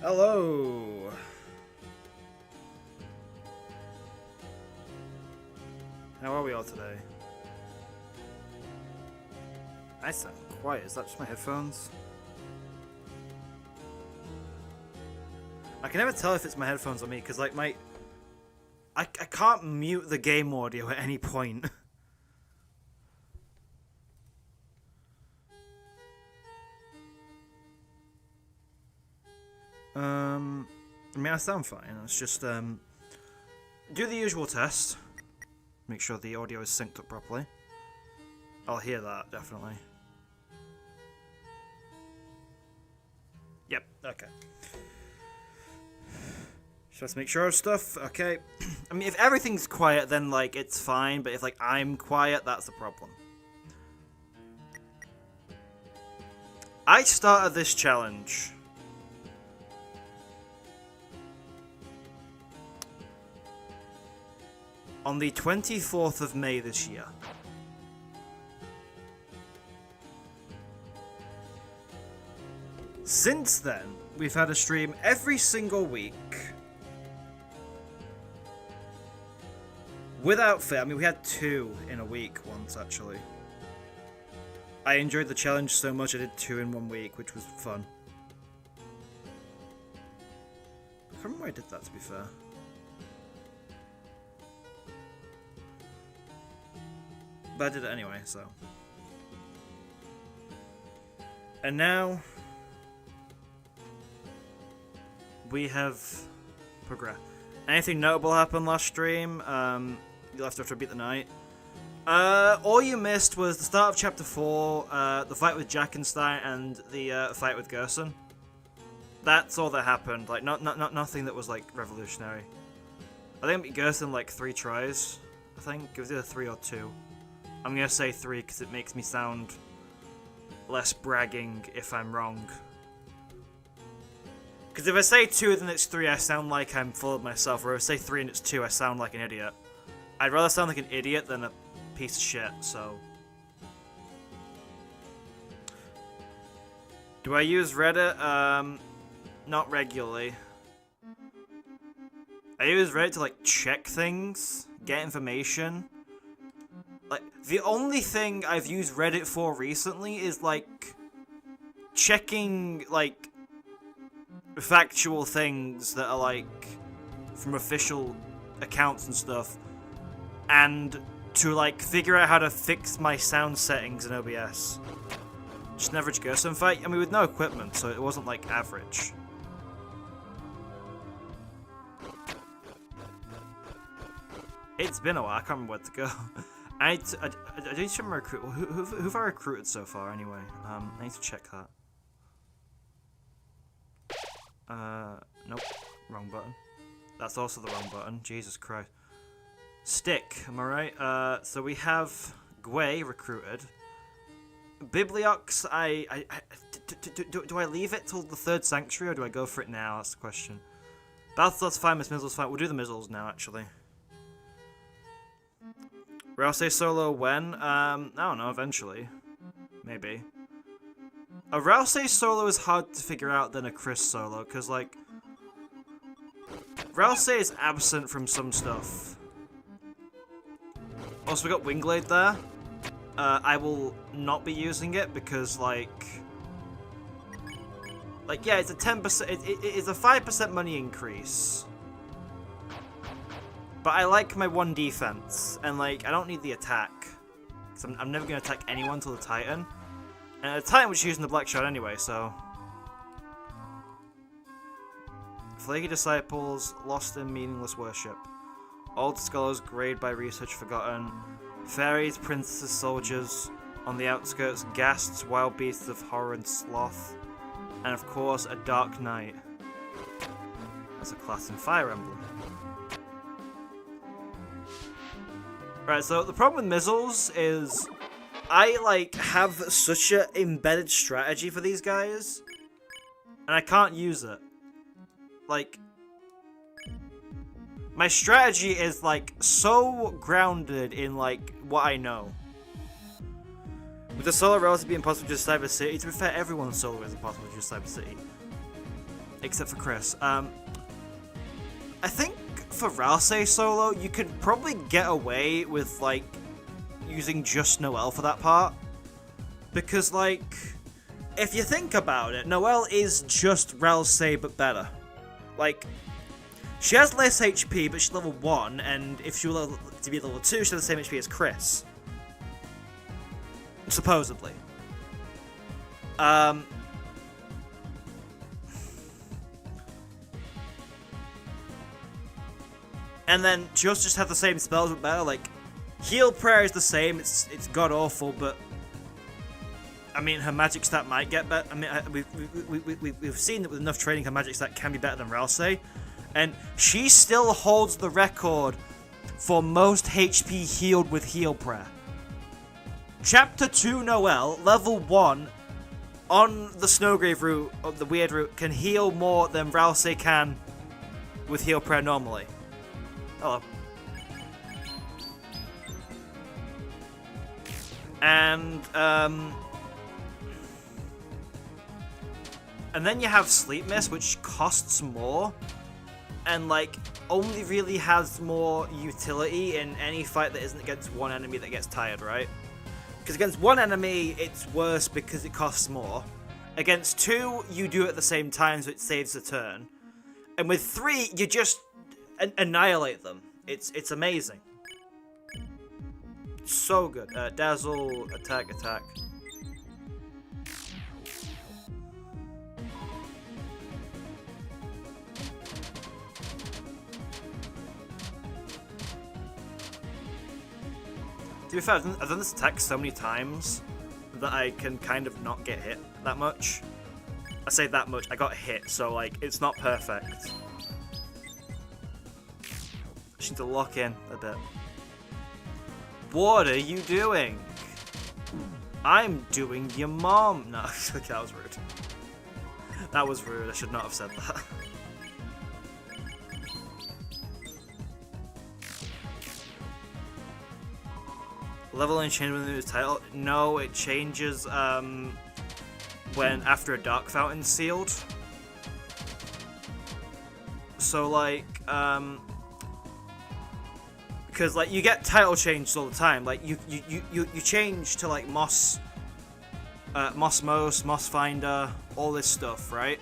Hello. How are we all today? I sound quiet. Is that just my headphones? I can never tell if it's my headphones or me, because like I can't mute the game audio at any point. I mean, I sound fine. It's just, do the usual test. Make sure the audio is synced up properly. I'll hear that, definitely. Yep, okay. Just make sure of stuff, okay. I mean, if everything's quiet, then, like, it's fine. But if, like, I'm quiet, that's the problem. I started this challenge on the 24th of May this year. Since then, we've had a stream every single week. Without fail. I mean, we had 2 in a week once, actually. I enjoyed the challenge so much I did 2 in 1 week, which was fun. I can't remember why I did that, to be fair. But I did it anyway, so. And now we have progressed. Anything notable happened last stream? You'll have to beat the night. All you missed was the start of chapter 4, the fight with Jackenstein, and the fight with Gerson. That's all that happened. Like, nothing that was like revolutionary. I think I beat Gerson like 3 tries. I think it was either 3 or 2. I'm gonna say 3 because it makes me sound less bragging if I'm wrong. Because if I say 2 then it's 3, I sound like I'm full of myself. Or if I say 3 and it's 2, I sound like an idiot. I'd rather sound like an idiot than a piece of shit, so. Do I use Reddit? Not regularly. I use Reddit to, like, check things, get information. Like, the only thing I've used Reddit for recently is, like, checking, like, factual things that are, like, from official accounts and stuff, and to, like, figure out how to fix my sound settings in OBS. Just an average Gerson fight. I mean, with no equipment, so it wasn't, like, average. It's been a while. I can't remember where to go. I need to recruit. Who have I recruited so far, anyway? I need to check that. Nope. Wrong button. That's also the wrong button. Jesus Christ. Stick, am I right? So we have Gwei recruited. Bibliox, do I leave it till the 3rd Sanctuary, or do I go for it now? That's the question. Battlethor's fine, Miss Mizzle's fine. We'll do the Mizzles now, actually. Ralsei solo when? I don't know, eventually. Maybe. A Ralsei solo is hard to figure out than a Kris solo, because, like, Ralsei is absent from some stuff. Also, we got Wingblade there. I will not be using it because, like, yeah, it's a 10%, it's a 5% money increase. But I like my 1 defense, and, like, I don't need the attack. Because I'm never going to attack anyone till the Titan. And the Titan was using the Black Shot anyway, so. Flaky Disciples, lost in meaningless worship. Old scholars grayed by research forgotten. Fairies, princesses, soldiers. On the outskirts, ghasts, wild beasts of horror and sloth. And of course, a dark night. That's a class in Fire Emblem. Right, so the problem with Mizzles is I, like, have such an embedded strategy for these guys, and I can't use it. Like, my strategy is, like, so grounded in, like, what I know. With the solo relatively impossible to just Cyber City, to be fair, everyone's solo is impossible to just Cyber City. except for Kris. I think for Ralsei solo, you could probably get away with, like, using just Noelle for that part. Because, like, if you think about it, Noelle is just Ralsei but better. Like, she has less HP, but she's level 1, and if she were to be level 2, she has the same HP as Kris. Supposedly. And then she also just have the same spells but better. Like, Heal Prayer is the same, it's god awful, but I mean, her magic stat might get better. I mean, we've seen that with enough training, her magic stat can be better than Ralsei. And she still holds the record for most HP healed with Heal Prayer. Chapter 2 Noelle, level 1, on the Snowgrave route, or the weird route, can heal more than Ralsei can with Heal Prayer normally. Hello. And then you have Sleep Mist, which costs more, and, like, only really has more utility in any fight that isn't against one enemy that gets tired, right? Because against one enemy, it's worse because it costs more. Against 2, you do it at the same time, so it saves a turn. And with 3, you just annihilate them. It's amazing. So good. Dazzle, attack. To be fair, I've done this attack so many times that I can kind of not get hit that much. I say that much, I got hit, so, like, it's not perfect. I just need to lock in a bit. What are you doing? I'm doing your mom. No, that was rude. That was rude, I should not have said that. Level and change when the title? No, it changes when after a Dark Fountain's sealed. So, like, because, like, you get title changes all the time. Like, you change to, like, Moss Finder, all this stuff, right?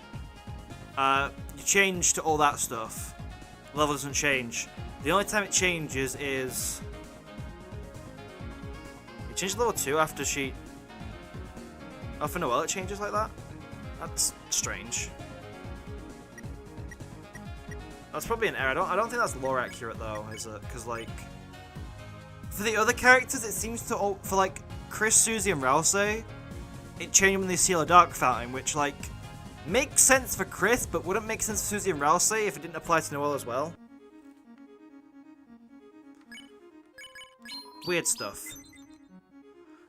You change to all that stuff. Level doesn't change. The only time it changes is it changed level 2 after she. Oh, for Noelle it changes like that? That's strange. That's probably an error. I don't think that's lore accurate though, is it? Because, like, for the other characters, it seems to, for, like, Kris, Susie, and Ralsei, it changed when they seal a Dark Fountain, which, like, makes sense for Kris, but wouldn't make sense for Susie and Ralsei if it didn't apply to Noelle as well. Weird stuff.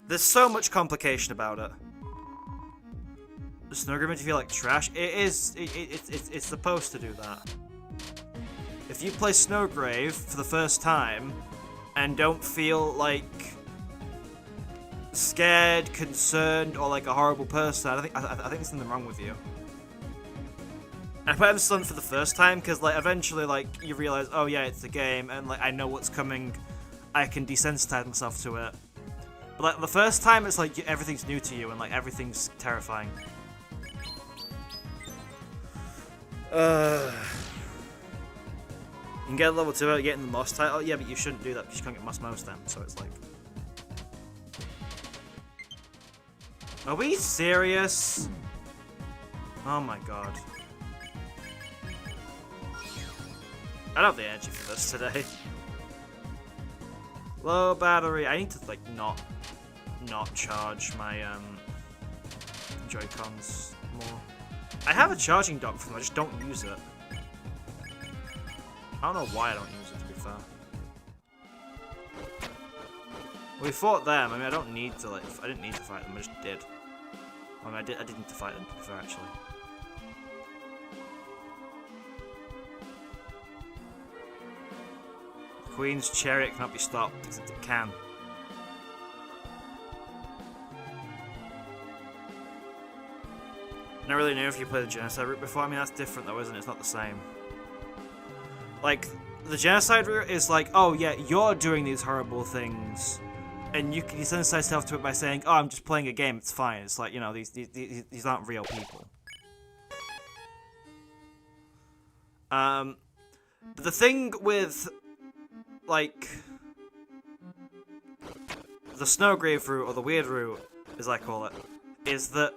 There's so much complication about it. The Snowgrave makes you feel like trash. It's supposed to do that. If you play Snowgrave for the first time and don't feel like scared, concerned, or like a horrible person, I think there's something wrong with you. And I put emphasis on it for the first time because, like, eventually, like, you realize, oh yeah, it's a game, and, like, I know what's coming. I can desensitize myself to it. But, like, the first time, it's like everything's new to you and, like, everything's terrifying. You can get a level 2 out of getting the Moss title. Yeah, but you shouldn't do that because you can't get Moss then. So it's like, are we serious? Oh my god. I don't have the energy for this today. Low battery. I need to, like, not charge my Joy-Cons more. I have a charging dock for them, I just don't use it. I don't know why I don't use it, to be fair. We fought them. I mean, I didn't need to fight them, I just did. I mean, I did need to fight them, to be fair, actually. The Queen's chariot cannot be stopped, except it can. Not really know if you played the genocide route before. I mean, that's different though, isn't it? It's not the same. Like, the genocide route is like, oh yeah, you're doing these horrible things, and you sensitize yourself to it by saying, oh, I'm just playing a game, it's fine. It's like, you know, these aren't real people. But the thing with, like, the Snowgrave route, or the weird route, as I call it, is that,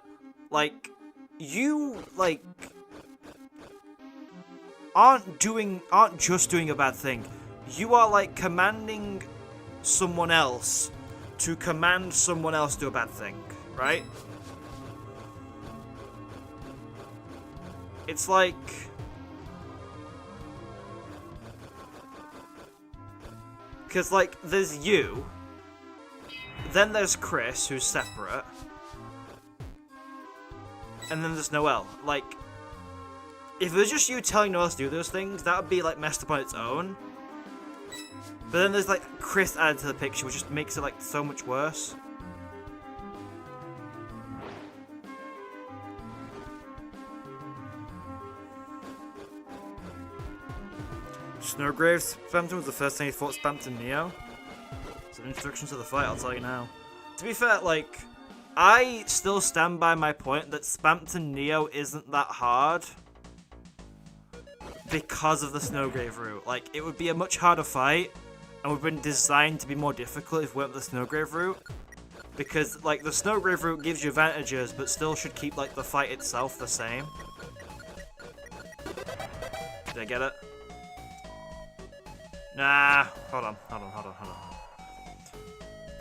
like, you, like, aren't just doing a bad thing. You are, like, commanding someone else to command someone else to do a bad thing, right? It's like... Because, like, there's you, then there's Kris, who's separate, and then there's Noelle. Like, if it was just you telling Noelle to do those things, that would be, like, messed up on its own. But then there's, like, Kris added to the picture, which just makes it, like, so much worse. Snowgrave Spamton was the first thing he fought Spamton Neo. It's an introduction to the fight, I'll tell you now. To be fair, like, I still stand by my point that Spamton Neo isn't that hard because of the Snowgrave route. Like, it would be a much harder fight, and would have been designed to be more difficult if we went with the Snowgrave route. Because, like, the Snowgrave route gives you advantages, but still should keep, like, the fight itself the same. Did I get it? Nah, hold on. Come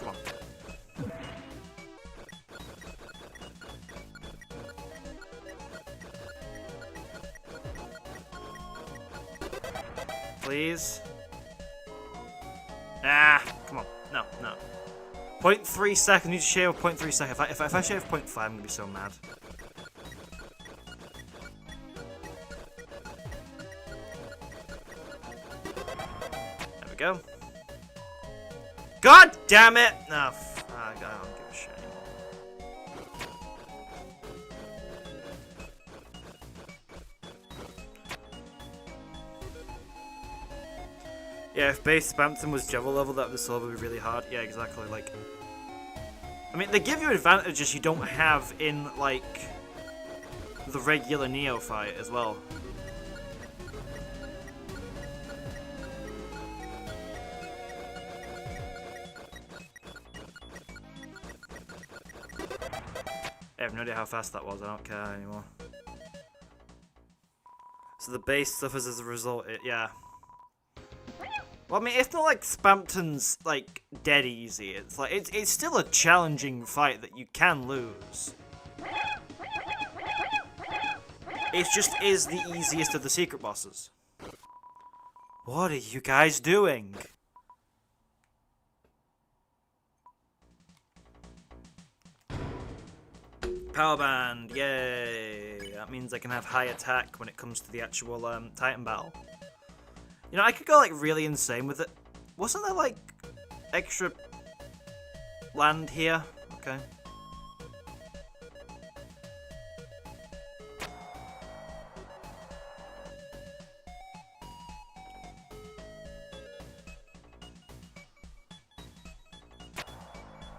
on. Please? Ah, come on. No. 0.3 seconds, you need to shave 0.3 seconds. If I shave 0.5, I'm gonna be so mad. There we go. God damn it! No, I don't give a shit anymore. Yeah, if base Spamton was Jewel level, that would still be really hard. Yeah, exactly. Like, I mean, they give you advantages you don't have in, like, the regular Neo fight as well. I have no idea how fast that was, I don't care anymore. So the base suffers as a result, yeah. Well, I mean, it's not like Spamton's, like, dead easy. It's like, it's still a challenging fight that you can lose. It just is the easiest of the secret bosses. What are you guys doing? Power Band, yay! That means I can have high attack when it comes to the actual Titan battle. You know, I could go like really insane with it. Wasn't there like extra land here? Okay.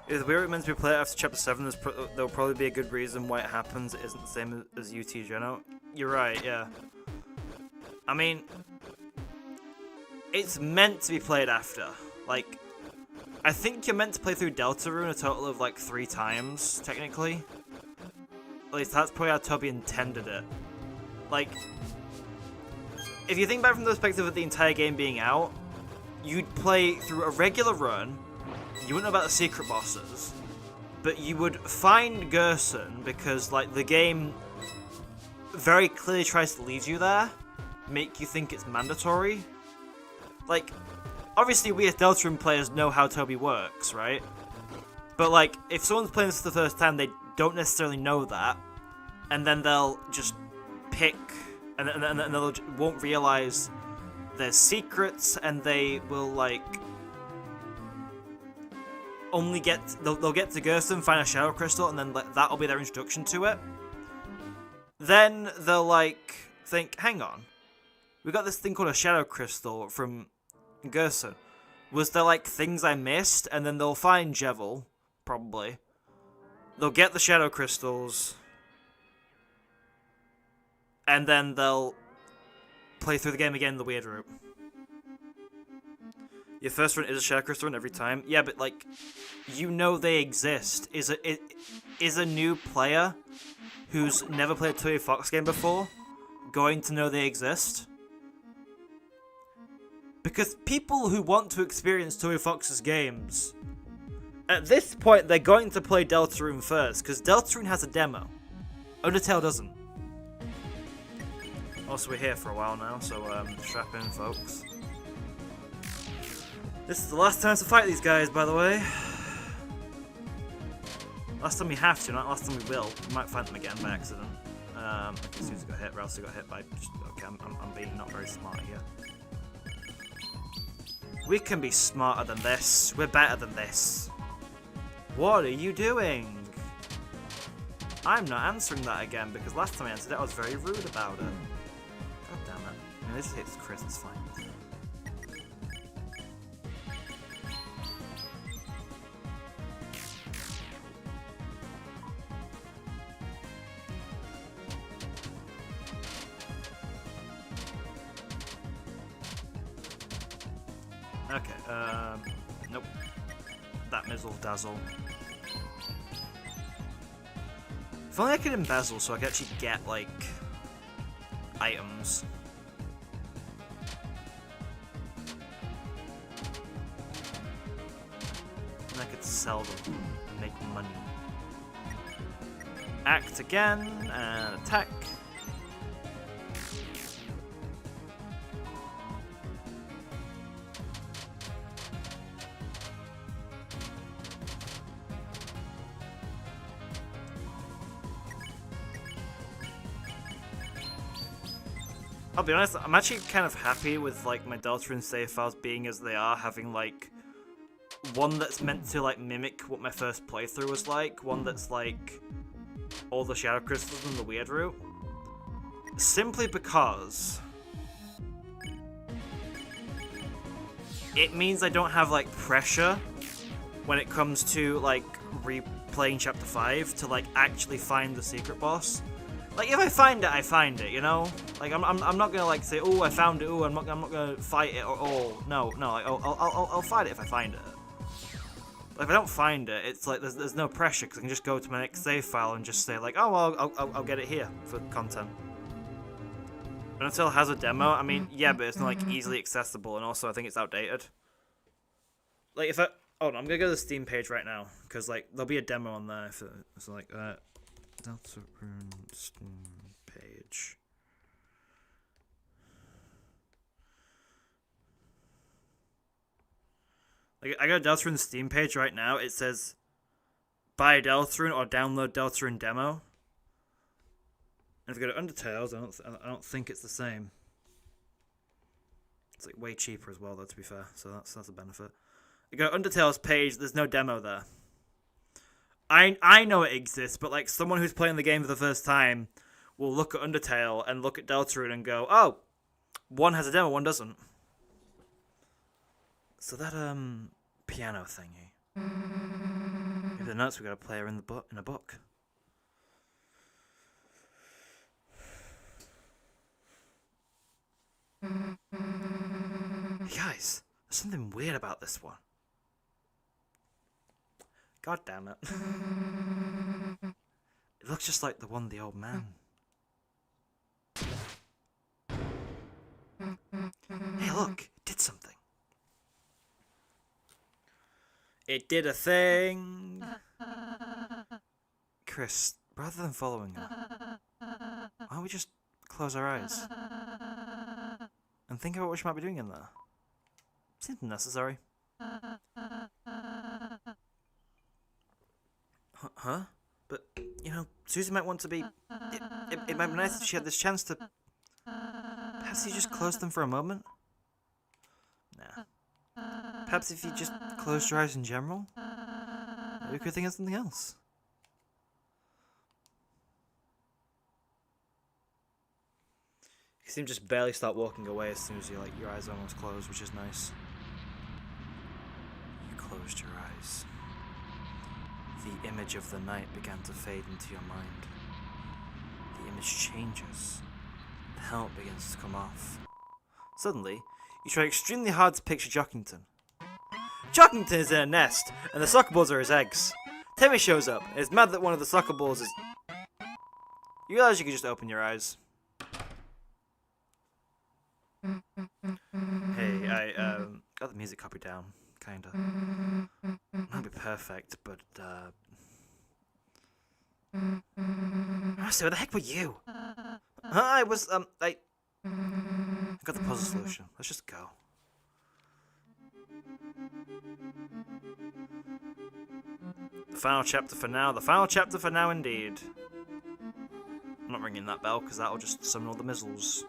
If we're meant to be played after Chapter 7, there'll probably be a good reason why it happens. It isn't the same as UT Geno. You're right, yeah. I mean, it's meant to be played after. Like, I think you're meant to play through Deltarune a total of like 3 times, technically. At least that's probably how Toby intended it. Like, if you think back from the perspective of the entire game being out, you'd play through a regular run. You wouldn't know about the secret bosses, but you would find Gerson because, like, the game very clearly tries to lead you there, make you think it's mandatory. Like, obviously we as Deltarune players know how Toby works, right? But, like, if someone's playing this for the first time, they don't necessarily know that, and then they'll just pick, and they won't realize there's secrets, and they will, like, only they'll get to Gerson, find a Shadow Crystal, and then that'll be their introduction to it. then they'll, like, think, hang on. We got this thing called a shadow crystal from Gerson. Was there, like, things I missed? And then they'll find Jevil, probably. They'll get the shadow crystals. And then they'll play through the game again the weird route. Your first run is a shadow crystal run every time. Yeah, but, like, you know they exist. Is a new player who's never played a Toy Fox game before going to know they exist? Because people who want to experience Toy Fox's games, at this point, they're going to play Deltarune first, because Deltarune has a demo. Undertale doesn't. Also, we're here for a while now, so strap in, folks. This is the last time to fight these guys, by the way. Last time we have to, not last time we will. We might fight them again by accident. Okay, Susie got hit, Ralsei got hit by... Okay, I'm being not very smart here. We can be smarter than this. We're better than this. What are you doing? I'm not answering that again, because last time I answered it, I was very rude about it. God damn it. I mean, this hits Kris, it's fine. Okay, nope. That mizzle dazzle. If only I could embezzle so I could actually get, like, items. And I could sell them and make money. Act again, and attack. I'll be honest, I'm actually kind of happy with, like, my Deltarune save files being as they are, having, like, one that's meant to, like, mimic what my first playthrough was like, one that's, like, all the shadow crystals and the weird route. Simply because it means I don't have, like, pressure when it comes to, like, replaying Chapter 5 to, like, actually find the secret boss. Like, if I find it, I find it, you know? Like, I'm not gonna, like, say, oh, I found it, oh, I'm not gonna fight it, or, oh, no, like, I'll fight it if I find it. But if I don't find it, it's like, there's no pressure, because I can just go to my next save file and just say, like, oh, well, I'll get it here for content. Undertale has a demo, I mean, yeah, but it's not, like, easily accessible, and also I think it's outdated. Like, if I, hold on, I'm gonna go to the Steam page right now, because, like, there'll be a demo on there, if it's like, Deltarune Steam page. Like, I got Deltarune Steam page right now. It says buy Deltarune or download Deltarune demo. And if we go to Undertales, I don't think it's the same. It's like way cheaper as well, though, to be fair. So that's a benefit. You go to Undertale's page. There's no demo there. I know it exists, but, like, someone who's playing the game for the first time will look at Undertale and look at Deltarune and go, oh, one has a demo, one doesn't. So that, piano thingy. Maybe the notes we gotta play are in a book. Hey guys, there's something weird about this one. God damn it. It looks just like the one the old man. Hey look, it did something. It did a thing. Kris, rather than following her, why don't we just close our eyes and think about what she might be doing in there? Seems necessary. Huh? But, you know, Susie might want to be... It might be nice if she had this chance to... Perhaps you just close them for a moment? Nah. Perhaps if you just closed your eyes in general? Maybe we could think of something else. You seem to just barely start walking away as soon as you, like, your eyes almost close, which is nice. You closed your eyes. The image of the night began to fade into your mind. The image changes. The helmet begins to come off. Suddenly, you try extremely hard to picture Jockington. Jockington is in a nest, and the soccer balls are his eggs. Timmy shows up, and is mad that one of the soccer balls is... You realize you can just open your eyes. Hey, I got the music copy down, kinda. Might be perfect, but Honestly, where the heck were you? I got the puzzle solution. Let's just go. The final chapter for now. The final chapter for now, indeed. I'm not ringing that bell because that'll just summon all the missiles.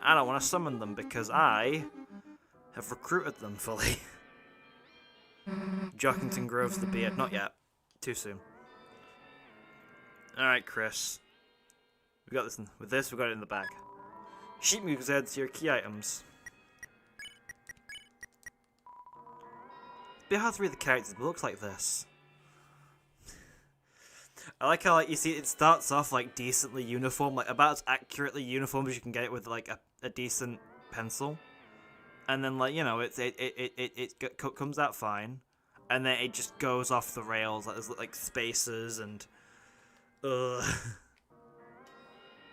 I don't want to summon them because I have recruited them fully. Jockington grows the beard. Not yet. Too soon. Alright, Kris. We got this. With this, we got it in the bag. Sheet music adds to your key items. It'd be hard to read the characters, but it looks like this. I like how, like, you see it starts off like decently uniform, like about as accurately uniform as you can get it with like a decent pencil, and then, like, you know, it comes out fine, and then it just goes off the rails. Like, there's like spaces and All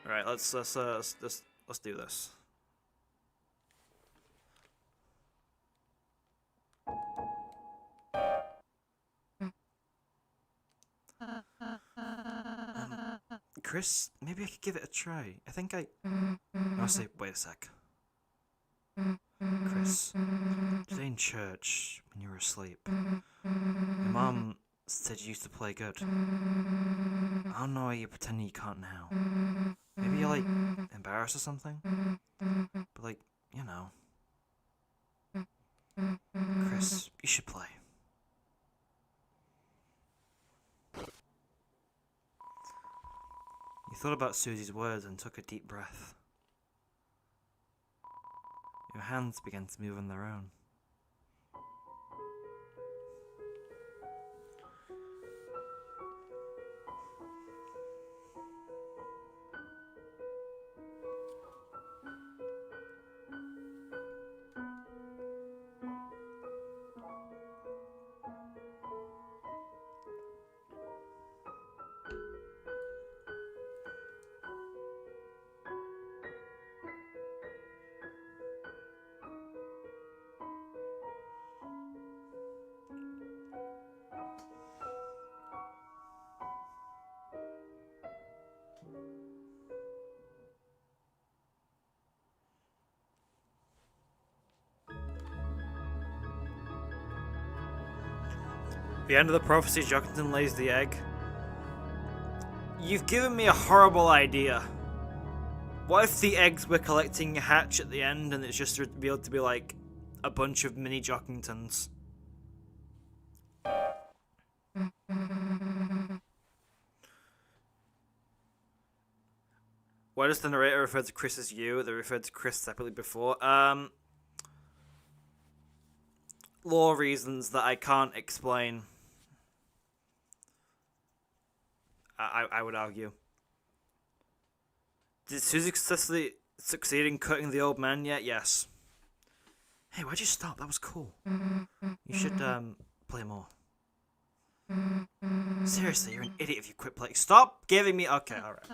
right, let's do this. Kris, maybe I could give it a try. I think I'll say, wait a sec. Kris, today in church, when you were asleep, your mom said you used to play good. I don't know why you're pretending you can't now. Maybe you're, like, embarrassed or something? But, like, you know. Kris, you should play. You thought about Susie's words and took a deep breath. Your hands began to move on their own. The end of the prophecy, Jockington lays the egg. You've given me a horrible idea. What if the eggs we're collecting hatch at the end and it's just revealed to be like a bunch of mini Jockingtons? Why does the narrator refer to Kris as you? They referred to Kris separately before. Law reasons that I can't explain. I would argue. Did Susie successfully succeed in cutting the old man yet? Yes. Hey, why'd you stop? That was cool. You should play more. Seriously, you're an idiot if you quit playing. Stop giving me... Okay, alright.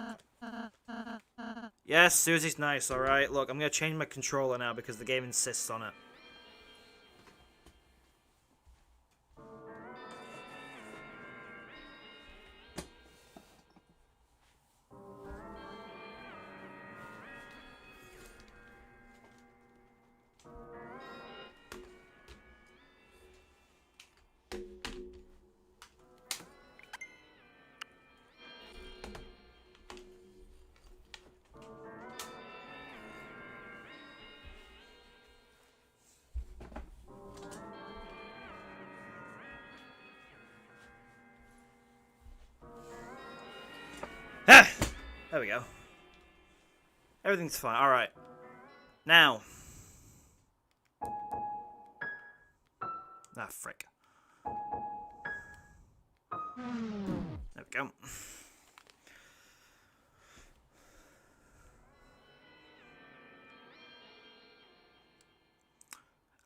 Yes, Susie's nice, alright. Look, I'm gonna change my controller now because the game insists on it. Ah! There we go. Everything's fine. Alright. Now. Ah, frick. There we go.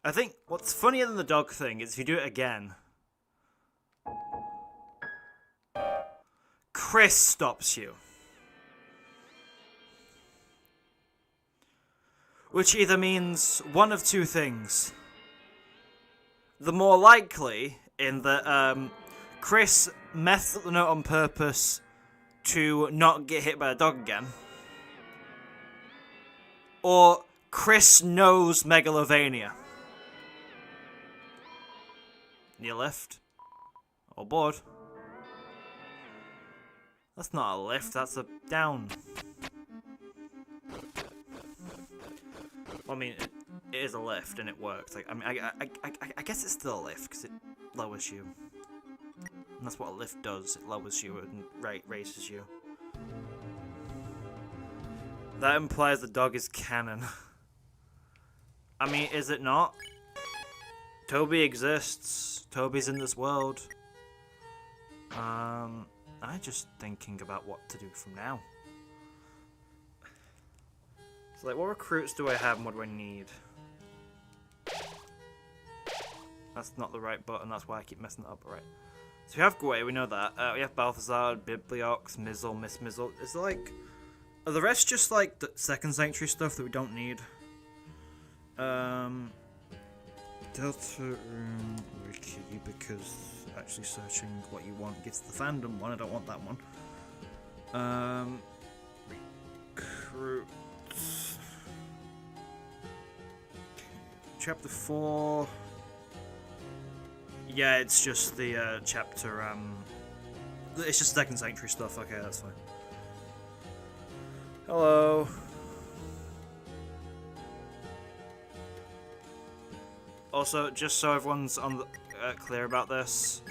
I think what's funnier than the dog thing is if you do it again, Kris stops you. Which either means one of two things. The more likely, in that Kris messed up the note on purpose to not get hit by a dog again. Or Kris knows Megalovania. Need a lift? Or board? That's not a lift, that's a down. Well, I mean, it is a lift and it works. Like, I mean, I guess it's still a lift because it lowers you. And that's what a lift does. It lowers you and raises you. That implies the dog is canon. I mean, is it not? Toby exists. Toby's in this world. I'm just thinking about what to do from now. So, like, what recruits do I have and what do I need? That's not the right button, that's why I keep messing it up, right? So we have Gwei, we know that. We have Balthazar, Bibliox, Mizzle, Miss Mizzle. Is there, like... Are the rest just, like, the second sanctuary stuff that we don't need? Deltarune Wiki, because actually searching what you want gives the fandom one, I don't want that one. Recruit... Chapter 4... Yeah, it's just the, chapter, It's just second sanctuary stuff, okay, that's fine. Hello. Also, just so everyone's on the, clear about this.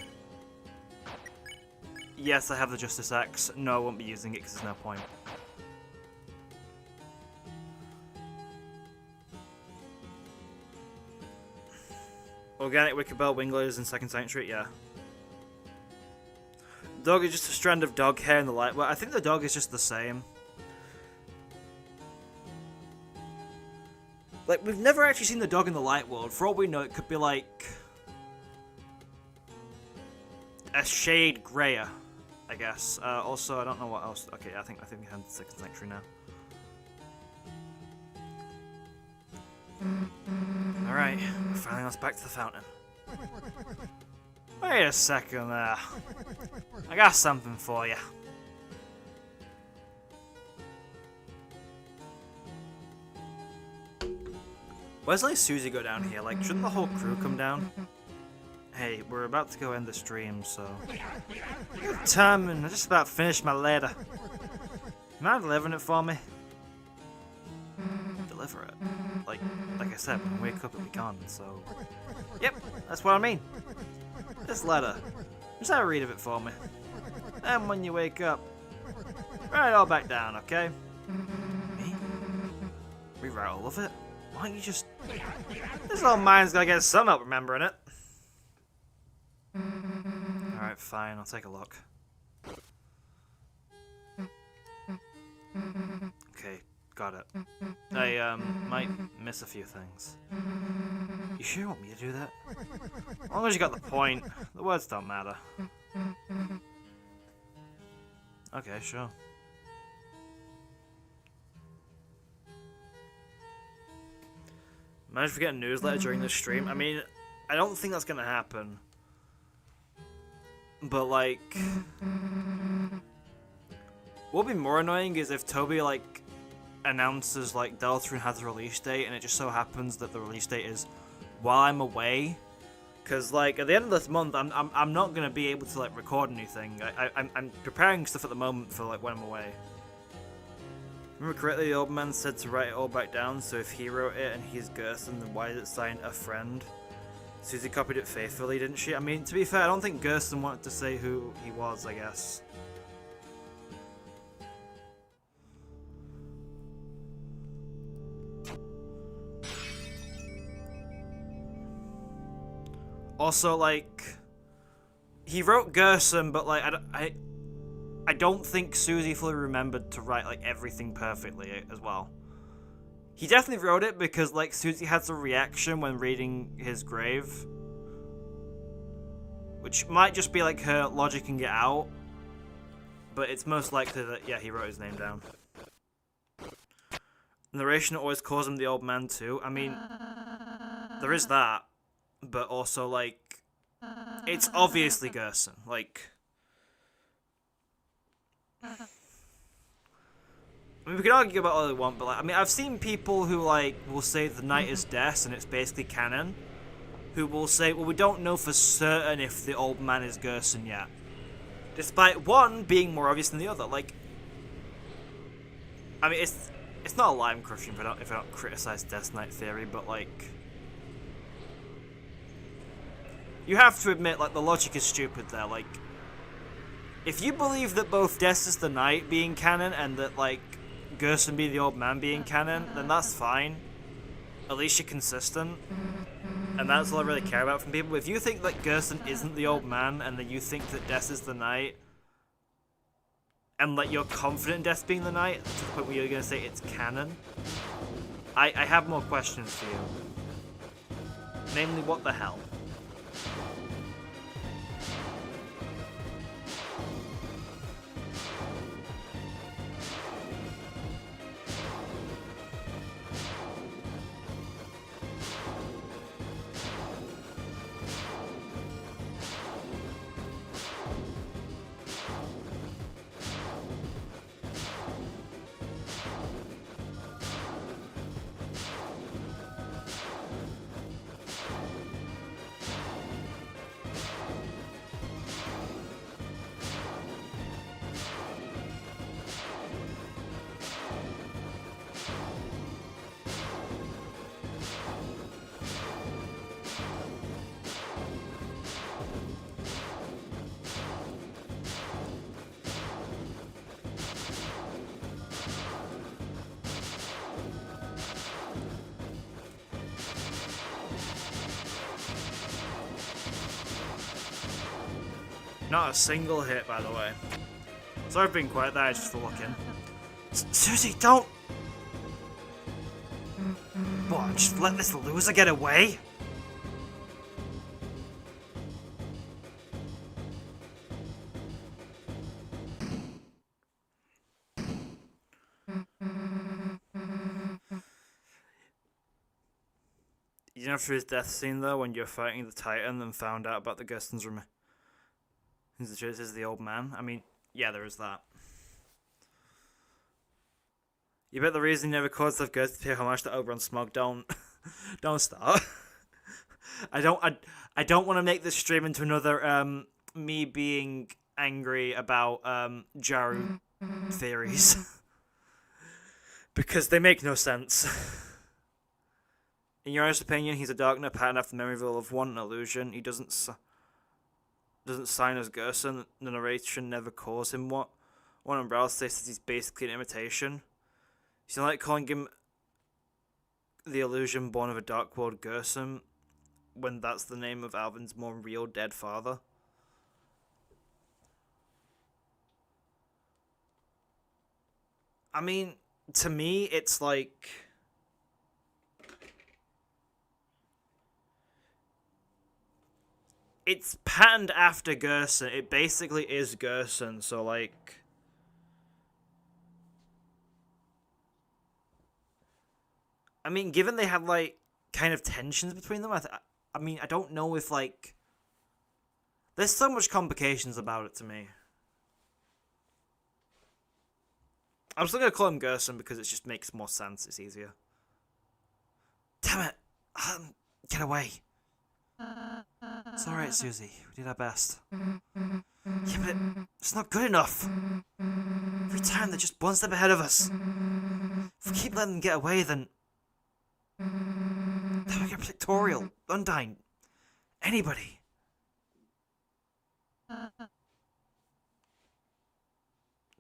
Yes, I have the Justice X. No, I won't be using it because there's no point. Organic Wickerbell, Winglers, and Second Sanctuary, yeah. Dog is just a strand of dog hair in the light. Well, I think the dog is just the same. Like, we've never actually seen the dog in the light world. For all we know, it could be like... a shade grayer, I guess. Also, I don't know what else. Okay, I think we have the Second Sanctuary now. Alright, finally let's back to the fountain. Wait a second there. I got something for you. Where's like Susie go down here? Like, shouldn't the whole crew come down? Hey, we're about to go end the stream, so... Good timing, I just about finished my letter. You mind delivering it for me? Deliver it? Like I said, when we wake up it'll be gone, so... Yep, that's what I mean. This letter. Just have a read of it for me. And when you wake up, write it all back down, okay? Me? Rewrite all of it? Why don't you just... This old mind's gotta get some help remembering it. Alright, fine, I'll take a look. Okay, got it. I, might miss a few things. You sure you want me to do that? As long as you got the point, the words don't matter. Okay, sure. Managed to get a newsletter during the stream. I mean, I don't think that's gonna happen. But, like... what would be more annoying is if Toby, like, announces, like, Deltarune has a release date, and it just so happens that the release date is while I'm away. Because, like, at the end of this month, I'm not gonna be able to, like, record anything. I'm preparing stuff at the moment for, like, when I'm away. Remember correctly, the old man said to write it all back down, so if he wrote it and he's Gerson, then why is it signed a friend? Susie copied it faithfully, didn't she? I mean, to be fair, I don't think Gerson wanted to say who he was, I guess. Also, like, he wrote Gerson, but like, I don't think Susie fully remembered to write like everything perfectly as well. He definitely wrote it because like Susie has a reaction when reading his grave, which might just be like her logicking it out, but it's most likely that yeah, he wrote his name down. Narration always calls him the old man too. I mean, there is that, but also like, it's obviously Gerson. Like, I mean, we can argue about all we want, but like, I mean, I've seen people who like will say the night is death and it's basically canon, who will say, well, we don't know for certain if the old man is Gerson yet, despite one being more obvious than the other. Like, I mean, it's not a lie I'm crushing if I don't criticize Death Knight theory, but like, you have to admit, like, the logic is stupid there. Like, if you believe that both Death is the Knight being canon and that like Gerson being the old man being canon, then that's fine. At least you're consistent. And that's all I really care about from people. If you think that Gerson isn't the old man, and that you think that Death is the Knight, and like you're confident in Death being the Knight, to the point where you're going to say it's canon, I have more questions for you. Namely, what the hell? Not a single hit, by the way. Sorry for being quiet there, just for looking. Susie, don't! What, just let this loser get away? You know, after his death scene, though, when you're fighting the Titan and found out about the Gersten's is the old man? I mean, yeah, there is that. You bet the reason he never caused the Gersten to pay homage to Oberon Smog, don't start. I don't want to make this stream into another, me being angry about, Jaru theories. Because they make no sense. In your honest opinion, he's a Darkner pattern after the memory of the loved one, an illusion. He doesn't sign as Gerson. The narration never calls him what. One on Ralsei says he's basically an imitation. You like calling him the illusion born of a dark world Gerson when that's the name of Alvin's more real dead father. I mean, to me, it's like, it's patterned after Gerson. It basically is Gerson, so like, I mean, given they had like kind of tensions between them, I mean, I don't know if like, there's so much complications about it to me. I'm still gonna call him Gerson because it just makes more sense. It's easier. Damn it! Get away. It's alright, Susie. We did our best. Yeah, but it's not good enough. Every time they're just one step ahead of us. If we keep letting them get away, then we get Pictorial, Undyne, anybody.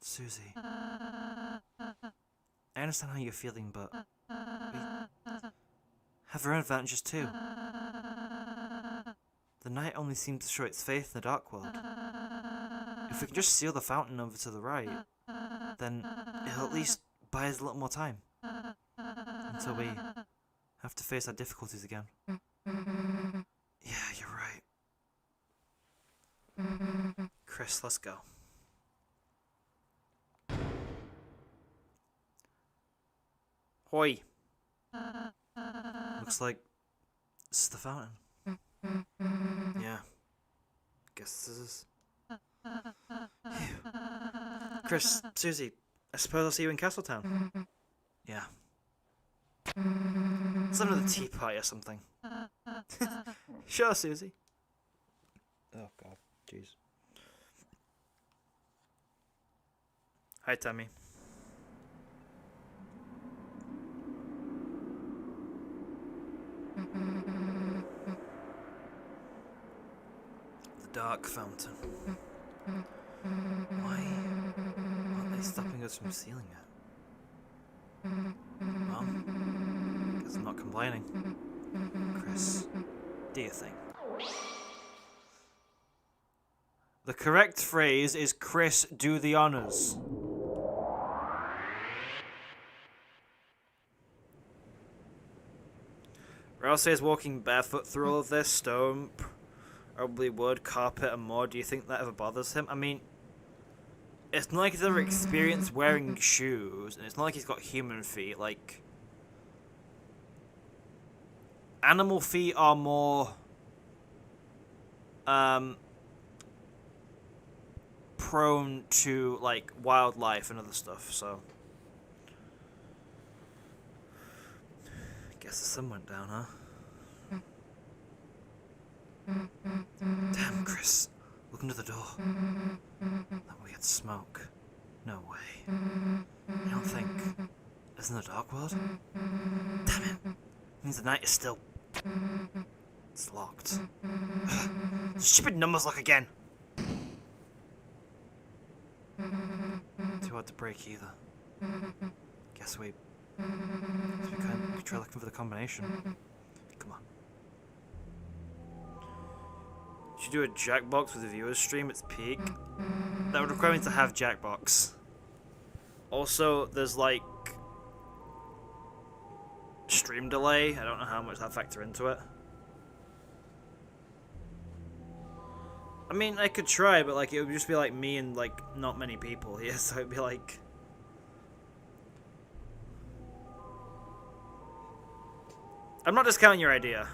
Susie. I understand how you're feeling, but we have our own advantages too. The night only seems to show its faith in the dark world. If we can just seal the fountain over to the right, then it'll at least buy us a little more time. Until we have to face our difficulties again. Yeah, you're right. Kris, let's go. Hoi. Looks like this is the fountain. Yeah. Guess this is. Kris, Susie, I suppose I'll see you in Castletown. Yeah. Let's have another tea party or something. Sure, Susie. Oh god, jeez. Hi, Tammy. The dark fountain. Why aren't they stopping us from sealing it? Well, guess I'm not complaining. Kris, do your thing. The correct phrase is Kris, do the honors. Ralsei is walking barefoot through all of this stone, probably wood, carpet, and more. Do you think that ever bothers him? I mean, it's not like he's ever experienced wearing shoes, and it's not like he's got human feet. Like, animal feet are more, prone to, like, wildlife and other stuff, so. Guess the sun went down, huh? Damn, Kris. Look under the door. That weird smoke. No way. I don't think. Isn't the dark world? Damn it. Means the night is still. It's locked. Stupid numbers lock again. Too hard to break either. Guess we can't try looking for the combination. Come on. Should do a Jackbox with a viewer's stream, its peak. That would require me to have Jackbox. Also, there's like stream delay. I don't know how much that factor into it. I mean, I could try, but like it would just be like me and like not many people here, so it'd be like. I'm not discounting your idea.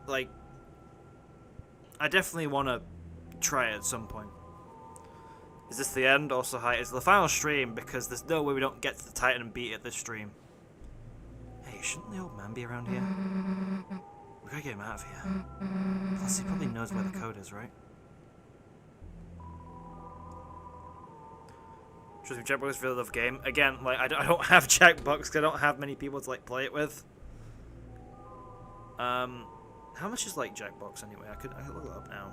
Like, I definitely want to try it at some point. Is this the end? Also, hi. It's the final stream because there's no way we don't get to the Titan and beat it this stream. Hey, shouldn't the old man be around here? We gotta get him out of here. Plus, he probably knows where the code is, right? Trust me, Jackbox is really love game. Again, like I don't have Jackbox because I don't have many people to like play it with. How much is like Jackbox anyway? I could look it up now.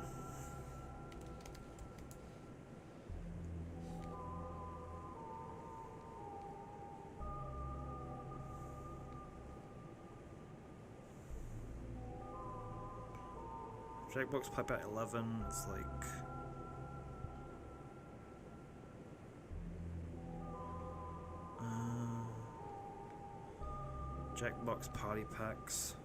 Jackbox pipe at 11. It's like. Jackbox party packs.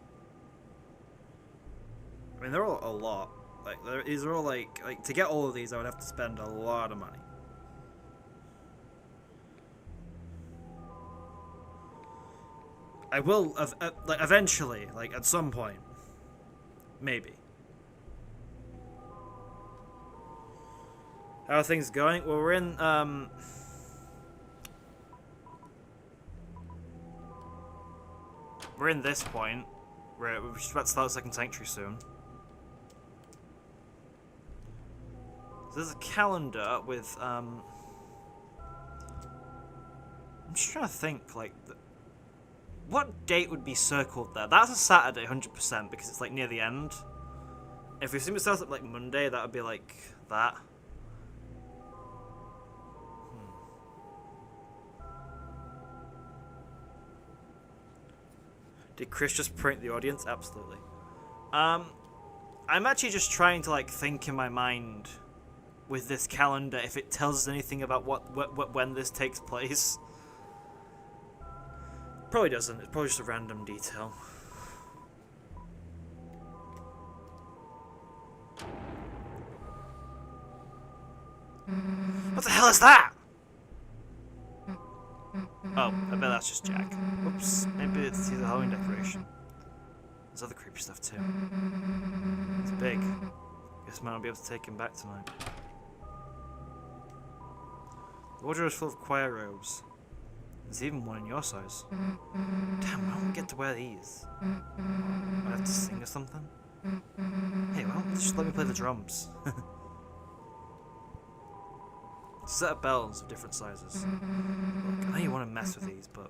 I mean, they're all a lot. Like, these are all like to get all of these, I would have to spend a lot of money. I will, like, eventually, like, at some point. Maybe. How are things going? Well, we're in, we're in this point. We're just about to start the second sanctuary soon. So there's a calendar with, I'm just trying to think, like, what date would be circled there? That's a Saturday, 100%, because it's, like, near the end. If we assume it starts at, like, Monday, that would be, like, that. Did Kris just prank the audience? Absolutely. I'm actually just trying to like think in my mind with this calendar if it tells us anything about when this takes place. Probably doesn't. It's probably just a random detail. What the hell is that? Oh, I bet that's just Jack. Whoops. Maybe it's the Halloween decoration. There's other creepy stuff too. It's big. Guess I might not be able to take him back tonight. The wardrobe is full of choir robes. There's even one in your size. Damn, I don't get to wear these. I have to sing or something? Hey, well, just let me play the drums. Set of bells of different sizes. Look, I know you want to mess with these, but...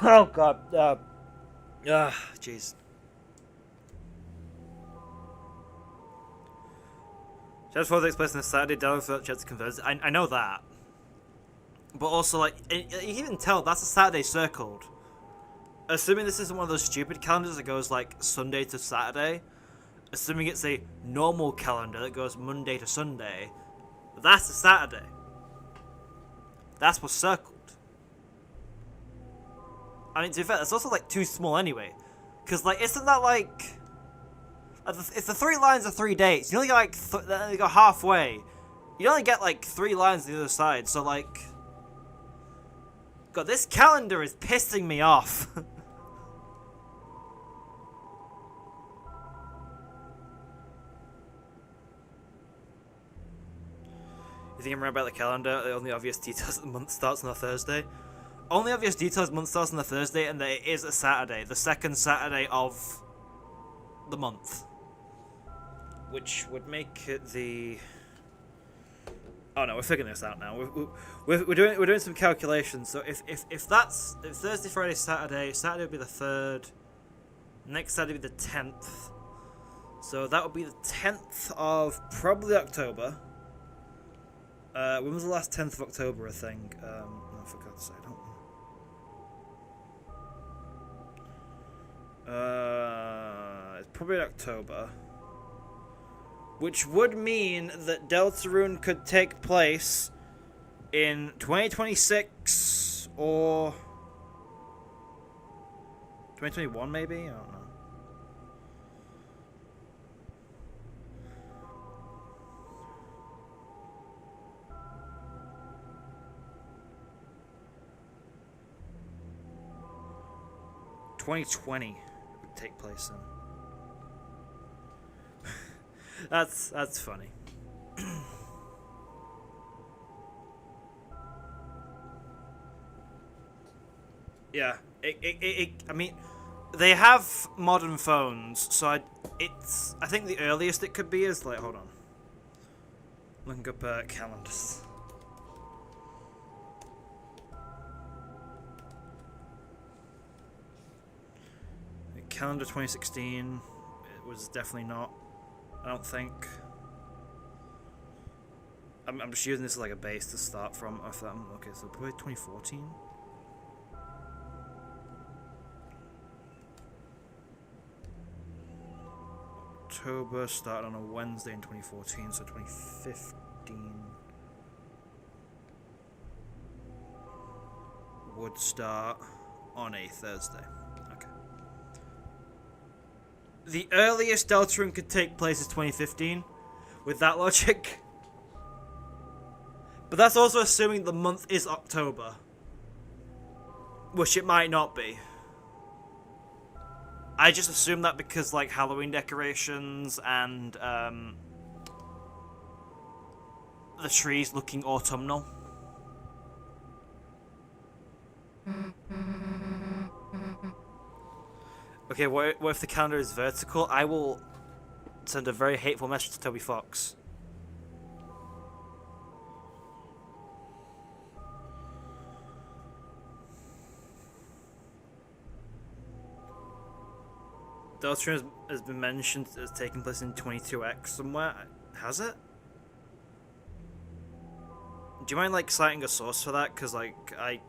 oh god, jeez. Chapter 4 takes place on a Saturday, download for chapter converts. I know that. But also, like, you can even tell that's a Saturday circled. Assuming this isn't one of those stupid calendars that goes, like, Sunday to Saturday. Assuming it's a normal calendar that goes Monday to Sunday, that's a Saturday. That's what's circled. I mean, to be fair, that's also, like, too small anyway. Because, like, isn't that, like... if the 3 lines are 3 dates, you only get, like, they go halfway. You only get, like, 3 lines on the other side, so, like... God, this calendar is pissing me off. You think I'm right about the calendar? The only obvious details the month starts on a Thursday. Only obvious details the month starts on a Thursday, and that it is a Saturday, the second Saturday of the month, which would make it the. Oh no, we're figuring this out now. We're doing some calculations. So if Thursday, Friday, Saturday would be the 3rd. Next Saturday would be the 10th. So that would be the 10th of probably October. When was the last 10th of October, I think? I forgot to say, I don't know. It's probably in October. Which would mean that Deltarune could take place in 2026 or 2021 maybe? I don't know. '20 would take place in. That's funny. Yeah, I mean, they have modern phones, so I think the earliest it could be is like, hold on, looking up calendars. Calendar 2016, it was definitely not. I don't think. I'm just using this as like a base to start from. Okay, so probably 2014. October started on a Wednesday in 2014, so 2015 would start on a Thursday. Okay. The earliest Deltarune could take place is 2015, with that logic. But that's also assuming the month is October, which it might not be. I just assume that because, like, Halloween decorations and the trees looking autumnal. Okay, what if the calendar is vertical? I will send a very hateful message to Toby Fox. Deltarune has been mentioned as taking place in 22X somewhere. Has it? Do you mind, like, citing a source for that? Because, like,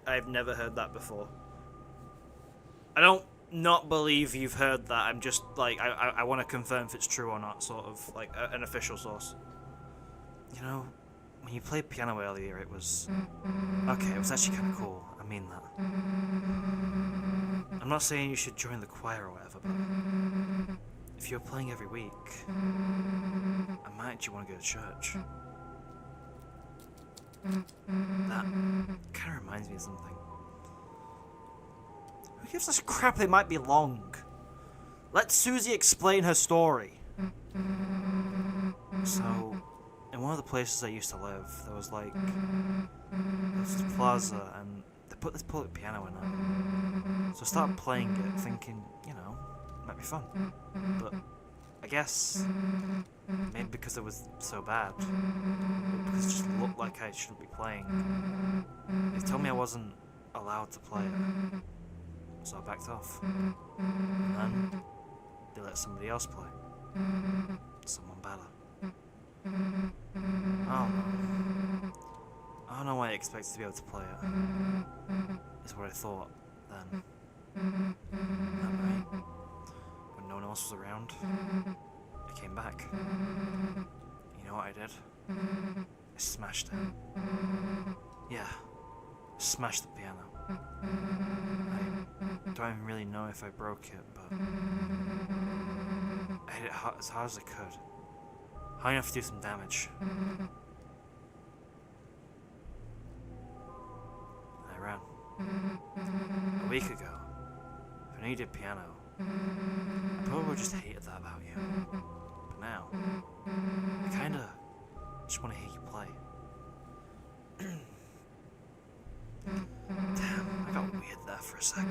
I've never heard that before. I don't not believe you've heard that. I'm just, like, I want to confirm if it's true or not, sort of, like, an official source. You know, when you played piano earlier, it was... Okay, it was actually kind of cool. I mean that. I'm not saying you should join the choir or whatever, but... If you're playing every week... I might actually want to go to church. That kind of reminds me of something. Who gives us crap they might be long? Let Susie explain her story. So, in one of the places I used to live, there was like... There was this plaza, and they put this public piano in it. So I started playing it, thinking, you know, it might be fun. But I guess... Maybe because it was so bad. Because it just looked like I shouldn't be playing. They told me I wasn't allowed to play it. So I backed off. And then they let somebody else play. Someone better. I don't know why I expected to be able to play it. Is what I thought then. That night, when no one else was around, I came back. You know what I did? I smashed it. Yeah, smashed the piano. I don't even really know if I broke it, but I hit it as hard as I could. High enough to do some damage. And I ran. A week ago, if I knew you did piano, I probably just hated that about you. But now, I kinda just want to hear you play. Damn, I got weird there for a sec.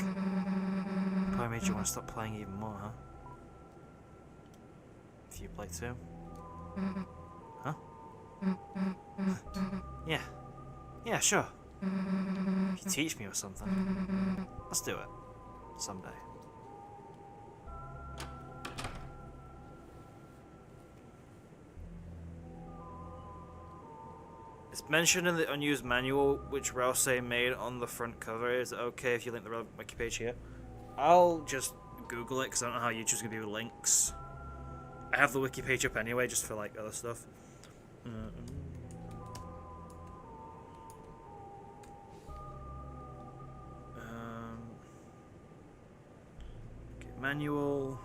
Probably made you want to stop playing even more, huh? If you play too? Huh? Yeah. Yeah, sure. If you teach me or something. Let's do it. Someday. It's mentioned in the unused manual, which Ralsei made on the front cover. Is it okay if you link the relevant wiki page here? I'll just Google it, because I don't know how YouTube's going to be with links. I have the wiki page up anyway, just for, like, other stuff. Okay, manual...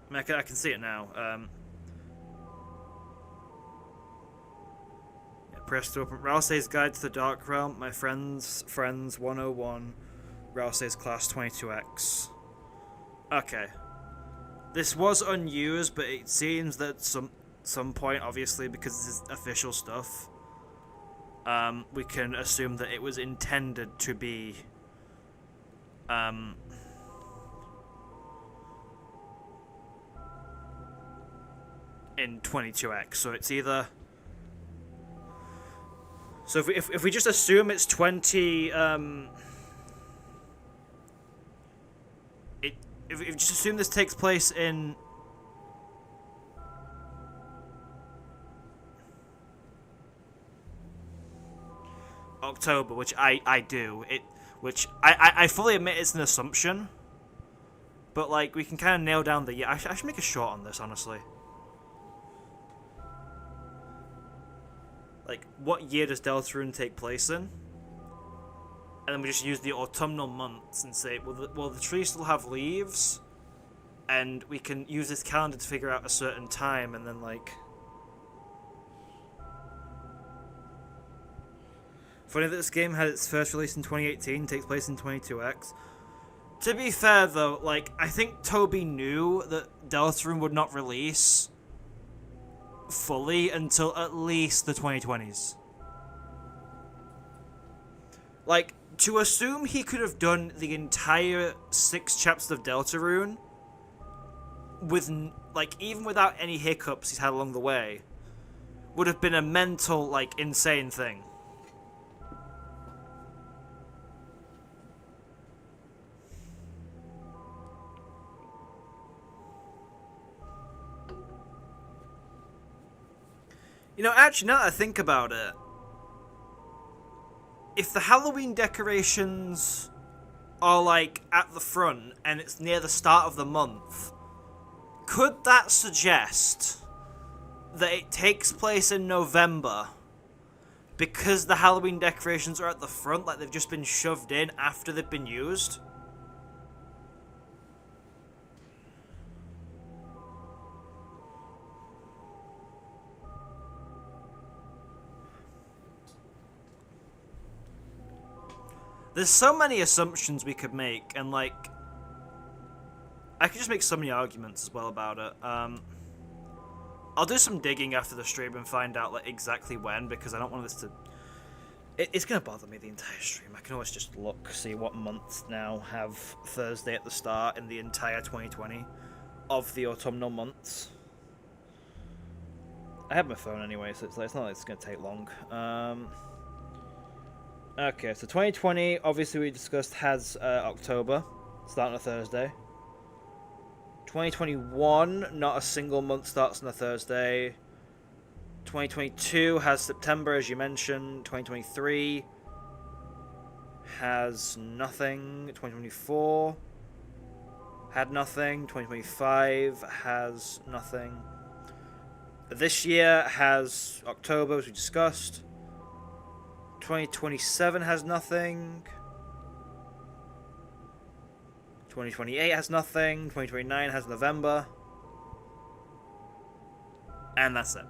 I mean, I can see it now. Yeah, press to open. Ralsei's Guide to the Dark Realm. My Friends 101. Ralsei's Class 22X. Okay. This was unused, but it seems that some point, obviously, because this is official stuff, we can assume that it was intended to be in 22x, so it's either... So if we just assume it's 20... If we just assume this takes place in... October, which I do, which I fully admit it's an assumption, but, like, we can kind of nail down the year. I should make a short on this, honestly. Like, what year does Deltarune take place in? And then we just use the autumnal months and say, will the tree still have leaves? And we can use this calendar to figure out a certain time, and then, like... Funny that this game had its first release in 2018, takes place in 22X. To be fair, though, like, I think Toby knew that Deltarune would not release fully until at least the 2020s. Like, to assume he could have done the entire 6 chapters of Deltarune with, like, even without any hiccups he's had along the way, would have been a mental, like, insane thing. You know, actually, now that I think about it, if the Halloween decorations are like at the front and it's near the start of the month, could that suggest that it takes place in November because the Halloween decorations are at the front, like they've just been shoved in after they've been used? There's so many assumptions we could make, and like, I could just make so many arguments as well about it. I'll do some digging after the stream and find out like exactly when, because I don't want this to... It's gonna bother me the entire stream. I can always just look, see what months now have Thursday at the start in the entire 2020 of the autumnal months. I have my phone anyway, so it's not like it's gonna take long. Okay, so 2020, obviously we discussed, has October, starting on a Thursday. 2021, not a single month starts on a Thursday. 2022 has September, as you mentioned. 2023 has nothing. 2024 had nothing. 2025 has nothing. This year has October, as we discussed. 2027 has nothing. 2028 has nothing. 2029 has November. And that's it.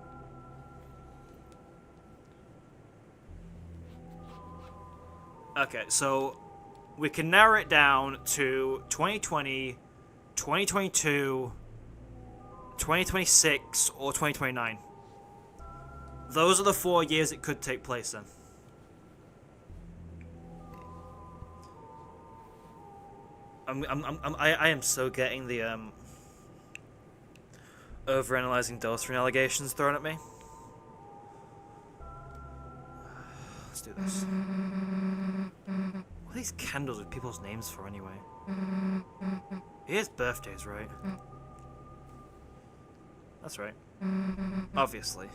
Okay, so we can narrow it down to 2020, 2022, 2026, or 2029. Those are the 4 years it could take place in. I am so getting the overanalyzing Deltarune allegations thrown at me. Let's do this. What are these candles with people's names for anyway? It is birthdays, right? That's right. Obviously.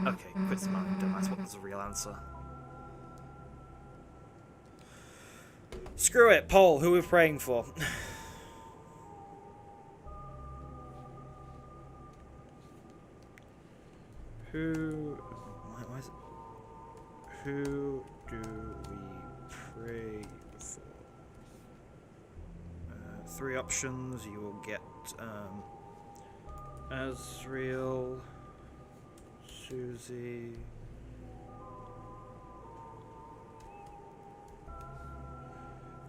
Okay, quit smiling, dumbass. What was the real answer? Screw it, poll. Who are we praying for? Who... Why is it... Who do we pray for? 3 options. You will get Azriel, Susie...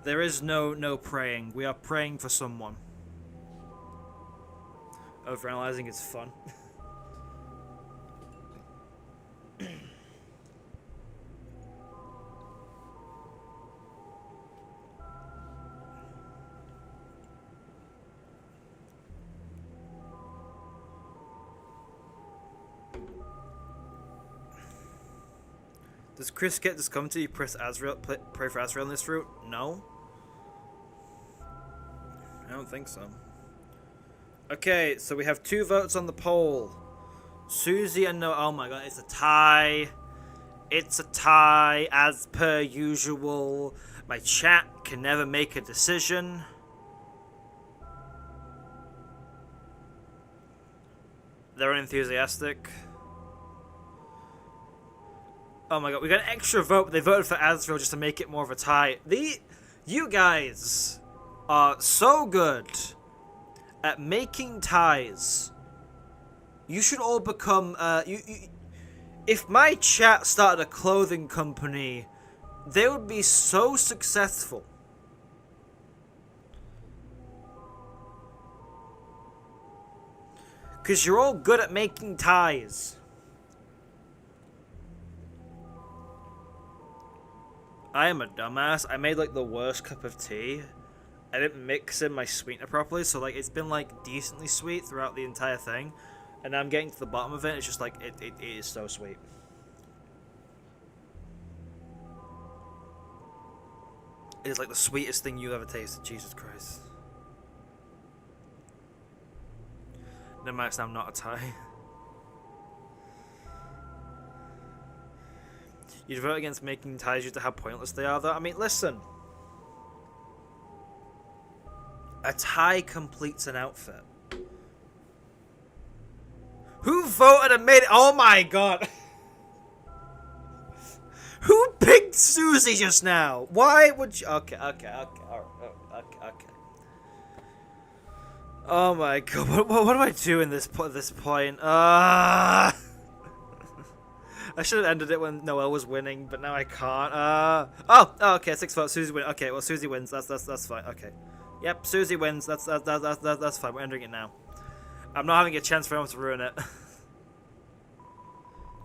There is no praying. We are praying for someone. Overanalyzing is fun. Does Kris get this come to you? Pray for Azriel in this route? No. I don't think so. Okay, so we have 2 votes on the poll. Susie and Noelle. Oh my god, it's a tie. It's a tie, as per usual. My chat can never make a decision. They're enthusiastic. Oh my god, we got an extra vote, but they voted for Azriel just to make it more of a tie. You guys are so good at making ties. You should all become, if my chat started a clothing company, they would be so successful. Because you're all good at making ties. I am a dumbass. I made, like, the worst cup of tea. I didn't mix in my sweetener properly, so, like, it's been, like, decently sweet throughout the entire thing. And now I'm getting to the bottom of it. It's just, like, it is so sweet. It is, like, the sweetest thing you've ever tasted. Jesus Christ. No matter, I'm not a tie. You'd vote against making ties due to how pointless they are, though. I mean, listen. A tie completes an outfit. Who voted and made it? Oh my god. Who picked Susie just now? Why would you? Okay. Okay. Oh my god. What do I do in this point? I should have ended it when Noelle was winning, but now I can't. Oh, okay. 6 votes. Susie wins. Okay, well, Susie wins. That's fine. Okay. Yep, Susie wins. That's fine. We're ending it now. I'm not having a chance for anyone to ruin it.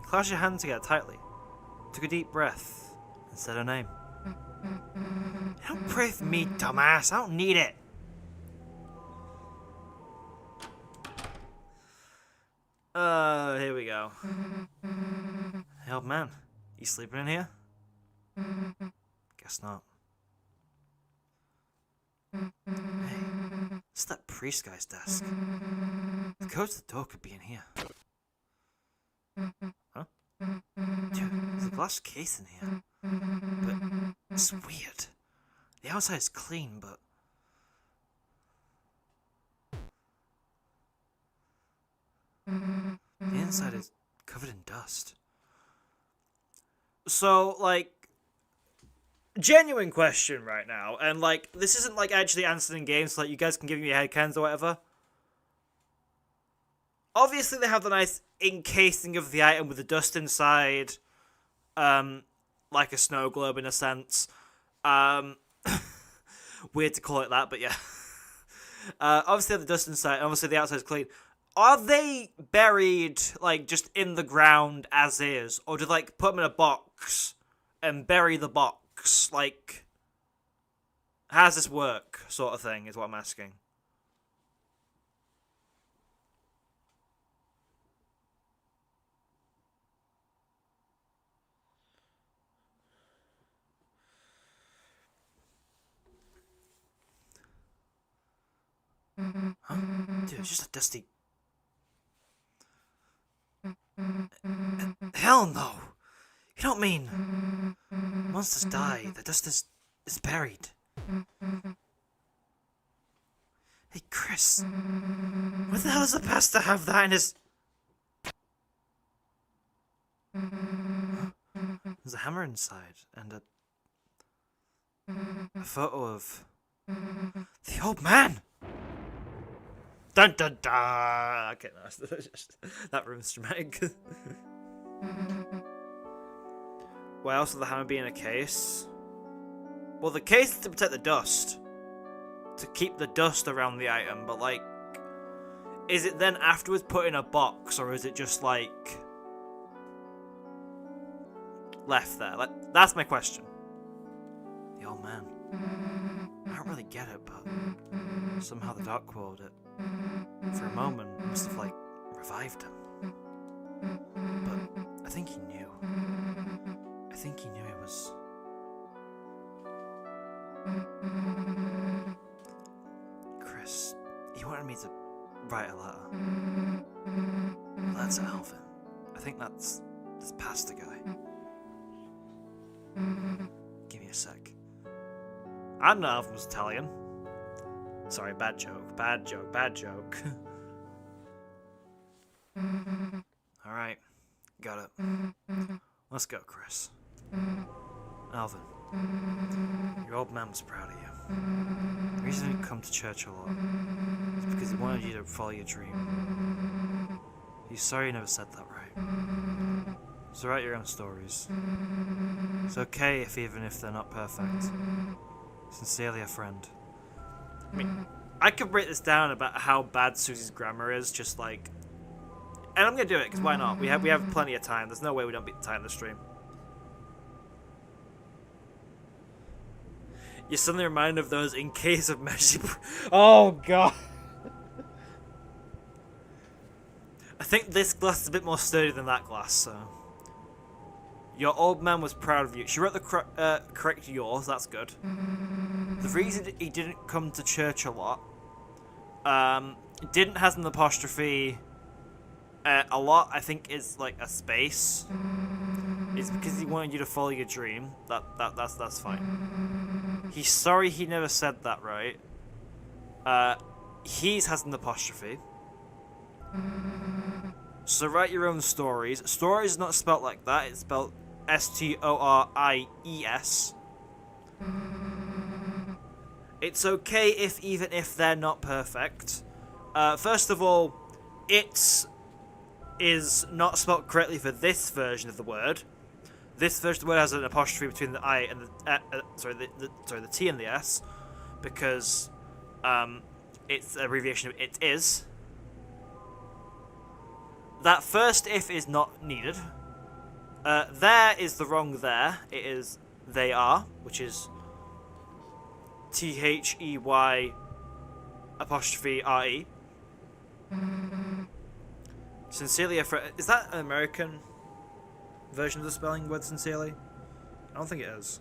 Clasp your hands together tightly. Took a deep breath and said her name. Don't pray for me, dumbass. I don't need it. Here we go. Hey, old man. You sleeping in here? Guess not. Hey, it's that priest guy's desk. The code to the door could be in here. Huh? Dude, there's a glass case in here. But it's weird. The outside is clean, but... the inside is covered in dust. So, like... genuine question right now, and like this isn't like actually answered in games, so like you guys can give me your headcanons or whatever. Obviously they have the nice encasing of the item with the dust inside, like a snow globe in a sense. Weird to call it that, but yeah. Obviously they have the dust inside, obviously the outside's clean. Are they buried like just in the ground as is, or do they like put them in a box and bury the box? Like, how does this work, sort of thing, is what I'm asking. Huh? Dude, it's just a dusty... hell no! You don't mean... monsters die, the dust is buried. Hey, Kris. Where the hell does the pastor have that in his... There's a hammer inside, and a photo of... the old man! Dun dun dun! Okay, no, that room's dramatic. Why else would the hammer be in a case? Well, the case is to protect the dust. To keep the dust around the item, but like... is it then afterwards put in a box, or is it just like... left there? Like, that's my question. The old man. I don't really get it, but... somehow the Dark World, it... for a moment, must have like... revived him. But I think he knew. I think he knew it was... Kris, he wanted me to write a letter. A letter to Alvin. I think that's this pastor guy. Give me a sec. I didn't know Alvin was Italian. Sorry, bad joke. Alright, got it. Let's go, Kris. Alvin, your old man was proud of you. The reason he didn't come to church a lot is because he wanted you to follow your dream. He's sorry you never said that right. So write your own stories. It's okay even if they're not perfect. Sincerely, a friend. I mean, I could break this down about how bad Susie's grammar is, just like... and I'm gonna do it, because why not? We have plenty of time. There's no way we don't beat the time in the stream. You're suddenly reminded of those in case of mercy. Oh, God. I think this glass is a bit more sturdy than that glass, so... your old man was proud of you. She wrote the correct yours, that's good. The reason he didn't come to church a lot... didn't has an apostrophe... a lot, I think, is like a space. it's because he wanted you to follow your dream. That's fine. He's sorry he never said that, right? He's has an apostrophe. So write your own stories. Stories is not spelt like that. It's spelled S-T-O-R-I-E-S. It's okay even if they're not perfect. First of all, it is not spelt correctly for this version of the word. This version of the word has an apostrophe between the I and the T and the S, because it's an abbreviation of it is. That first if is not needed. There is the wrong there. It is they are, which is They apostrophe re. Sincerely, is that an American version of the spelling word sincerely? I don't think it is.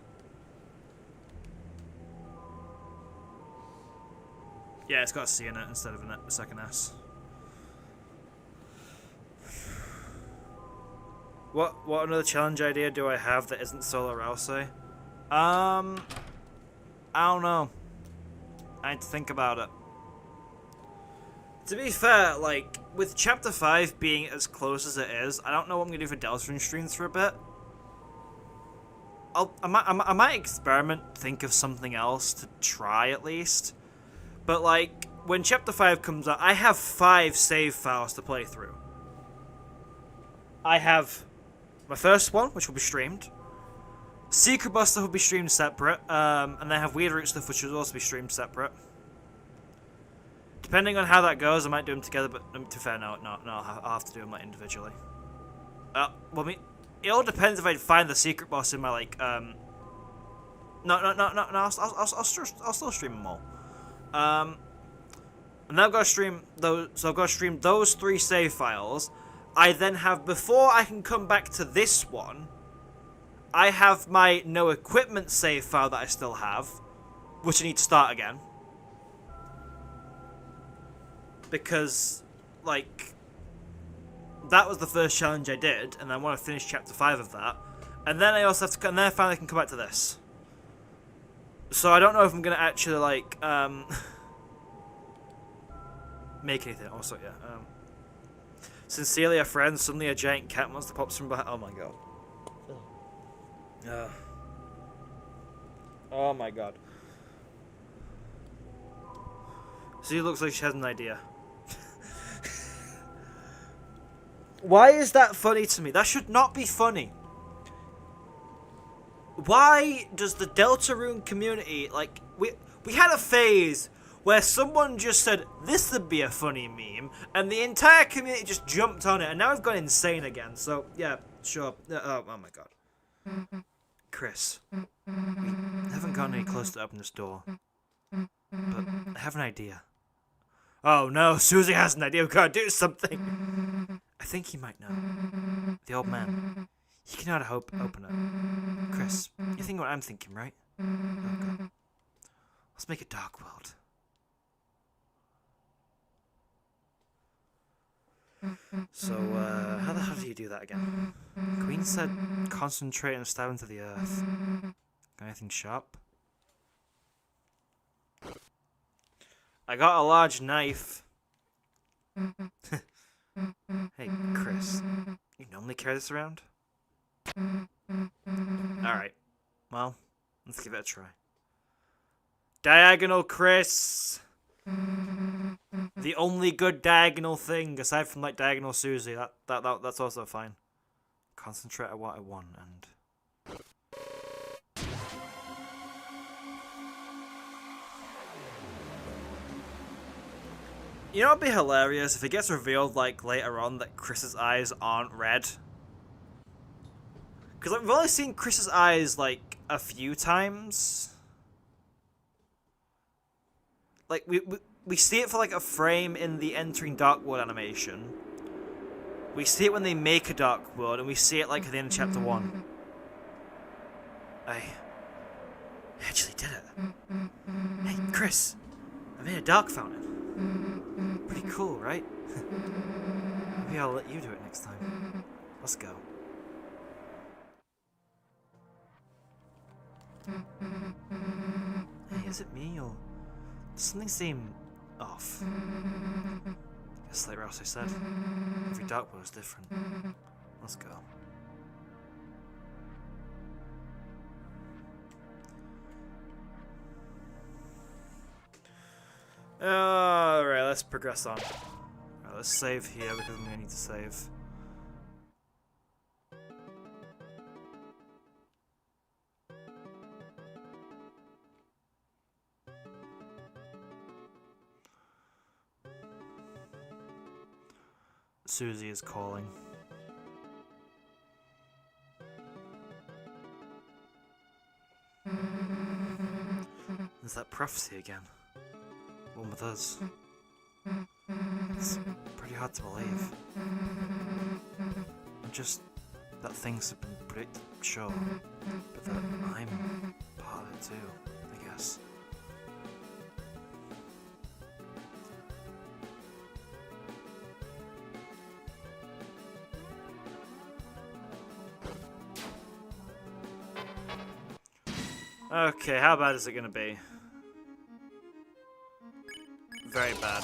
Yeah, it's got a C in it instead of a second S. What another challenge idea do I have that isn't solo Ralsei? I don't know. I need to think about it. To be fair, like, with Chapter 5 being as close as it is, I don't know what I'm going to do for Deltarune streams for a bit. I might experiment, think of something else to try at least. But, like, when Chapter 5 comes out, I have 5 save files to play through. I have my first one, which will be streamed. Secret Bus stuff will be streamed separate. And then I have Weird Root stuff, which will also be streamed separate. Depending on how that goes, I might do them together, but to be fair, no, I'll have to do them like individually. Well, it all depends if I find the secret boss in my like. No. I'll still stream them all. And then I've got to stream those. So I've got to stream those 3 save files. I then have, before I can come back to this one, I have my no equipment save file that I still have, which I need to start again. Because, like, that was the first challenge I did, and I want to finish Chapter 5 of that. And then I also have to, and then I finally can come back to this. So I don't know if I'm going to actually, like, make anything. Also, yeah. Sincerely a friend, suddenly a giant cat monster pops from behind. Oh my god. Oh my god. Susie looks like she has an idea. Why is that funny to me? That should not be funny. Why does the Deltarune community, like, we had a phase where someone just said, this would be a funny meme, and the entire community just jumped on it, and now we've gone insane again, so, yeah, sure. Oh my god. Kris, we haven't gotten any closer to open this door, but I have an idea. Oh no, Susie has an idea, we've got to do something! I think he might know. The old man. He can know how to open it. Kris, you think what I'm thinking, right? Oh god. Let's make a dark world. So, how the hell do you do that again? Queen said concentrate and stab into the earth. Got anything sharp? I got a large knife. Hey, Kris. You normally carry this around? Alright. Well, let's give it a try. Diagonal Kris! The only good diagonal thing, aside from like diagonal Susie, that's also fine. Concentrate on what I want, and you know what'd be hilarious if it gets revealed like later on that Kris's eyes aren't red. Because like, we've only seen Kris's eyes like a few times. Like we see it for like a frame in the entering Dark World animation. We see it when they make a Dark World, and we see it like at the end of Chapter 1. I actually did it. Hey, Kris, I made a dark fountain. Pretty cool, right? Maybe I'll let you do it next time. Let's go. Hey, is it me or does something seem off? Guess like Ralsei said, every dark world is different. Let's go. Alright, let's progress on. Right, let's save here because I'm gonna need to save. Susie is calling. There's that prophecy again. One with us. It's pretty hard to believe. Not just that things have been predicted, sure, but that I'm part of it too, I guess. Okay, how bad is it gonna be? Very bad.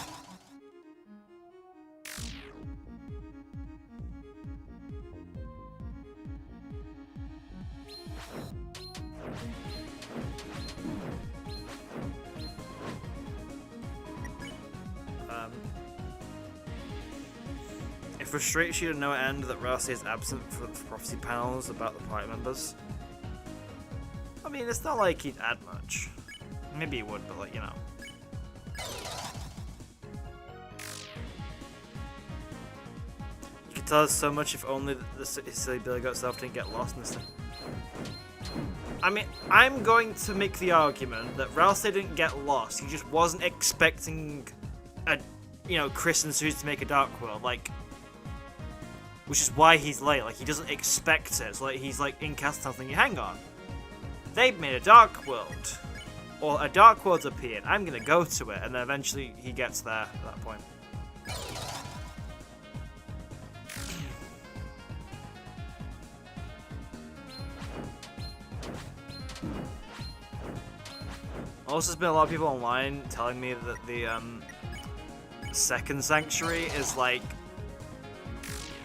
It frustrates you to no end that Ralsei is absent for the prophecy panels about the party members. I mean, it's not like he'd add much. Maybe he would, but like, you know. You could tell us so much if only the silly Billy Goat self didn't get lost in this thing. I mean, I'm going to make the argument that Ralsei didn't get lost. He just wasn't expecting Kris and Susie to make a Dark World, like, which is why he's late. Like, he doesn't expect it. So, like, he's like in Castletown thinking, hang on. They've made a Dark World. Or a Dark World's appeared. I'm gonna go to it. And then eventually he gets there at that point. Also, there's been a lot of people online telling me that the second Sanctuary is like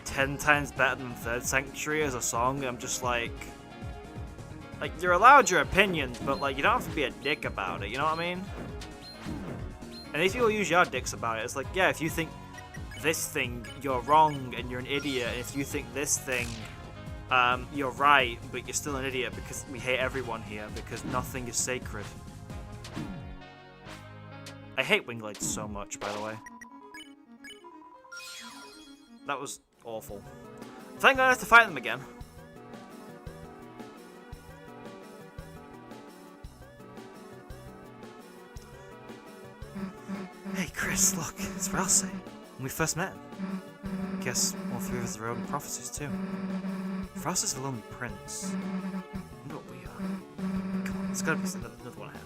10 times better than the third Sanctuary as a song. I'm just like, you're allowed your opinions, but, like, you don't have to be a dick about it, you know what I mean? And these people usually are dicks about it. It's like, yeah, if you think this thing, you're wrong and you're an idiot. And if you think this thing, you're right, but you're still an idiot because we hate everyone here because nothing is sacred. I hate Winglades so much, by the way. That was awful. I think I'm gonna have to fight them again. Hey Kris, look, it's Ralsei. When we first met. Guess all three of us are own prophecies too. If Ralsei's a lonely prince, I wonder what we are. Come on, there's gotta be another one ahead.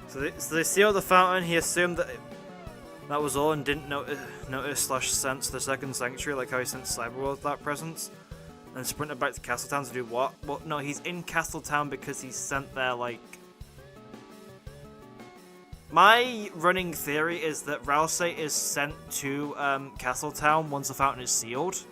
So they sealed the fountain. He assumed that was all and didn't notice/sense the second Sanctuary, like how he sent Cyberworld that presence, and sprinted back to Castletown to do what? Well, no, he's in Castletown because he's sent there, like... My running theory is that Ralsei is sent to Castletown once the fountain is sealed.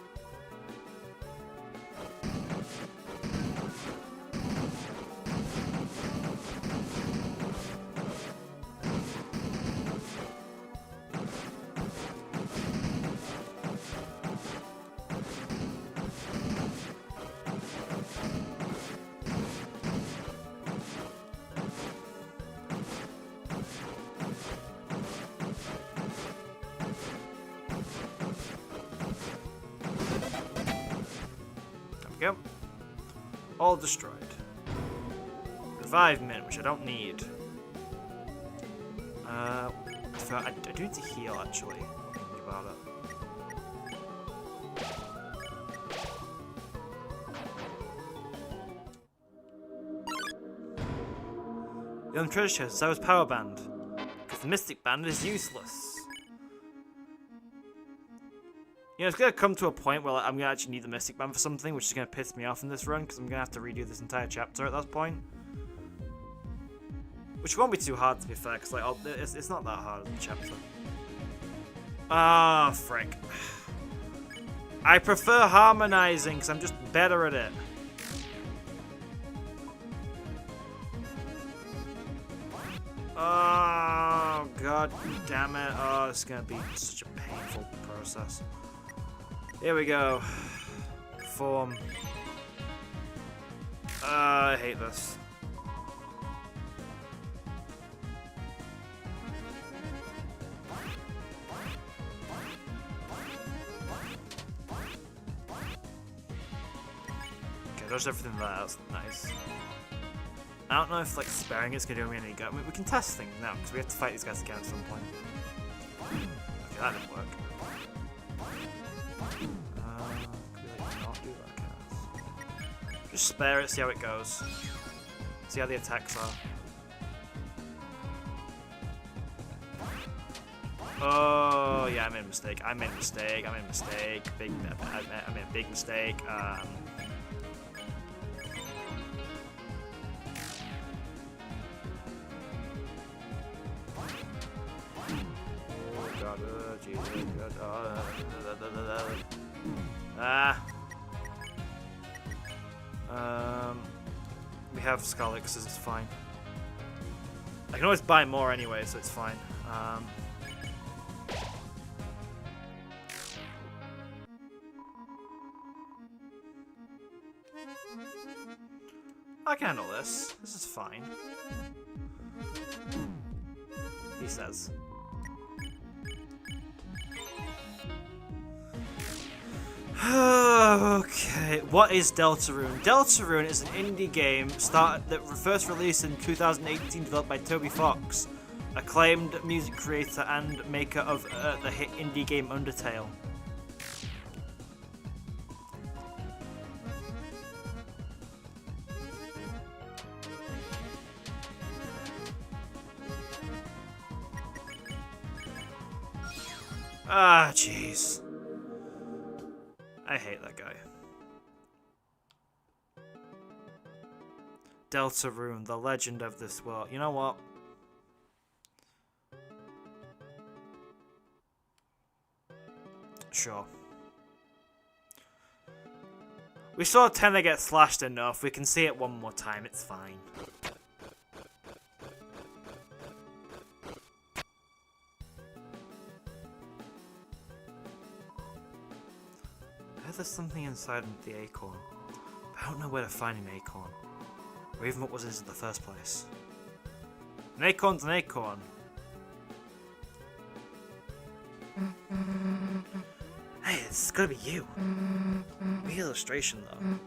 Yep. All destroyed. Revive mint, which I don't need. I do need to heal, actually. Thinking about it. The treasure chest, that was power band. The Mystic Band is useless. You know, it's going to come to a point where like, I'm going to actually need the Mystic Band for something, which is going to piss me off in this run, because I'm going to have to redo this entire chapter at that point. Which won't be too hard, to be fair, because like, it's not that hard in the chapter. Ah, frick. I prefer harmonizing, because I'm just better at it. Oh, god damn it. Oh, it's gonna be such a painful process. Here we go. Form. I hate this. Okay, there's everything there. That's nice. I don't know if like sparing it's gonna do me any good. I mean, we can test things now because we have to fight these guys again at some point. Okay, that didn't work. Could we like not do that, guys? Just spare it, see how it goes. See how the attacks are. Oh yeah, I made a mistake. I made a mistake. I made a mistake. I made a big mistake. We have Scarlexes, it's fine. I can always buy more anyway, so it's fine. I can handle this. This is fine. He says. Okay, what is Deltarune? Deltarune is an indie game that first released in 2018, developed by Toby Fox, acclaimed music creator and maker of the hit indie game Undertale. Ah, jeez. I hate that guy. Deltarune, the legend of this world. You know what? Sure. We saw Tenna get slashed enough. We can see it one more time. It's fine. There's something inside the acorn, but I don't know where to find an acorn, or even what was in it in the first place. An acorn's an acorn. Hey, it's gotta be you. Weird illustration though.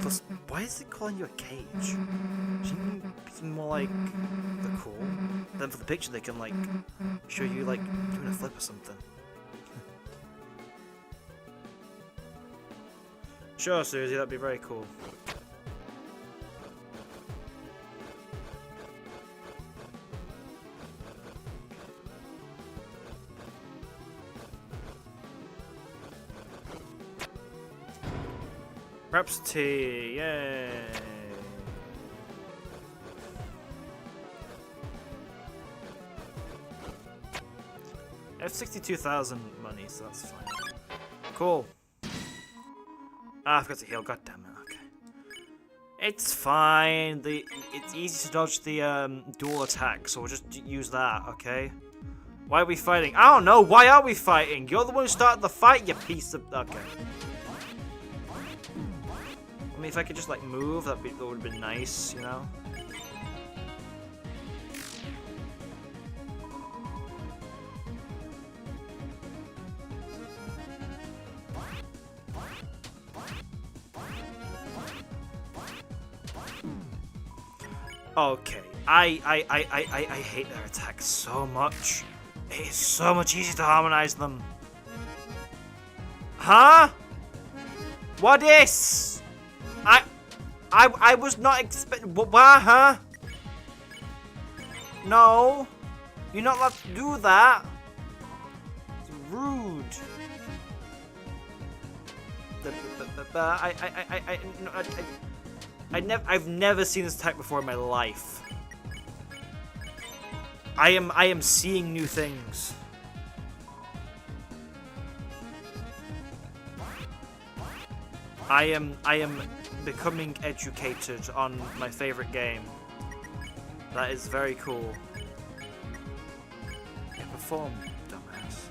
Plus, why is it calling you a cage? Shouldn't you be more like the cool? Then for the picture they can like show you like doing a flip or something. Sure, Susie, that'd be very cool. Perhaps tea, yay! I have 62,000 money, so that's fine. Cool. Ah, I forgot to heal. God damn it. Okay. It's fine. It's easy to dodge the dual attack, so we'll just use that. Okay. Why are we fighting? I don't know. Why are we fighting? You're the one who started the fight, you piece of. Okay. I mean, if I could just like move, that would have been nice, you know. Okay, I hate their attacks so much. It is so much easier to harmonize them. Huh? What is? I was not expecting. What? Huh? No. You're not allowed to do that. It's rude. I've never seen this attack before in my life. I am seeing new things. I am becoming educated on my favorite game. That is very cool. Yeah, perform, dumbass.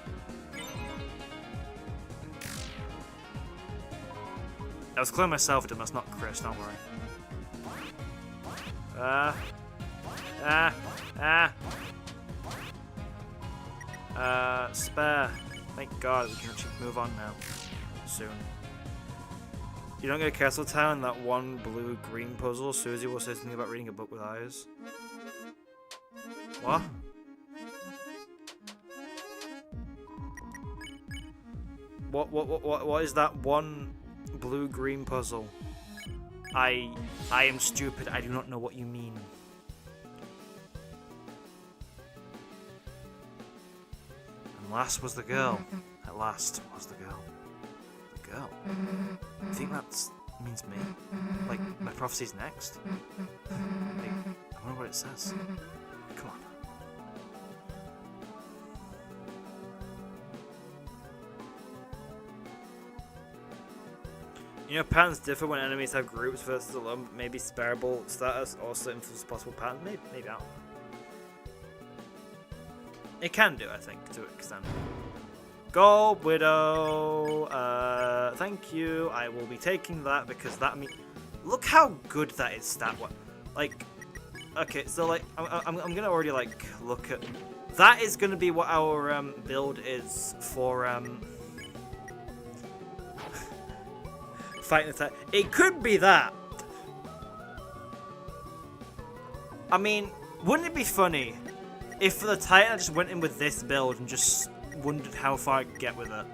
I was calling myself dumb, that's not Kris, don't worry. Spare. Thank God we can actually move on now. Soon. You don't get a Castle Town in that one blue-green puzzle. Susie will say something about reading a book with eyes. What? What is that one blue-green puzzle? I am stupid. I do not know what you mean. And last was the girl. At last was the girl. The girl? You think that means me? Like, my prophecy's next? Wait, I wonder what it says. Come on. You know, patterns differ when enemies have groups versus alone, but maybe spareable status also influences possible patterns. Maybe I don't know. It can do, I think, to an extent. Gold Widow, thank you. I will be taking that because that means. Look how good that is stat-wise. Like, okay, so like, I'm gonna already like look at. That is gonna be what our build is for fighting attack. It could be that. I mean, wouldn't it be funny if for the Titan I just went in with this build and just wondered how far I could get with it?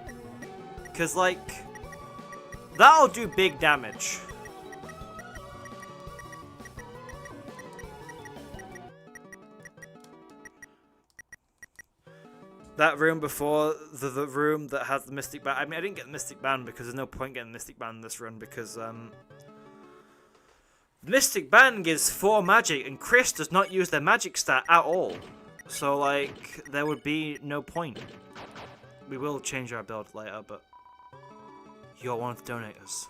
Because, like, that'll do big damage. That room before the room that has the Mystic Band. I mean, I didn't get the Mystic Band because there's no point getting the Mystic Band in this run because, the Mystic Band gives 4 magic and Kris does not use their magic stat at all. So, like, there would be no point. We will change our build later, but you're one of the donators.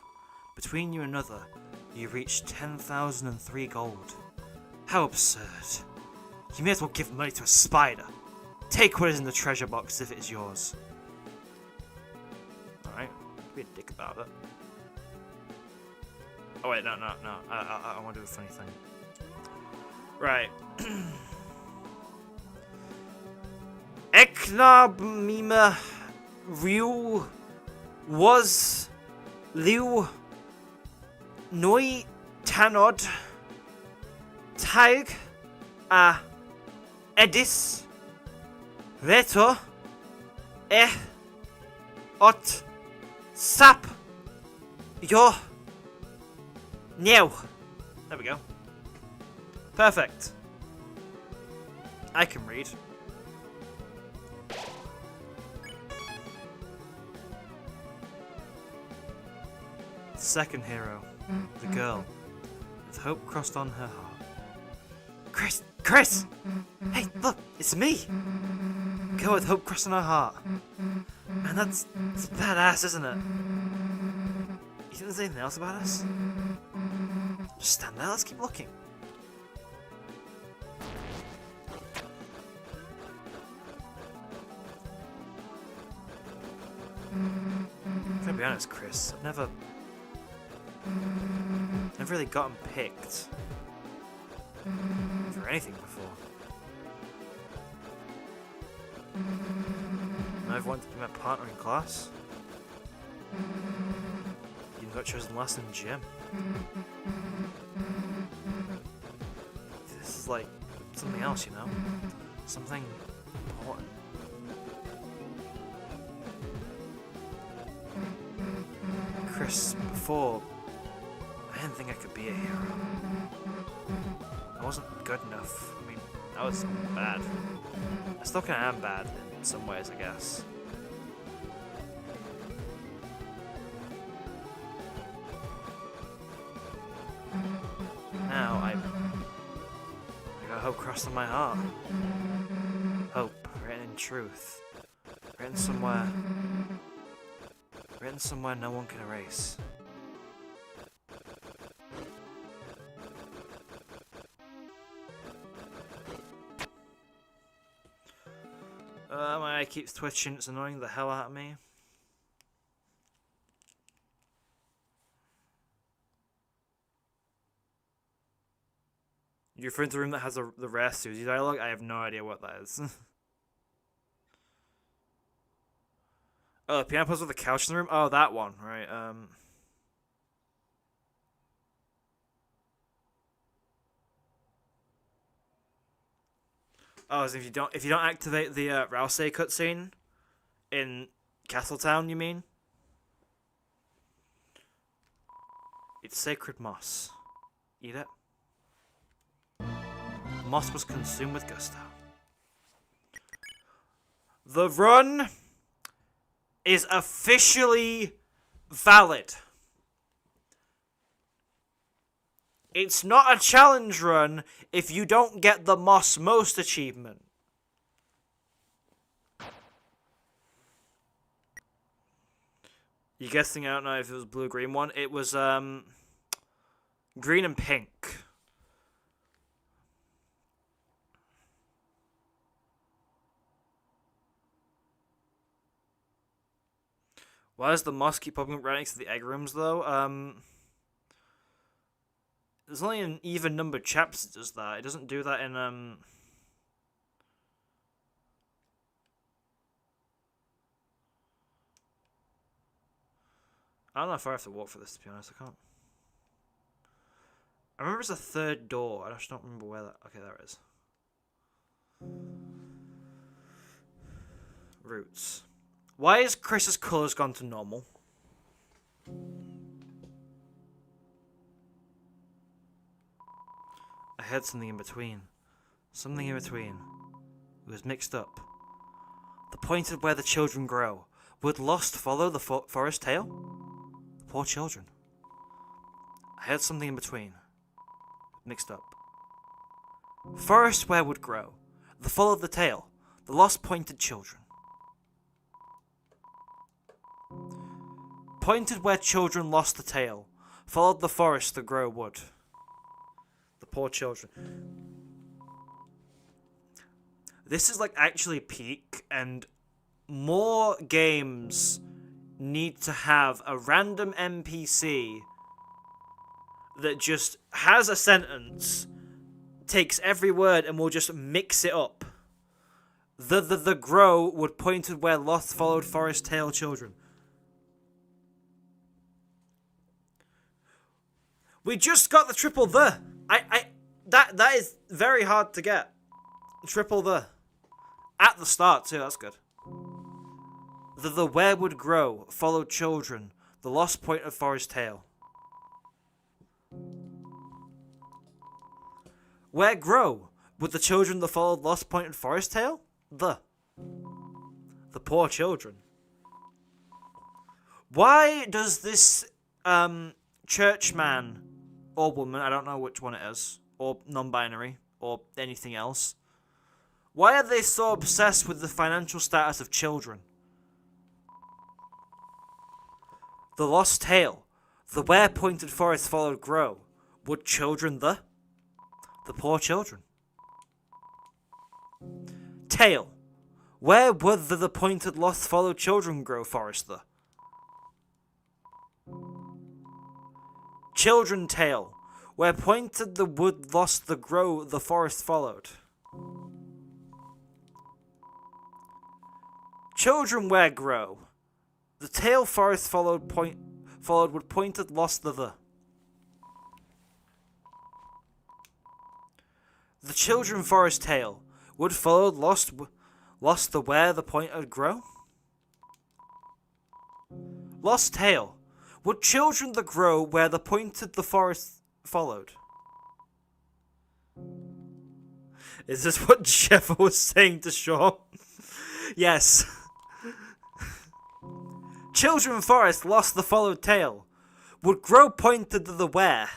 Between you and another, you reached 10,003 gold. How absurd. You may as well give money to a spider. Take what is in the treasure box if it is yours. Alright, be a dick about it. Oh wait, no. I want to do a funny thing. Right. Eknabmima Ryu was Liu Noi Tanod Taig A Edis Reto Ot Sap Yo New. There we go. Perfect. I can read. Second hero, the girl, with hope crossed on her heart. Kris! Hey, look, it's me! Girl with hope crossed on her heart. Man, that's badass, isn't it? You think there's anything else about us? Just stand there, let's keep looking. I'm gonna be honest, Kris, I've never really gotten picked for anything before. I've wanted to be my partner in class. You got chosen last in gym. This is like something else, you know? Something important. Kris, before, I didn't think I could be a hero. I wasn't good enough. I mean, I was bad. I still kind of am bad in some ways, I guess. Now I got hope crossed on my heart. Hope written in truth. Written somewhere no one can erase. My eye keeps twitching, it's annoying the hell out of me. You're referring to the room that has the rare Susie dialogue? I have no idea what that is. Oh, the piano plays with the couch in the room? Oh, that one, right, Oh, as if you don't activate the Ralsei cutscene in Castletown, you mean? It's sacred moss. Eat it. The moss was consumed with gusto. The run is officially valid. It's not a challenge run if you don't get the Moss Most achievement. You guessing? I don't know if it was blue or green one. It was green and pink. Why does the moss keep popping up right next to the egg rooms though? There's only an even numbered chapters that does that. It doesn't do that in, I don't know if I have to walk for this, to be honest. I can't. I remember it's a third door. I just don't remember where that... Okay, there it is. Roots. Why is Kris's colours gone to normal? I heard something in between. Something in between. It was mixed up. The point of where the children grow. Would lost follow the forest tale? The poor children. I heard something in between. Mixed up. Forest where would grow. The follow the tale. The lost pointed children. Pointed where children lost the tale. Followed the forest the grow would. The poor children. This is like actually peak, and more games need to have a random NPC that just has a sentence, takes every word, and will just mix it up. The grow would pointed where lost followed forest tale children. We just got the triple the. That is very hard to get. Triple the. At the start too, that's good. The where would grow, followed children, the lost point of forest tale. Where grow, would the children that followed lost point of forest tale? The poor children. Why does this churchman or woman, I don't know which one it is, or non-binary, or anything else, why are they so obsessed with the financial status of children? The lost tale, the where pointed forest followed grow, would children the poor children. Tale, where would the pointed lost followed children grow forest the? Children tale, where pointed the wood lost the grow the forest followed. Children where grow, the tale forest followed would pointed lost the. The children forest tale, would followed lost the where the pointed grow. Lost tale, would children the grow where the pointed the forest followed. Is this what Sheffer was saying to Shaw? Yes. Children Forest lost the followed tale. Would grow pointed to the where?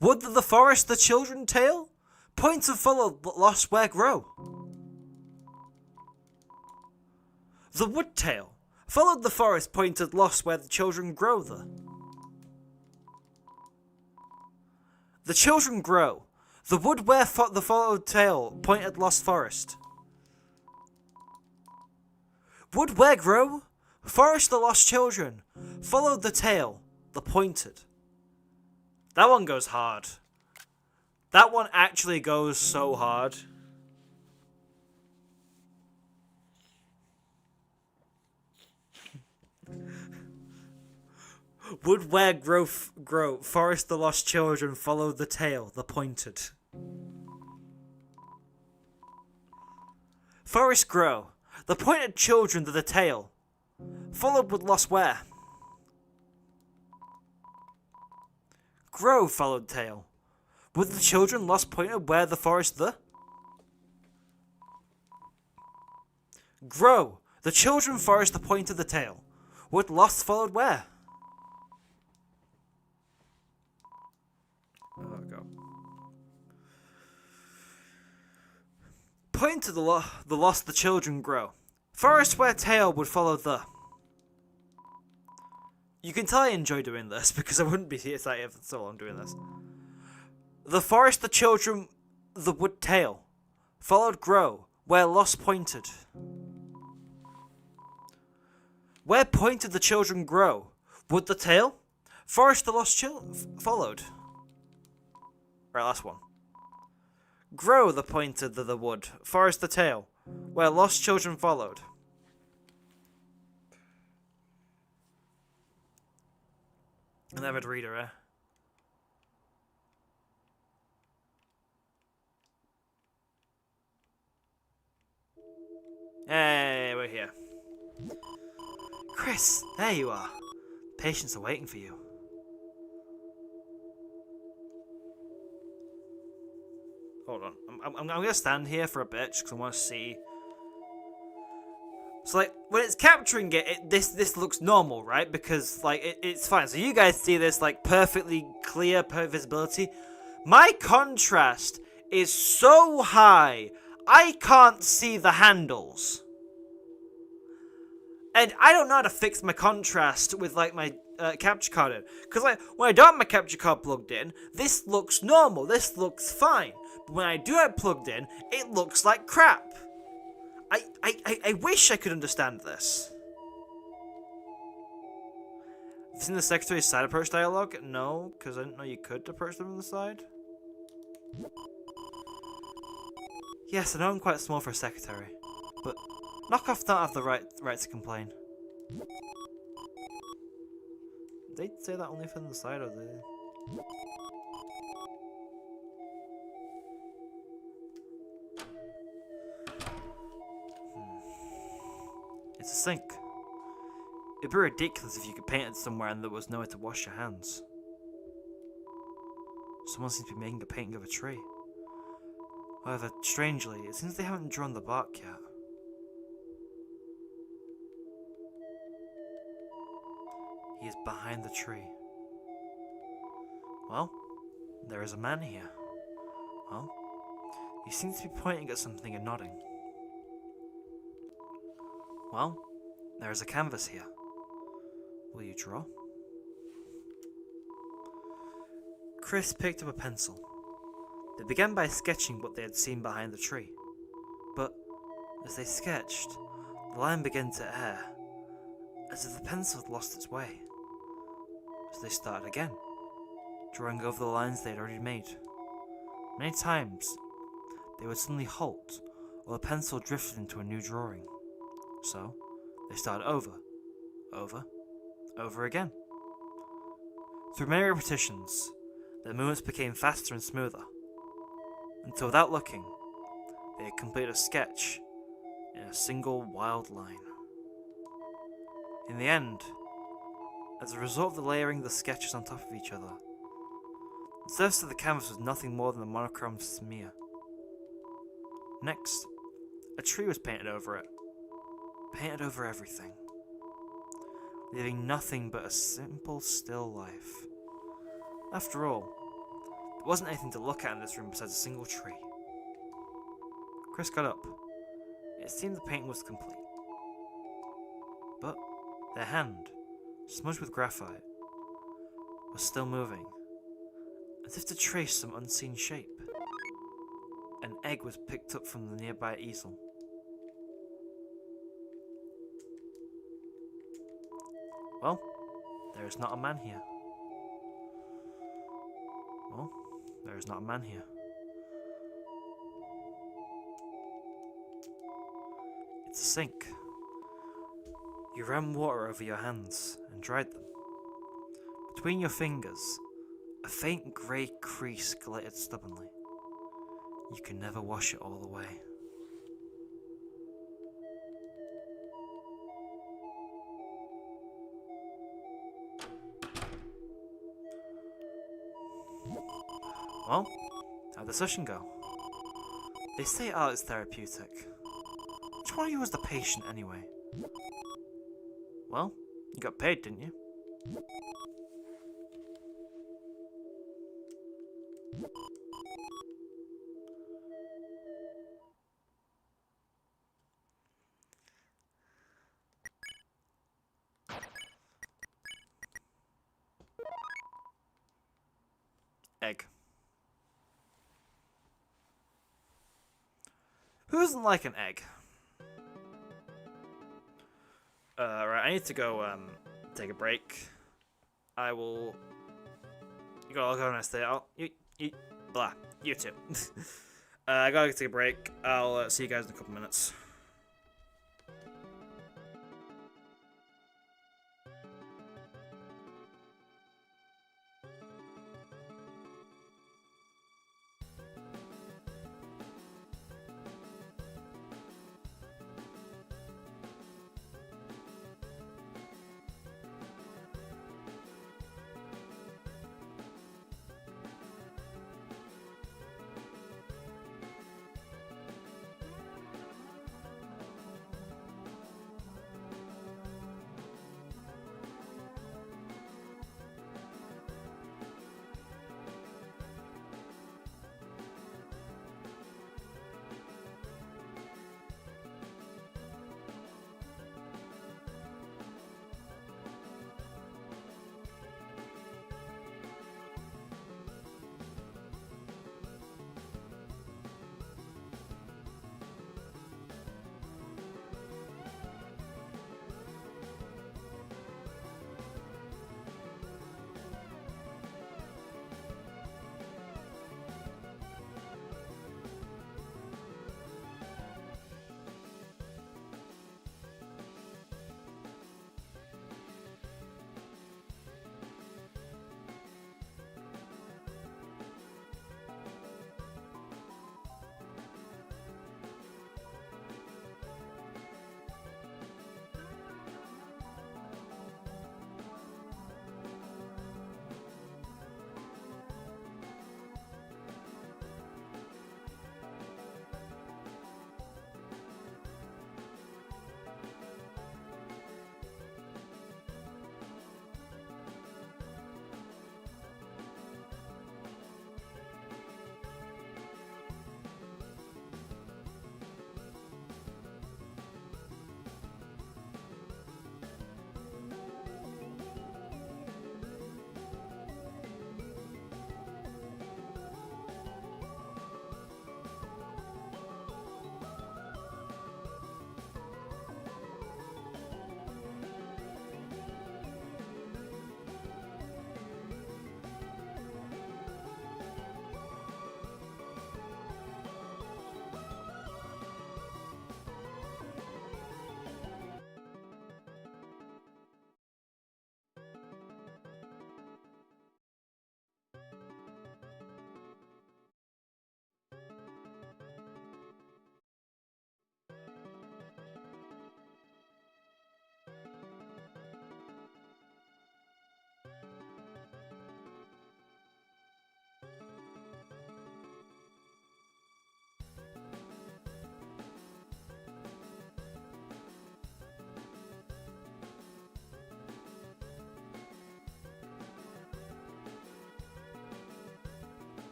Would the forest the children tale? Point and followed lost where grow? The wood tale followed the forest pointed lost where the children grow the children grow. The wood where the followed tale pointed lost forest. Wood where grow? Forest the lost children. Followed the tale, the pointed. That one goes hard. That one actually goes so hard. Wood where grow, forest the lost children, followed the tale, the pointed. Forest grow, the pointed children to the tale, followed with lost where? Grow followed tale, with the children lost pointed where the forest the? Grow, the children forest the pointed the tale, with lost followed where? Go. Point to the lost the children grow. Forest where tale would follow the. You can tell I enjoy doing this because I wouldn't be here for so long doing this. The forest the children the wood tale followed grow where lost pointed. Where pointed the children grow would the tale forest the lost followed. Right, last one. Grow the pointed the wood, forest the tale, where lost children followed. An avid reader, eh? Hey, we're here. Kris, there you are. Patients are waiting for you. Hold on. I'm gonna stand here for a bit just because I want to see. So like when it's capturing it, this looks normal, right? Because like it's fine. So you guys see this like perfectly clear, perfect visibility. My contrast is so high, I can't see the handles. And I don't know how to fix my contrast with like my capture card in. Because like when I don't have my capture card plugged in, this looks normal. This looks fine. But when I do have it plugged in, it looks like crap. I wish I could understand this. Have you seen the secretary's side approach dialogue? No, because I didn't know you could approach them on the side. Yes, I know I'm quite small for a secretary, but knockoffs don't have the right to complain. Did they say that only from the side, or did they? It's a sink. It'd be ridiculous if you could paint it somewhere and there was nowhere to wash your hands. Someone seems to be making a painting of a tree. However, strangely, it seems they haven't drawn the bark yet. He is behind the tree. Well, there is a man here. Well, he seems to be pointing at something and nodding. Well, there is a canvas here. Will you draw? Kris picked up a pencil. They began by sketching what they had seen behind the tree. But as they sketched, the line began to err, as if the pencil had lost its way. So they started again, drawing over the lines they had already made. Many times, they would suddenly halt, or the pencil drifted into a new drawing. So, they started over again. Through many repetitions, their movements became faster and smoother, until without looking, they had completed a sketch in a single wild line. In the end, as a result of the layering the sketches on top of each other, The surface of the canvas was nothing more than a monochrome smear. Next, a tree was painted over it. Painted over everything. Leaving nothing but a simple, still life. After all, there wasn't anything to look at in this room besides a single tree. Kris got up. It seemed the painting was complete. But their hand, smudged with graphite, was still moving, as if to trace some unseen shape. An egg was picked up from the nearby easel. Well, there is not a man here. Well, there is not a man here. It's a sink. You ran water over your hands and dried them. Between your fingers, a faint grey crease glittered stubbornly. You can never wash it all away. Well, how'd the session go? They say art is therapeutic. Which one of you was the patient anyway? Well, you got paid, didn't you? Egg. Who doesn't like an egg? Right, I need to go, take a break. I will... I'll go and stay. Blah. You too. I gotta take a break. I'll see you guys in a couple minutes.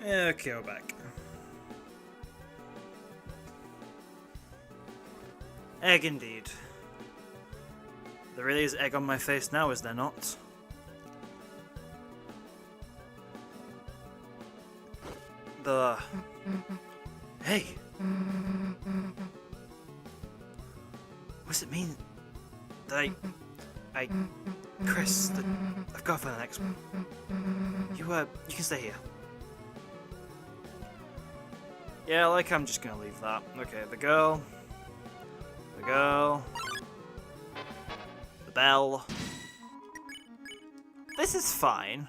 Okay, we're back. Egg indeed. There really is egg on my face now, is there not? Hey! What does it mean that Kris, I've got to find the next one. You can stay here. Yeah, I'm just gonna leave that. Okay, the girl, the bell. This is fine.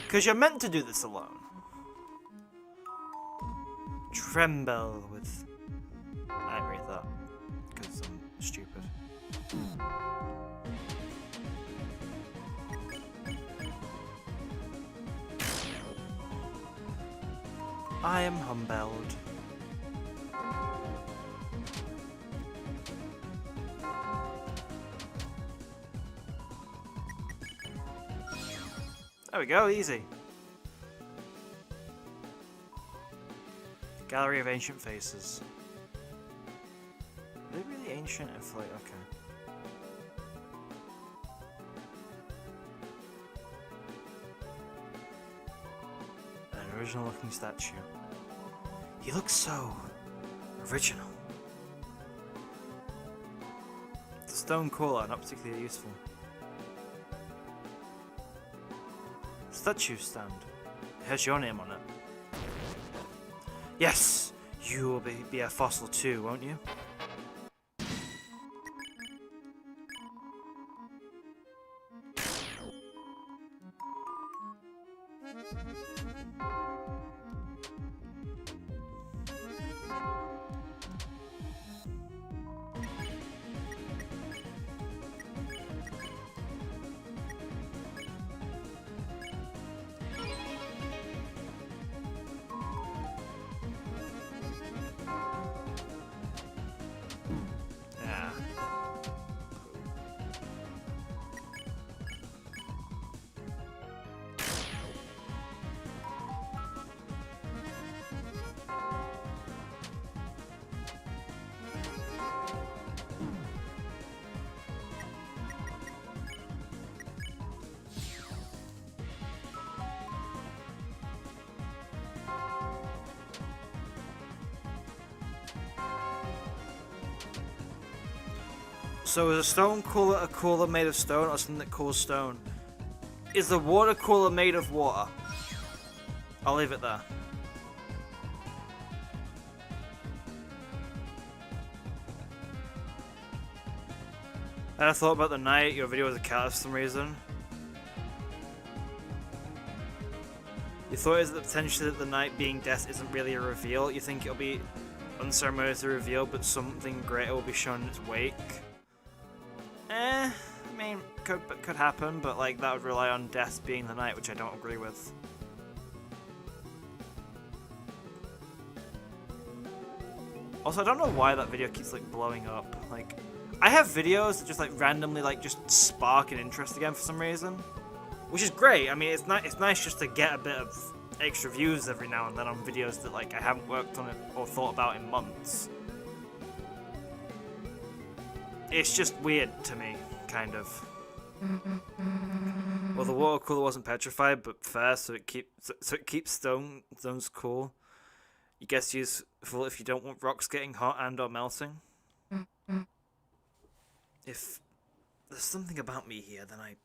Because you're meant to do this alone. Tremble with... I didn't read that. Because I'm stupid. I am humbled. There we go, easy. Gallery of Ancient Faces. Are they really ancient? I feel like, okay. An original looking statue. He looks so original. The stone caller, not particularly useful. Statue stand. It has your name on it. Yes! You will be a fossil too, won't you? So is a stone cooler a cooler made of stone or something that cools stone? Is the water cooler made of water? I'll leave it there. I had a thought about the night your video was a cat for some reason. You thought is that potentially that the night being death isn't really a reveal? You think it'll be unceremoniously revealed but something greater will be shown in its wake? I mean, could happen, but like that would rely on death being the night, which I don't agree with. Also, I don't know why that video keeps like blowing up. Like, I have videos that just like randomly like just spark an interest again for some reason, which is great. I mean, it's nice just to get a bit of extra views every now and then on videos that like I haven't worked on it or thought about in months. It's just weird to me, kind of. Well, the water cooler wasn't petrified, but fair, so it keeps stones cool. You guess useful if you don't want rocks getting hot and/or melting. If there's something about me here, then I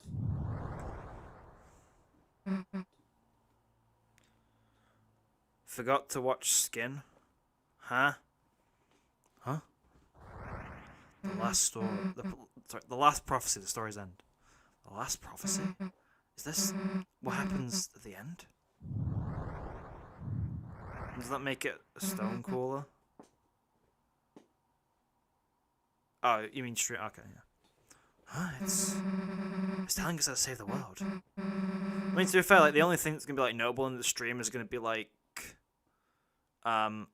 forgot to watch Skin. Huh? Huh? The last story. The last prophecy. The story's end. The last prophecy. Is this what happens at the end? Does that make it a stone cooler? Oh, you mean straight? Okay, yeah. Huh, it's telling us how to save the world. I mean, to be fair, like the only thing that's gonna be like notable in the stream is gonna be like, the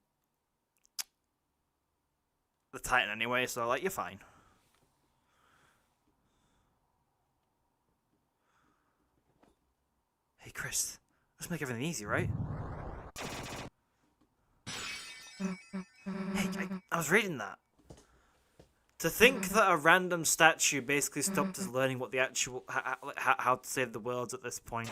Titan anyway. So like, you're fine. Hey, Kris, Let's make everything easy, right? Hey, I was reading that. To think that a random statue basically stopped us learning what the actual how to save the world at this point.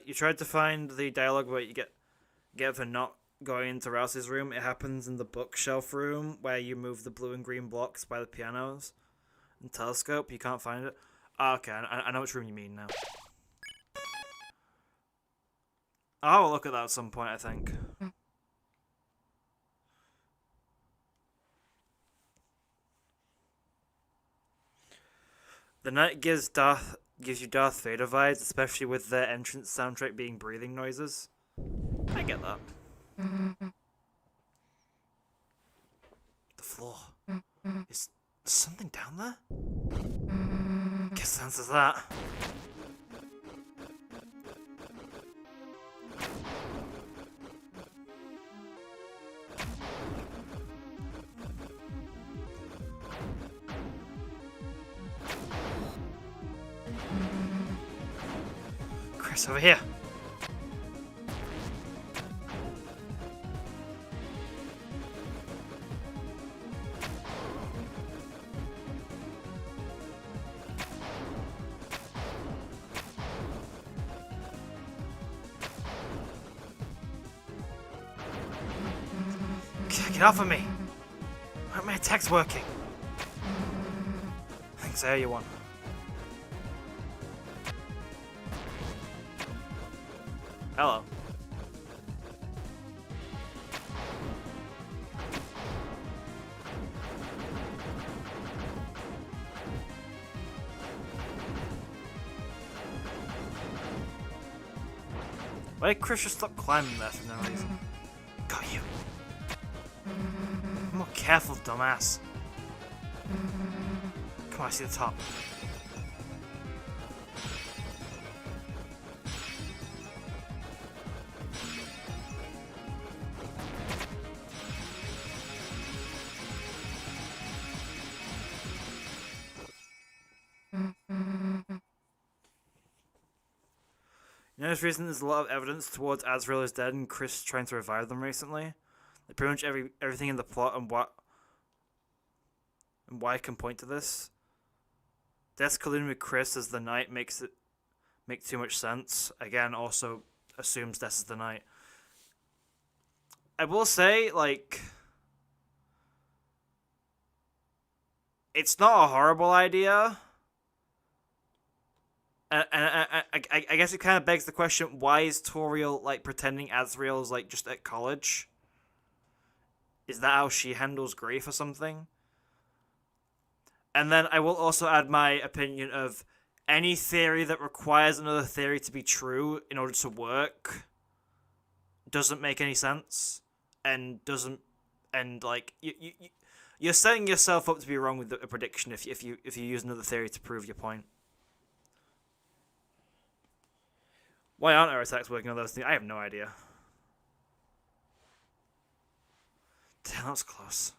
You tried to find the dialogue where you get for not going into Ralsei's room. It happens in the bookshelf room where you move the blue and green blocks by the pianos and telescope. You can't find it. Oh, okay, I know which room you mean now. I'll look at that at some point, I think. The night gives you Darth Vader vibes, especially with their entrance soundtrack being breathing noises. I get that. The floor. Is something down there? Guess the answer's that. Kris, over here. Get off of me! Why aren't my attacks working? Thanks, I owe you one. Hello. Why did Kris just stop climbing there for no reason? Got you. Be more careful, dumbass. Come on, I see the top. You know, this reason there's a lot of evidence towards Azrael is dead and Kris trying to revive them recently. Like pretty much everything in the plot and why can point to this. Death's colluding with Kris as the Knight make too much sense. Again, also assumes Death is the Knight. I will say, like, it's not a horrible idea. And I guess it kind of begs the question: why is Toriel like pretending Azrael's like just at college? Is that how she handles grief or something? And then I will also add my opinion of any theory that requires another theory to be true in order to work doesn't make any sense and like you're setting yourself up to be wrong with a prediction if you use another theory to prove your point. Why aren't our attacks working on those things? I have no idea. Damn, that was close.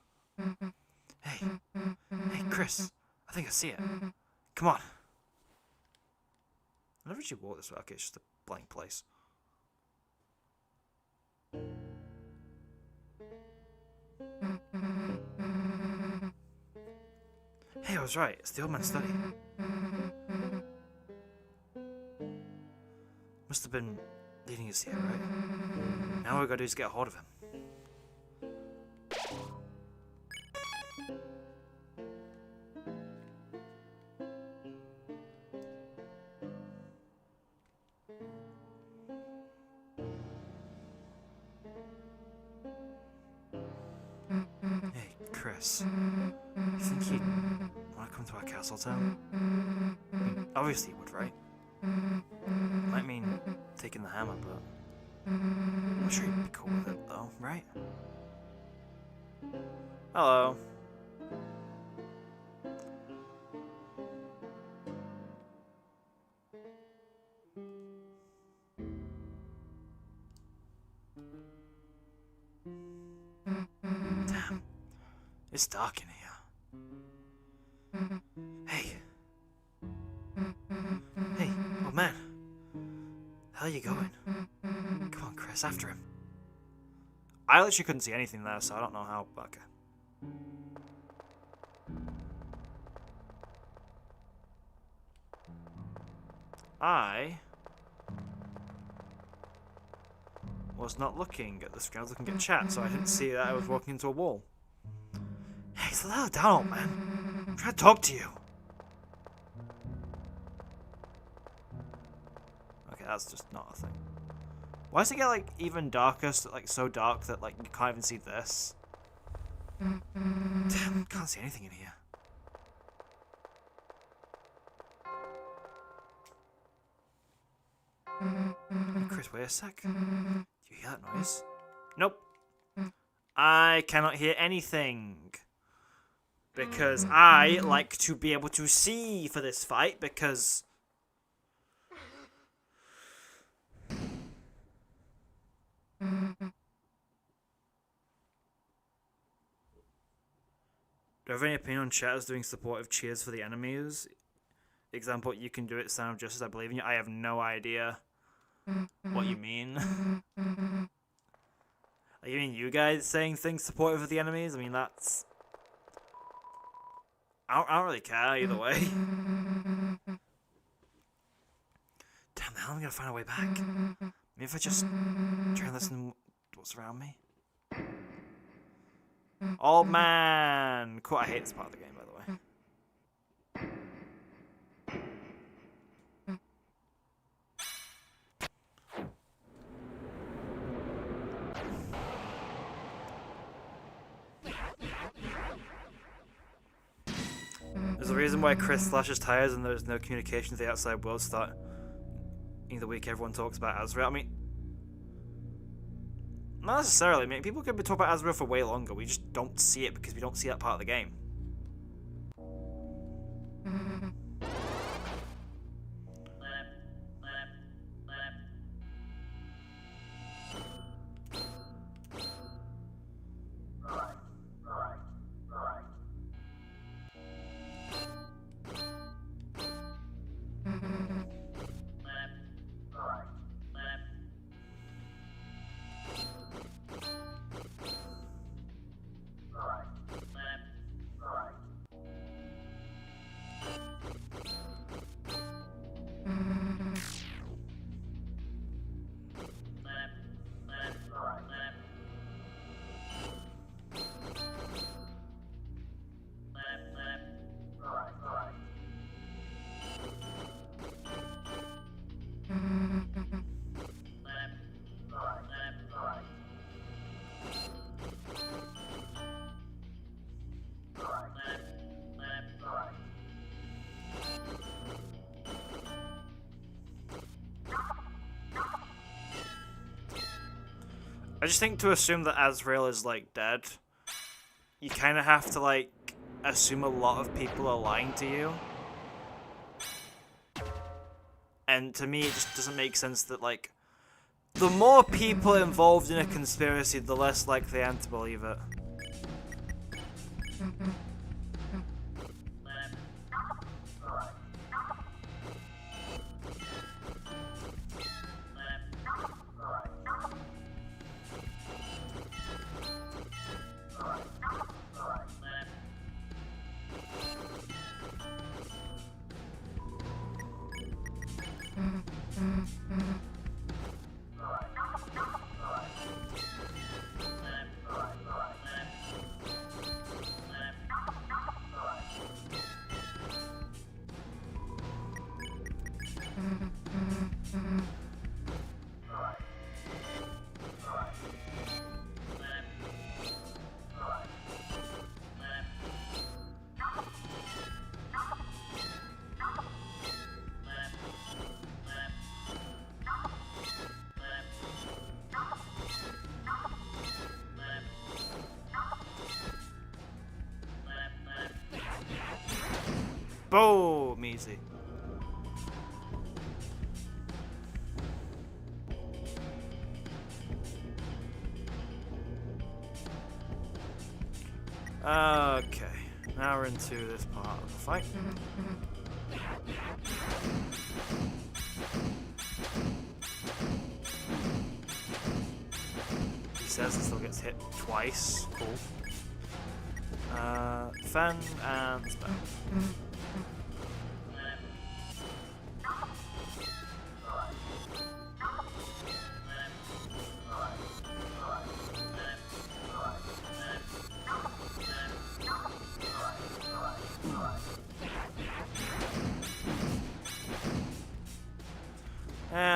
Hey, Kris. I think I see it. Come on. Whenever you walk this way, okay, it's just a blank place. Hey, I was right. It's the old man's study. Must have been leading us here, right? Now all we gotta do is get a hold of him. Hey, Kris. You think he'd want to come to our castle town? I mean, obviously he would, right? Might mean taking the hammer, but I'm sure he'd be cool with it, though, right? Hello. It's dark in here. Hey. Hey, old man. How are you going? Come on, Kris, after him. I literally couldn't see anything there, so I don't know how. Okay. I was not looking at the screen, I was looking at chat, so I didn't see that I was walking into a wall. Hey, slow the hell down, old man. I'm trying to talk to you. Okay, that's just not a thing. Why does it get, like, even darker, like, so dark that, like, you can't even see this? Damn, can't see anything in here. Hey, Kris, wait a sec. Do you hear that noise? Nope. I cannot hear anything. Because I like to be able to see for this fight, because... Do you have any opinion on chatters doing supportive cheers for the enemies? Example, you can do it, Sound of Justice, I believe in you. I have no idea what you mean. Like, you mean you guys saying things supportive of the enemies? I mean, that's... I don't really care either way. Damn, the hell am I gonna find a way back? Maybe if I just try and listen to what's around me? Old man! Cool, I hate this part of the game, by the way. There's a reason why Kris slashes tires and there's no communication with the outside world start in the week everyone talks about Azrael. I mean, not necessarily. I mean, people could be talking about Azrael for way longer. We just don't see it because we don't see that part of the game. I just think to assume that Azrael is, like, dead, you kind of have to, like, assume a lot of people are lying to you. And to me, it just doesn't make sense that, like, the more people involved in a conspiracy, the less likely I am to believe it. Boom! Easy. Okay, now we're into this part of the fight. He says it still gets hit twice. Cool. Fan and spell.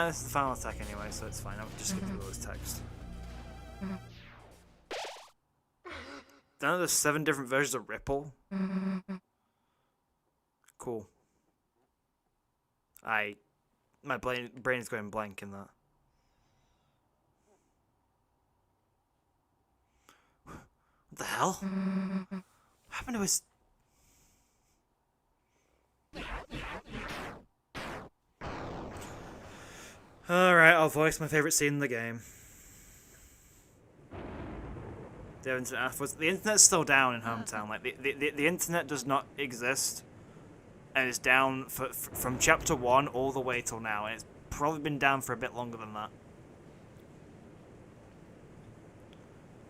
This is the final attack anyway, so it's fine. I'll just skip through all this text. Now there's 7 different versions of Ripple. Cool. My brain's going blank in that. What the hell? What happened to his... Alright, I'll voice my favourite scene in the game. The internet afterwards. The internet's still down in Hometown. Like, the internet does not exist. And it's down from chapter 1 all the way till now. And it's probably been down for a bit longer than that.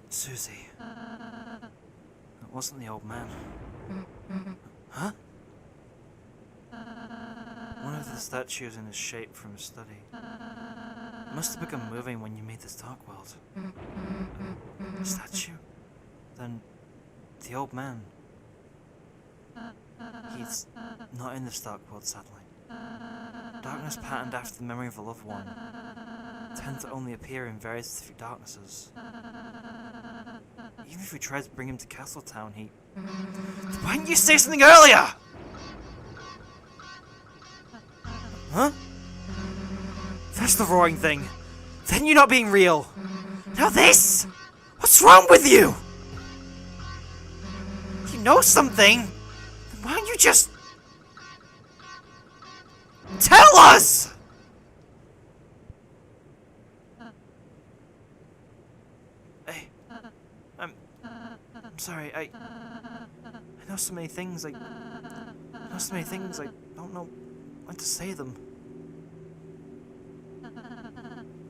Susie. It wasn't the old man. Huh? One of the statues in his shape from his study. It must have begun moving when you made this dark world. A statue? Then the old man. He's not in this dark world, sadly. Darkness patterned after the memory of a loved one tends to only appear in very specific darknesses. Even if we tried to bring him to Castletown, he... Why didn't you say something earlier? Huh? That's the roaring thing. Then you're not being real. Now this? What's wrong with you? If you know something, then why don't you just... tell us! Hey, I'm sorry, I know so many things, I don't know when to say them.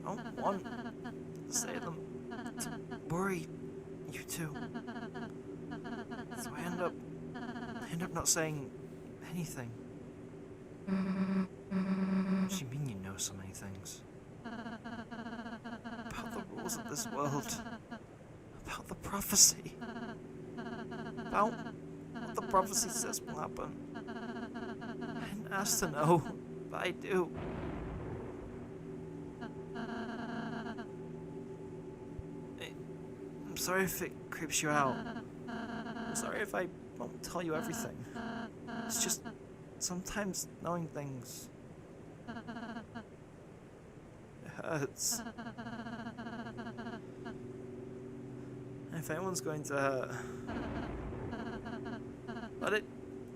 I don't want to say them to worry you too. So I end up not saying anything. What do you mean you know so many things? About the rules of this world. About the prophecy. About what the prophecy says will happen. I didn't ask to know, but I do. I'm sorry if it creeps you out. I'm sorry if I won't tell you everything. It's just sometimes knowing things... it hurts. And if anyone's going to hurt, let it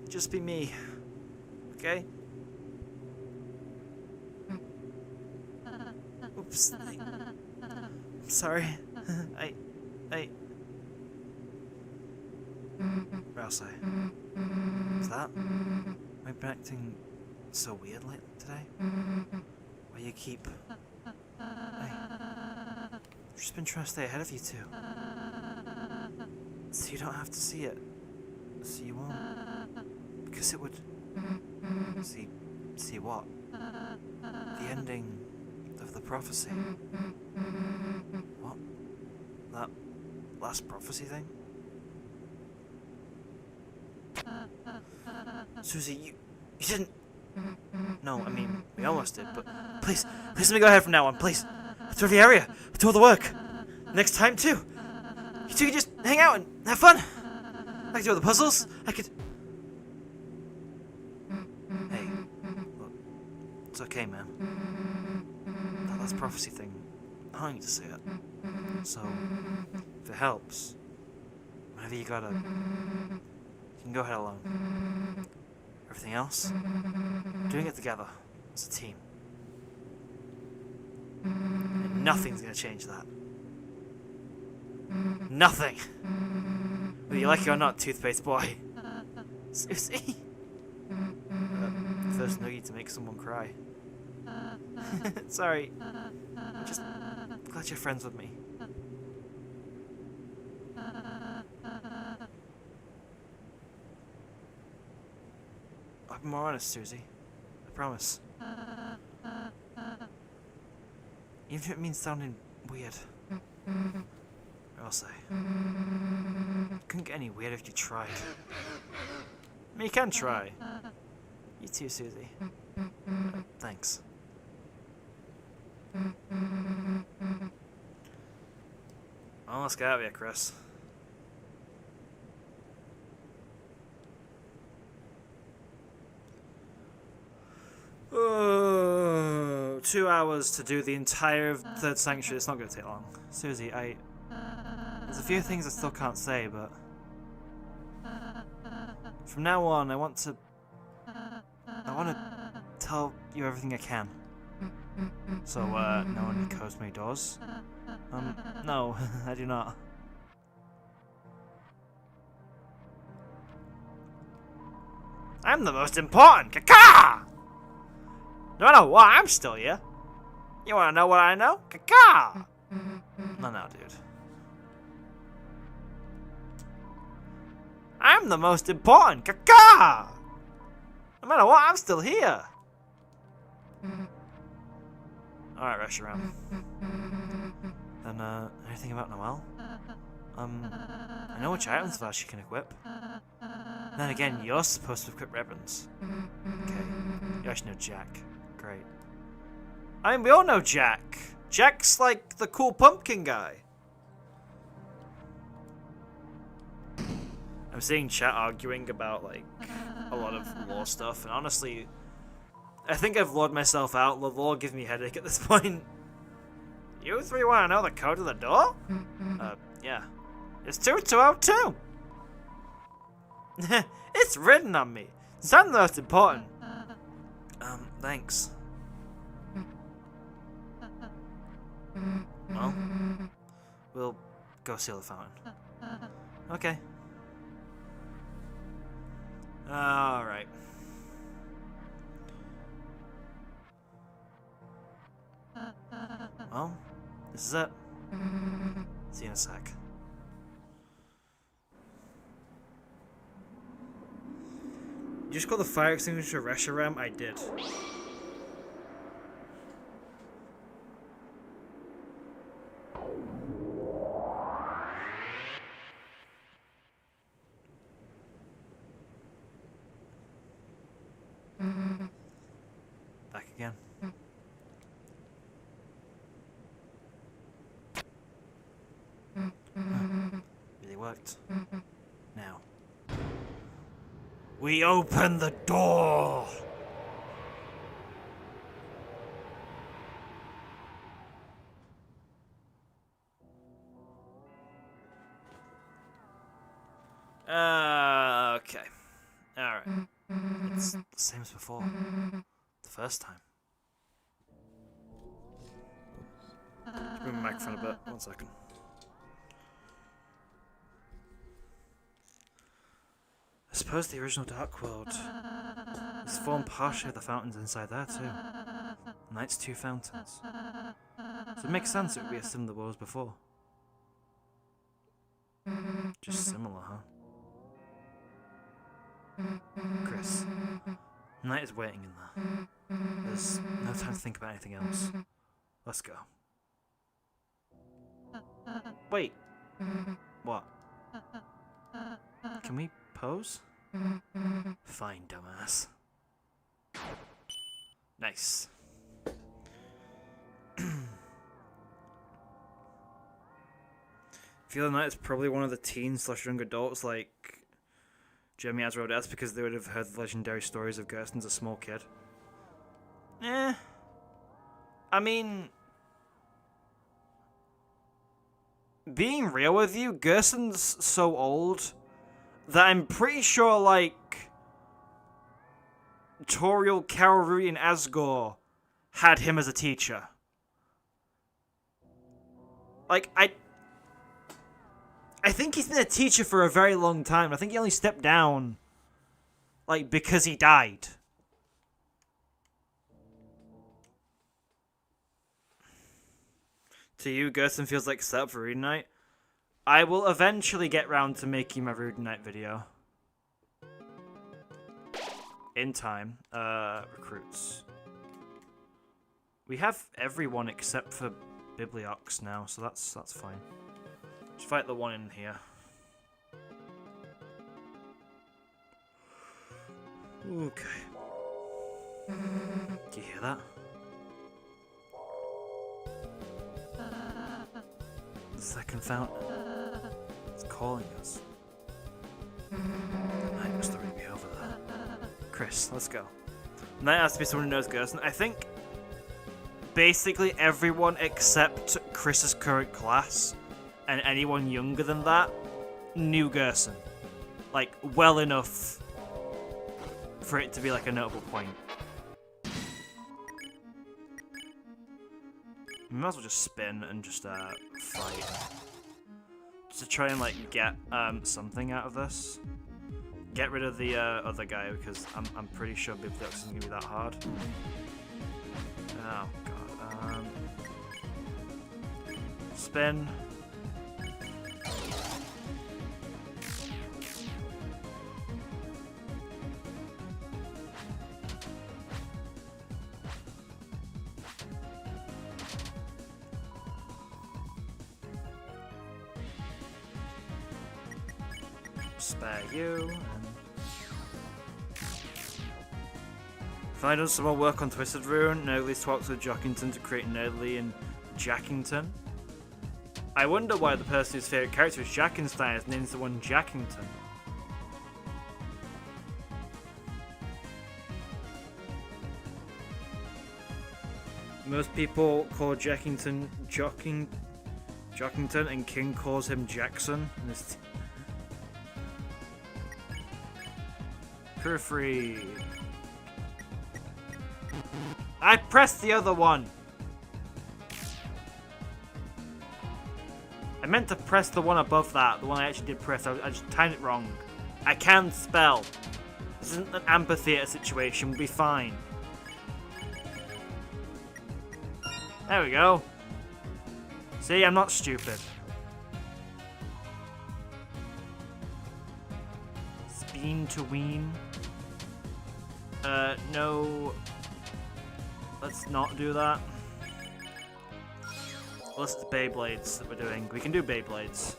just be me. Okay? Oops. I'm sorry. Ralsei. Is that? I've been acting so weird lately today. Why you keep... I've just been trying to stay ahead of you two. So you don't have to see it. So you won't. Because it would... See what? The ending of the prophecy. What? That last prophecy thing? Susie, you didn't... No, I mean, we almost did, but please let me go ahead from now on, please. I tour the area, I do all the work. Next time, too. You two can just hang out and have fun. I could do all the puzzles, I could... Hey, look, it's okay, man. That last prophecy thing, I don't need to say it. So, if it helps, whenever you gotta, you can go ahead alone. Everything else, doing it together, as a team. And nothing's gonna change that. Nothing! You like it or not, toothpaste boy. Susie? First noogie to make someone cry. Sorry. I'm just glad you're friends with me. I'll be more honest, Susie. I promise. Even if it means sounding weird. Ralsei. Couldn't get any weirder if you tried. I mean, you can try. You too, Susie. Thanks. Well, let's get out of here, Kris. Oh, 2 hours to do the entire third sanctuary. It's not going to take long. Susie, there's a few things I still can't say, but from now on, I want to tell you everything I can. So, no one closed my doors? No, I do not. I'm the most important! Caca! No matter what, I'm still here. You wanna know what I know? Caca! No, dude. I'm the most important! Caca! No matter what, I'm still here. Alright, rush around. Then, anything about Noelle? I know which items of ours she can equip. Then again, you're supposed to equip weapons. Okay, you actually know Jack. Great. I mean, we all know Jack. Jack's like the cool pumpkin guy. I'm seeing chat arguing about, like, a lot of lore stuff, and honestly, I think I've lored myself out. The lore gives me a headache at this point. You three want to know the code to the door? Yeah. It's 2202! It's written on me. It's not the most important. Thanks. Well, we'll go seal the fountain. Okay. Alright. Well, this is it. See you in a sec. You just call the fire extinguisher Reshiram? I did. Back again. Really worked. Now. We open the door! Okay. Alright. It's the same as before. The first time. Just move my microphone a bit. 1 second. I suppose the original Dark World is formed partially of the fountains inside there too. Night's 2 fountains. So it makes sense it would be a similar world as before. Just similar, huh? Kris, Night is waiting in there. There's no time to think about anything else. Let's go. Wait. What? Can we pose? Fine, dumbass. Nice. Feel the Night is probably one of the teens / young adults like Jeremy has wrote us because they would have heard the legendary stories of Gersten as a small kid. I mean, being real with you, Gersten's so old that I'm pretty sure, like, Toriel, Kararui, and Asgore had him as a teacher. Like, I think he's been a teacher for a very long time. I think he only stepped down, like, because he died. To you, Gerson feels like setup for reading night. I will eventually get round to making my reading night video. In time. Recruits. We have everyone except for Bibliox now, so that's fine. Let's fight the one in here. Okay. Do you hear that? The second fountain. It's calling us. The night must already be over there. Kris, let's go. And that has to be someone who knows Gerson. I think basically everyone except Kris's current class and anyone younger than that knew Gerson. Like, well enough for it to be like a notable point. We might as well just spin and just fight. Just to try and like get something out of this. Get rid of the other guy because I'm pretty sure Bibliox isn't gonna be that hard. Oh god. Spin. Spare you. If I done some more work on Twisted Rune, Nerdly's talks with Jockington to create Nerdly and Jackington. I wonder why the person whose favourite character is Jackenstein is named the one Jackington. Most people call Jackington Jockington, and King calls him Jackson. Periphery. I pressed the other one. I meant to press the one above that, the one I actually did press. I just timed it wrong. I can spell. This isn't an amphitheater situation. We'll be fine. There we go. See, I'm not stupid. Speen to wean. No. Let's not do that. Unless it's Beyblades that we're doing. We can do Beyblades.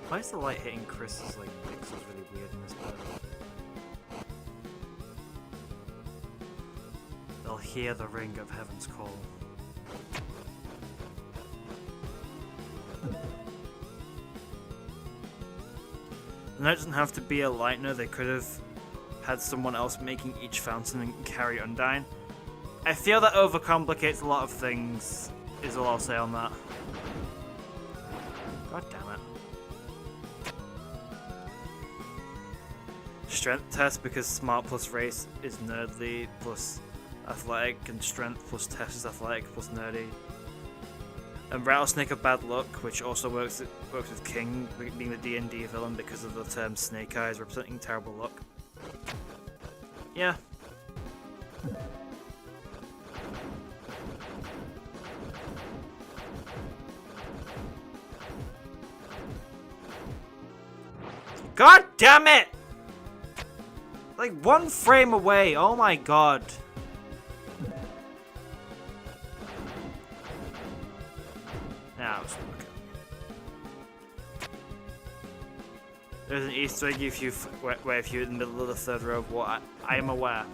Why is the light hitting Kris's like pixels really weird in this part? They'll hear the ring of heaven's call. And that doesn't have to be a lightener. They could have had someone else making each fountain and carry Undyne. I feel that overcomplicates a lot of things, is all I'll say on that. God damn it. Strength test because smart plus race is nerdly plus athletic, and strength plus test is athletic plus nerdy. And Rattlesnake of Bad Luck, which also works with King, being the D&D villain because of the term Snake Eyes representing terrible luck. Yeah. God damn it! Like one frame away, oh my god. There's an Easter egg if you're in the middle of the third row of what I am aware.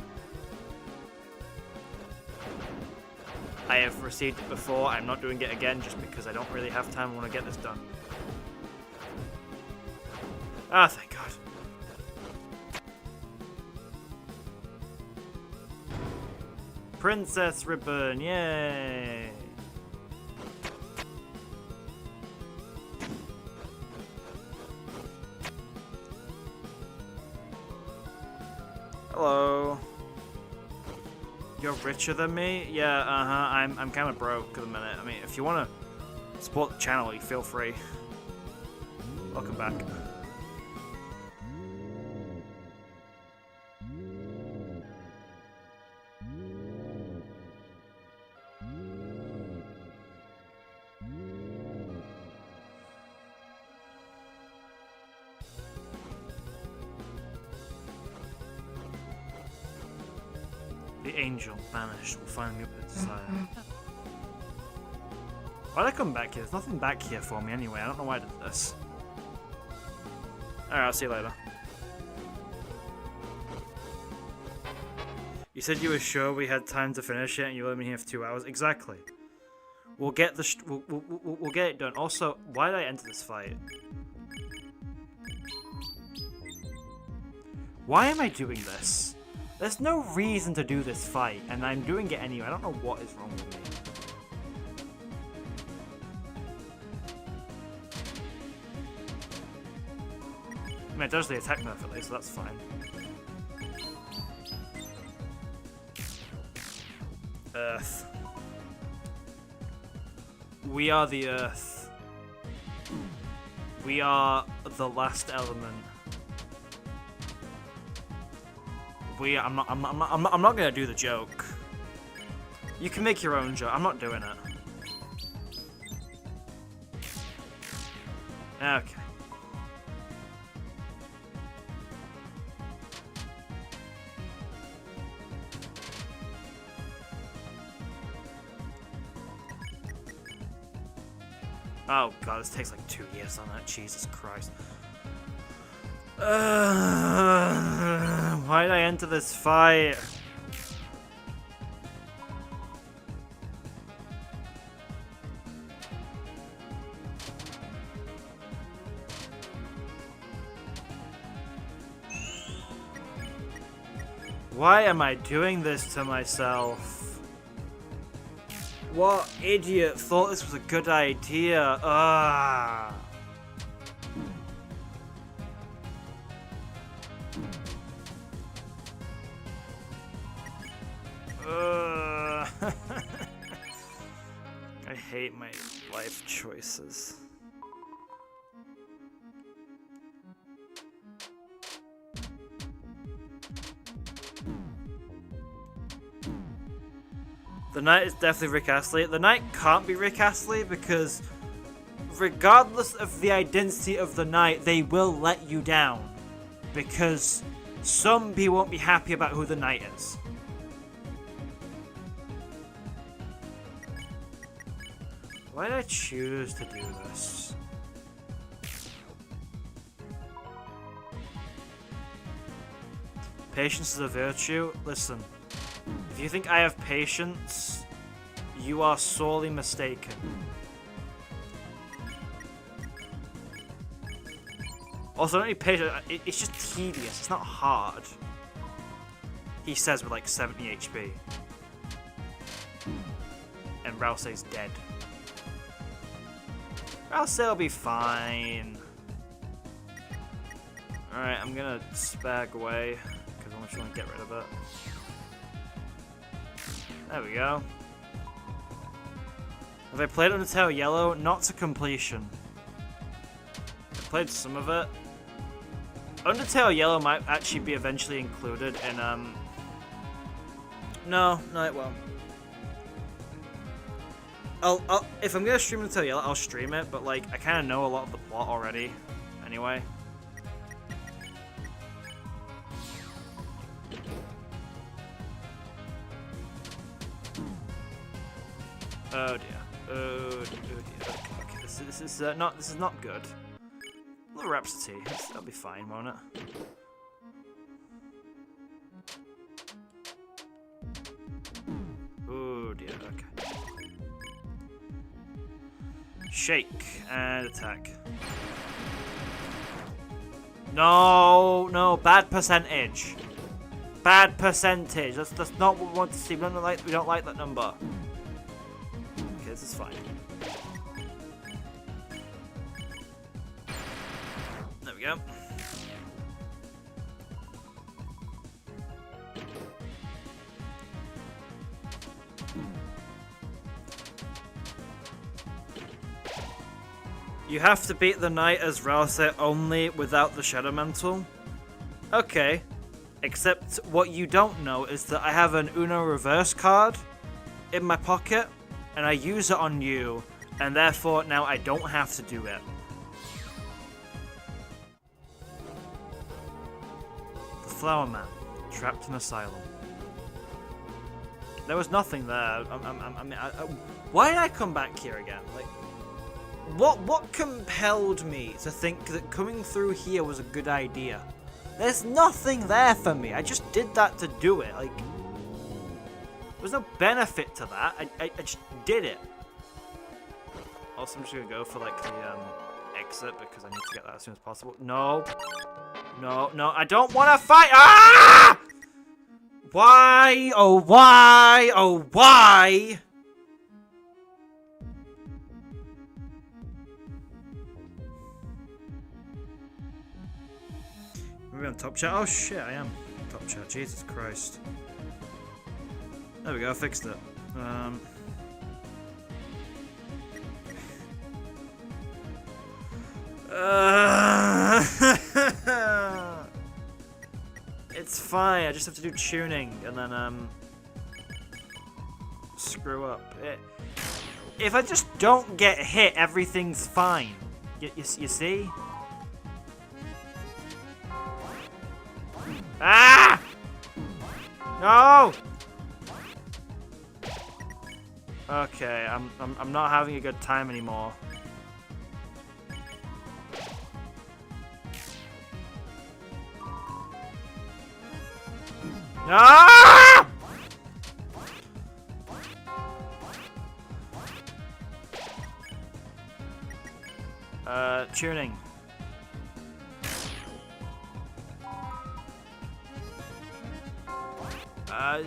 I have received it before, I'm not doing it again just because I don't really have time, I want to get this done. Ah, thank God. Princess Ribbon, yay! Hello. You're richer than me? Yeah, I'm kind of broke at the minute. I mean, if you want to support the channel, you feel free. Welcome back. The angel banished will find me with desire. Why'd I come back here? There's nothing back here for me anyway. I don't know why I did this. Alright, I'll see you later. You said you were sure we had time to finish it and you let me here for 2 hours. Exactly. We'll get the we'll get it done. Also, why did I enter this fight? Why am I doing this? There's no reason to do this fight, and I'm doing it anyway. I don't know what is wrong with me. I mean, it does the attack perfectly, so that's fine. Earth. We are the Earth. We are the last element. I'm not gonna do the joke. You can make your own joke. I'm not doing it. Okay. Oh god, this takes like 2 years on that. Jesus Christ. Why did I enter this fight? Why am I doing this to myself? What idiot thought this was a good idea? Ah. I hate my life choices. The knight is definitely Rick Astley. The knight can't be Rick Astley because regardless of the identity of the knight, they will let you down. Because some people won't be happy about who the knight is. Why did I choose to do this? Patience is a virtue? Listen, if you think I have patience, you are sorely mistaken. Also, don't need patience, it's just tedious, it's not hard. He says with like 70 HP. And Ralsei's dead. Ralsei will be fine. Alright, I'm gonna spag away, because I'm just gonna get rid of it. There we go. Have I played Undertale Yellow? Not to completion. I played some of it. Undertale Yellow might actually be eventually included in, No, it won't. If I'm gonna stream Undertale Yellow, I'll stream it, but like, I kinda know a lot of the plot already, anyway. Oh dear. Oh dear. Okay, this is not good. A little Rhapsody. That'll be fine, won't it? Oh dear. Okay. Shake and attack. No, bad percentage. Bad percentage. That's not what we want to see. We don't like that number. Okay, this is fine. There we go. You have to beat the knight as Ralsei only without the Shadow Mantle? Okay. Except what you don't know is that I have an Uno reverse card in my pocket, and I use it on you, and therefore now I don't have to do it. The Flower Man, trapped in asylum. There was nothing there. Why did I come back here again? Like, what compelled me to think that coming through here was a good idea? There's nothing there for me. I just did that to do it. Like, there was no benefit to that. I just did it. Also, I'm just gonna go for like the exit because I need to get that as soon as possible. No, no, no! I don't want to fight. Ah! Why? Oh, why? Oh, why? Maybe on top chat? Oh shit, I am top chat. Jesus Christ. There we go, I fixed it. It's fine, I just have to do tuning and then screw up. If I just don't get hit, everything's fine. You see? Ah! No! Okay, I'm not having a good time anymore. Ah! Tuning. I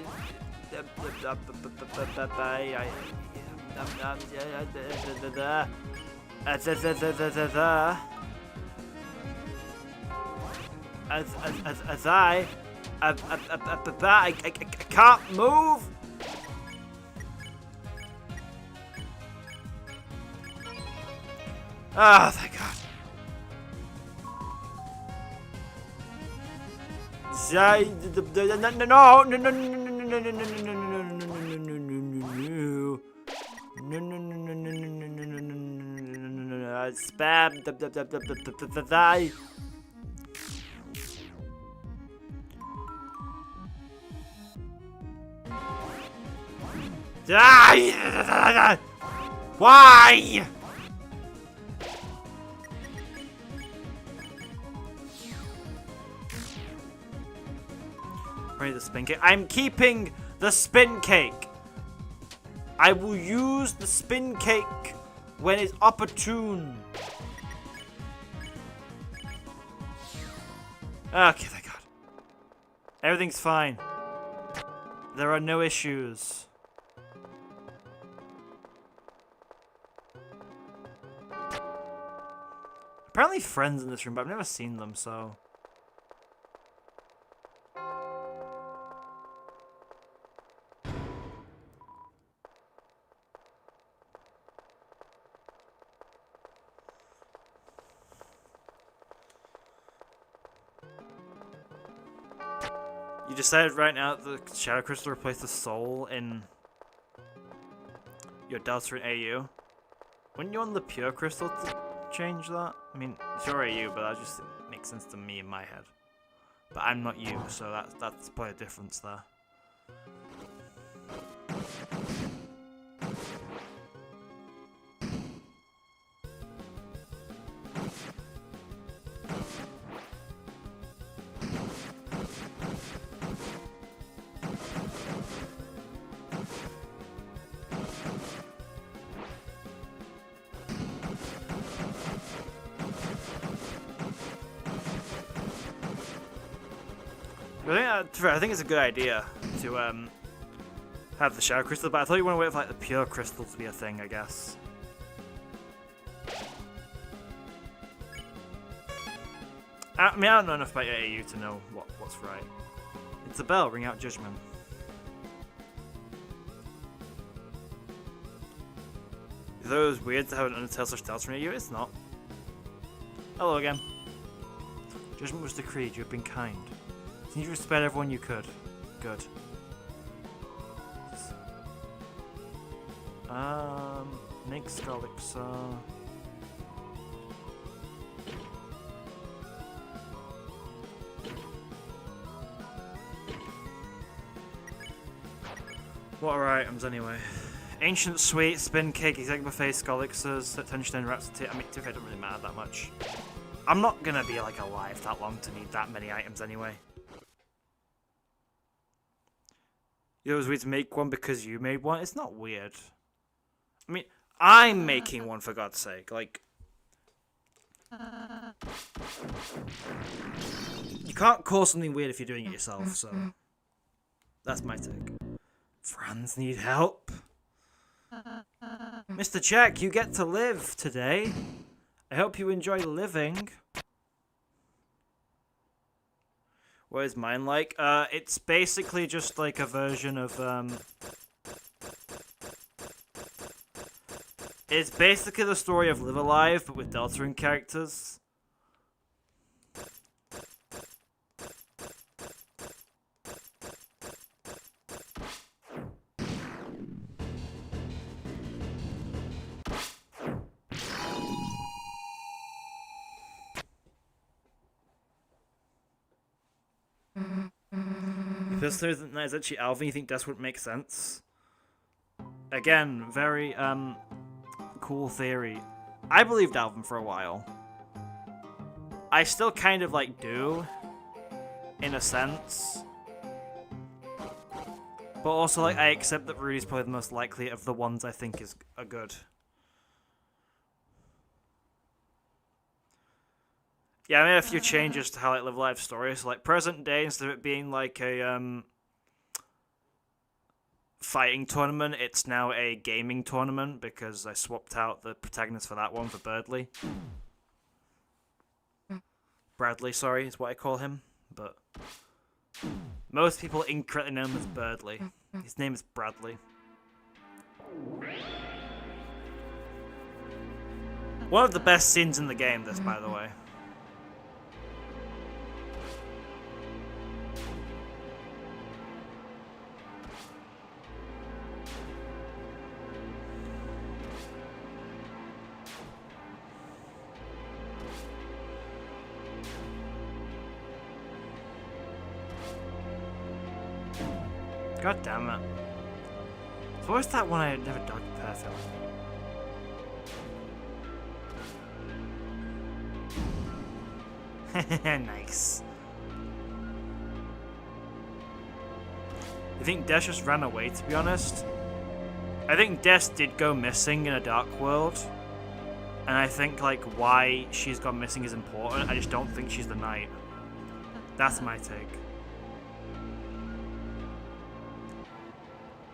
can't move. Ah, oh, thank God. Spam die. Die! Why? Ready the spin cake. I'm keeping the spin cake. I will use the spin cake when it's opportune. Okay, thank God. Everything's fine. There are no issues. Apparently friends in this room, but I've never seen them, so... You decided right now that the Shadow Crystal replaced the soul in your Deltarune AU. Wouldn't you want the Pure Crystal to change that? I mean, it's your AU, but that just makes sense to me in my head. But I'm not you, so that's probably a difference there. I think it's a good idea to have the Shadow Crystal, but I thought you want to wait for like the Pure Crystal to be a thing, I guess. I mean, I don't know enough about your AU to know what's right. It's a bell, ring out judgment. You thought it was weird to have an Undertale/Deltarune AU? It's not. Hello again. Judgment was decreed. You have been kind. You have spared everyone you could. Good. Nick Skolixer. What are our items anyway? Ancient Sweet, Spin Cake, Executive Buffet, Skolixers, Attention and Rhapsody. I mean, to be fair, it doesn't really matter that much. I'm not gonna be like alive that long to need that many items anyway. It was weird to make one because you made one. It's not weird. I mean, I'm making one for God's sake. Like, you can't call something weird if you're doing it yourself. So that's my take. Friends need help. Mr. Jack, you get to live today. I hope you enjoy living. What is mine like? It's basically just like a version of, It's basically the story of Live Alive, but with Deltarune characters. Personally, that is actually Alvin. You think Des wouldn't make sense? Again, very cool theory. I believed Alvin for a while. I still kind of like do, in a sense. But also, like, I accept that Rudy's probably the most likely of the ones I think are good. Yeah, I made a few changes to how I live life stories. So, like, present day, instead of it being like a fighting tournament, it's now a gaming tournament because I swapped out the protagonist for that one for Birdley. Bradley, sorry, is what I call him, but most people incorrectly know him as Birdley. His name is Bradley. One of the best scenes in the game, this, by the way. God damn it. So what's that one I never done perfectly? Nice. I think Des just ran away, to be honest. I think Des did go missing in a dark world. And I think, like, why she's gone missing is important. I just don't think she's the knight. That's my take.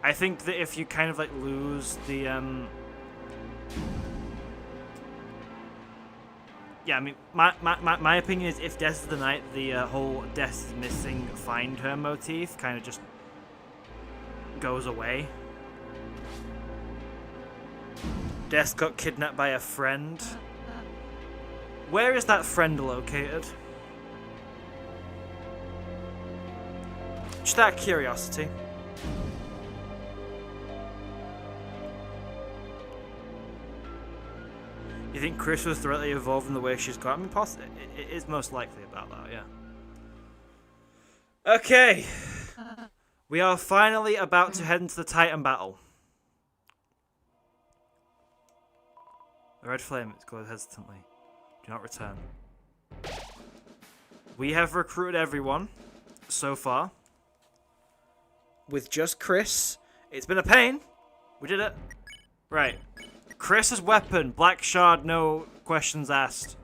I think that if you kind of like lose the yeah, I mean my opinion is if Des is the knight, the whole Des is missing find her motif kind of just goes away. Des got kidnapped by a friend. Where is that friend located? Just out of curiosity. You think Kris was directly involved in the way she's got? I mean, it is most likely about that, yeah. Okay. We are finally about to head into the Titan battle. The red flame goes hesitantly. Do not return. We have recruited everyone so far. With just Kris. It's been a pain. We did it. Right. Kris's weapon, Black Shard, no questions asked.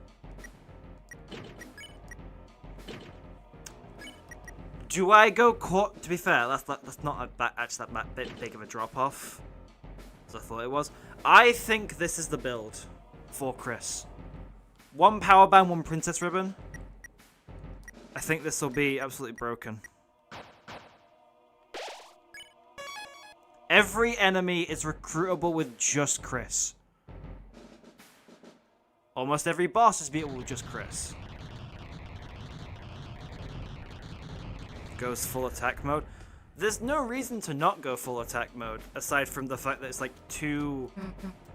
Do I go court? To be fair, that's not actually that big of a drop off as I thought it was. I think this is the build for Kris. One power band, one princess ribbon. I think this will be absolutely broken. Every enemy is recruitable with just Kris. Almost every boss is beatable with just Kris. Goes full attack mode. There's no reason to not go full attack mode, aside from the fact that it's like 2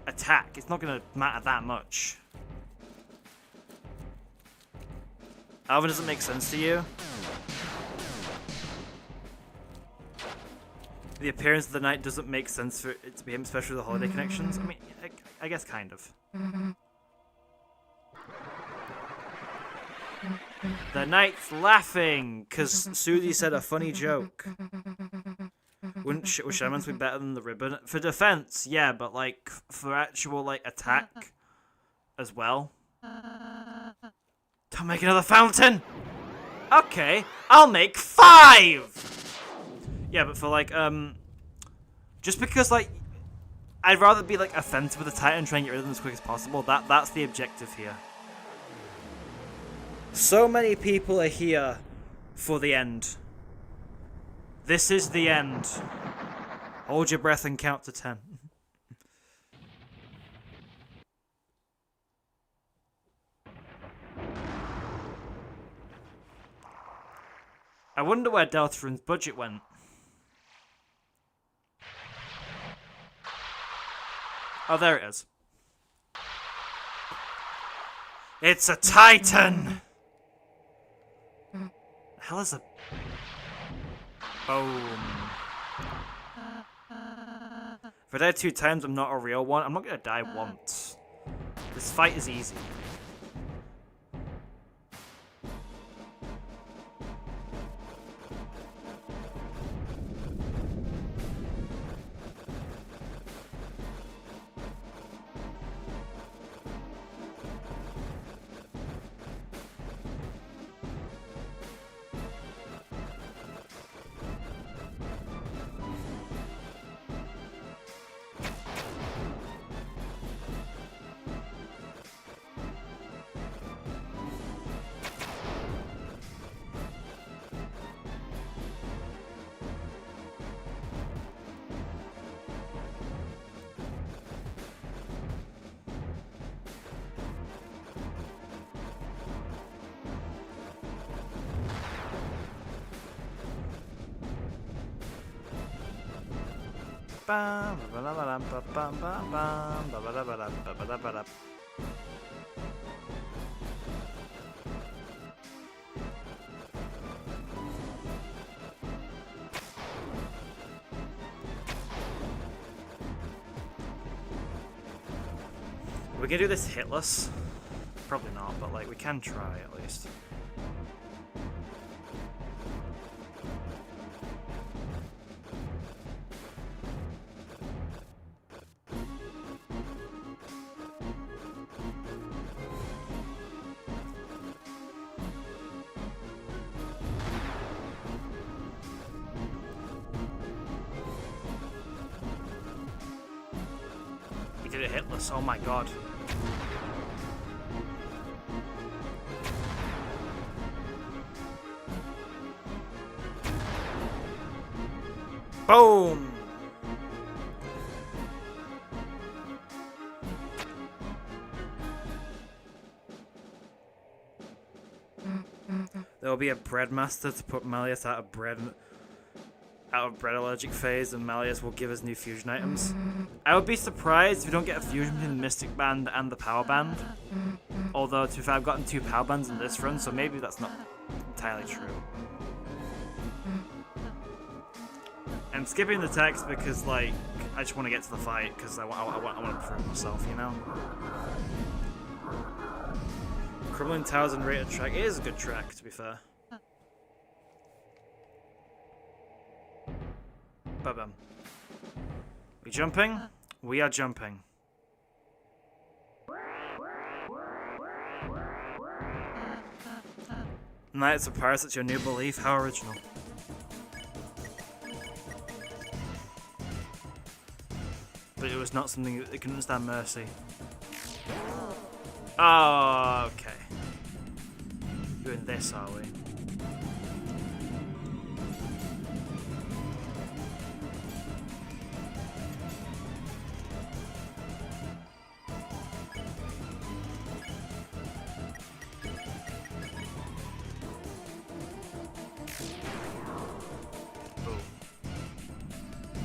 attack. It's not gonna matter that much. Alvin, does it make sense to you? The appearance of the night doesn't make sense for it to be him, especially with the holiday connections. I mean, I guess kind of. The knight's laughing because Susie said a funny joke. Would Shaman's be better than the ribbon? For defense, yeah, but like for actual like attack as well. Don't make another fountain! Okay, I'll make 5! Yeah, but for like, just because like, I'd rather be like offensive with the Titan and try and get rid of them as quick as possible. That's the objective here. So many people are here for the end. This is the end. Hold your breath and count to 10. I wonder where Deltarune's budget went. Oh, there it is. It's a Titan! The hell is a... Boom. If I die 2 times, I'm not a real one. I'm not gonna die once. This fight is easy. We can do this hitless? Probably not, but like we can try at least. We did it hitless, oh my god. Boom! There will be a bread master to put Malleus out of bread allergic phase, and Malleus will give us new fusion items. I would be surprised if we don't get a fusion between the Mystic Band and the Power Band. Although, to be fair, I've gotten 2 Power Bands in this run, so maybe that's not entirely true. I'm skipping the text because, like, I just want to get to the fight because I want to prove myself, you know? Crumbling Towers and Rated track. It is a good track, to be fair. Ba-bum. We jumping? We are jumping. Knights of Paris, it's your new belief. How original. But it was not something that they couldn't understand mercy. Oh, okay. Doing this, are we?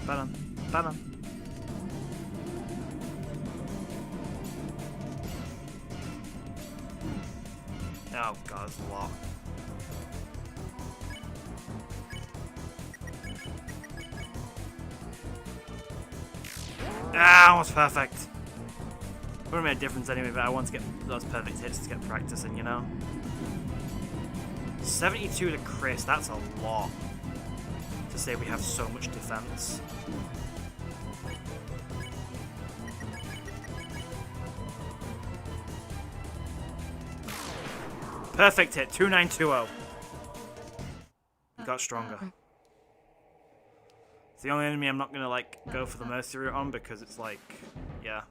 Ba-dum. Ba-dum. Oh god, it's a lot. Ah, almost perfect. Wouldn't have made a difference anyway, but I want to get those perfect hits to get practicing, you know? 72 to Kris, that's a lot. To say we have so much defense. Perfect hit, 2920. He got stronger. It's the only enemy I'm not gonna like go for the mercy route on because it's like, yeah.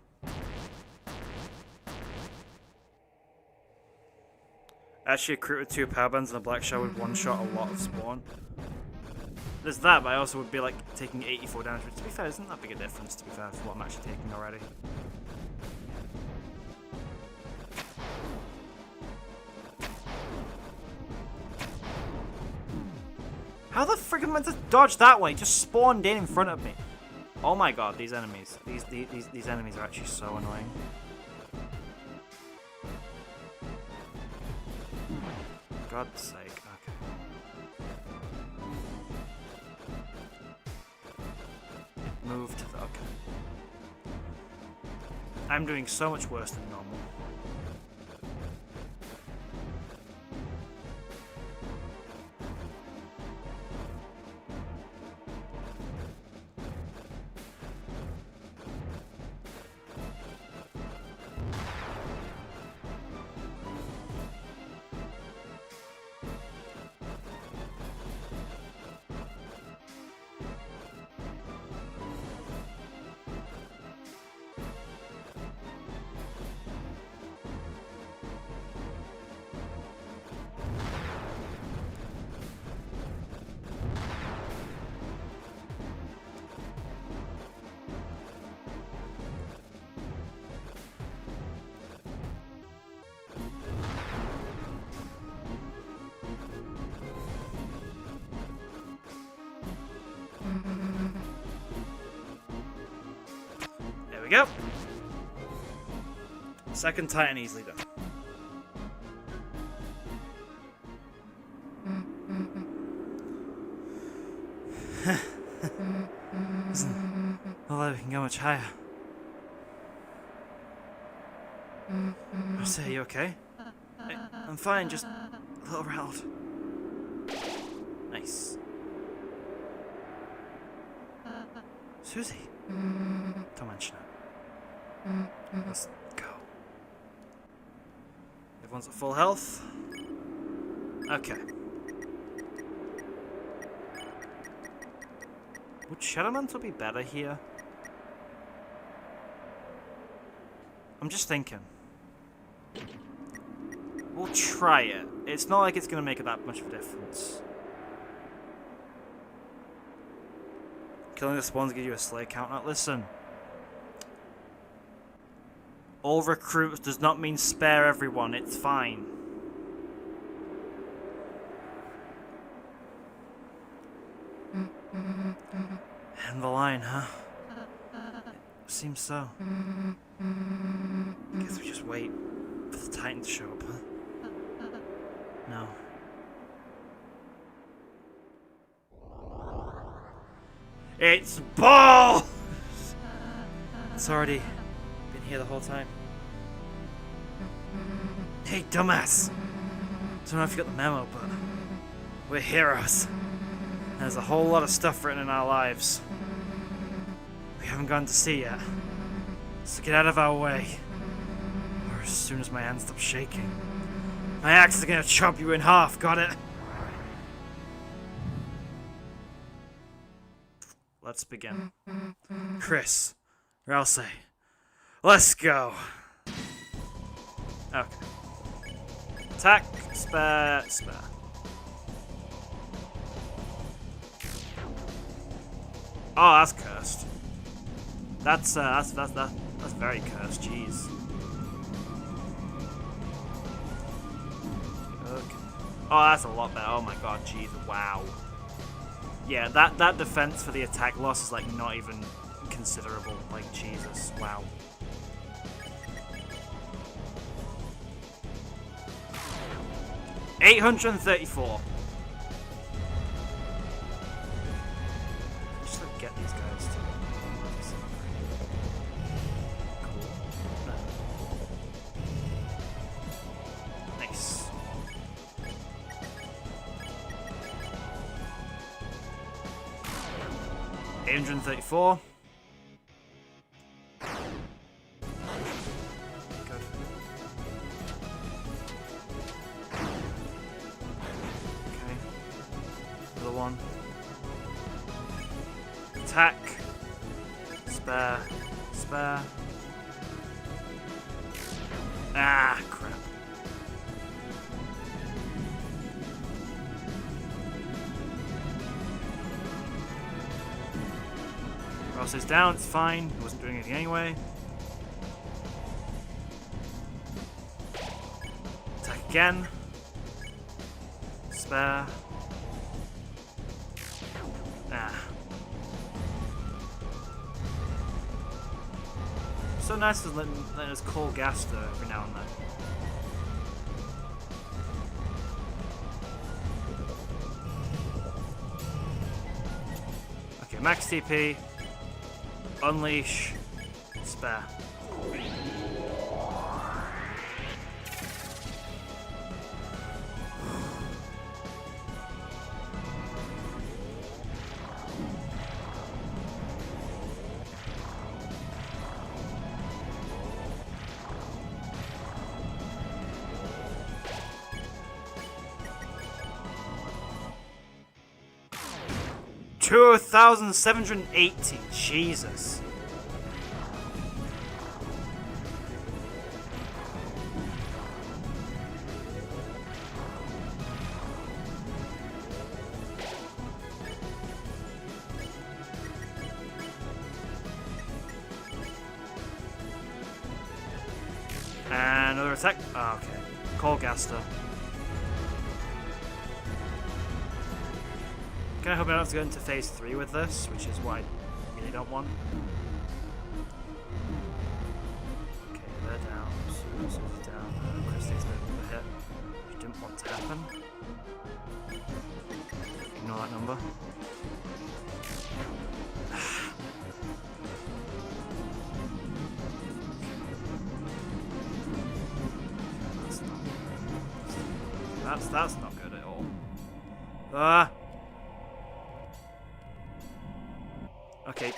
Actually, a crit with 2 power bands and a black shell would one-shot a lot of spawn. There's that, but I also would be like taking 84 damage, which to be fair isn't that big a difference to be fair for what I'm actually taking already. How the frick am I meant to dodge that way? Just spawned in front of me. Oh my god, these enemies. These enemies are actually so annoying. God's sake, okay. Move to the... okay. I'm doing so much worse than normal. There we go. Second Titan easily done. Although we can go much higher. Ralsei, are you okay? I'm fine, just a little rattled. Nice. Susie. Don't mention it. Let's go. Everyone's at full health. Okay. Would Shadow Mantle be better here? I'm just thinking. We'll try it. It's not like it's going to make that much of a difference. Killing the spawns gives you a slay count. Now, listen. All recruits does not mean spare everyone. It's fine. And the line, huh? It seems so. Guess we just wait for the Titan to show up, huh? No. It's balls! It's already been here the whole time. Hey, dumbass! Don't know if you got the memo, but we're heroes. There's a whole lot of stuff written in our lives we haven't gone to see yet. So get out of our way. Or as soon as my hand stops shaking, my axe is gonna chop you in half, got it? Let's begin. Kris, Ralsei, let's go. Okay. Attack, spare, spare. Oh, that's cursed. That's very cursed. Jeez. Okay. Oh, that's a lot better. Oh my god, jeez, wow. Yeah, that defense for the attack loss is like not even considerable. Like, Jesus, wow. $834. Just like get these guys to cool. Nice. $834. One. Attack. Spare. Spare. Ah, crap. Ralsei's down, it's fine. He wasn't doing anything anyway. Attack again. Spare. So nice to let us call Gaster every now and then. Okay, max TP, unleash, spare. 2,780. Jesus. And another attack. Oh, okay. Call Gaster. Kind of hoping I don't have to go into phase 3 with this, which is what I really don't want. Okay, they're down. Susie's down. Kris takes a bit of a hit, which didn't want to happen. Ignore that number. That's not good at all. Okay,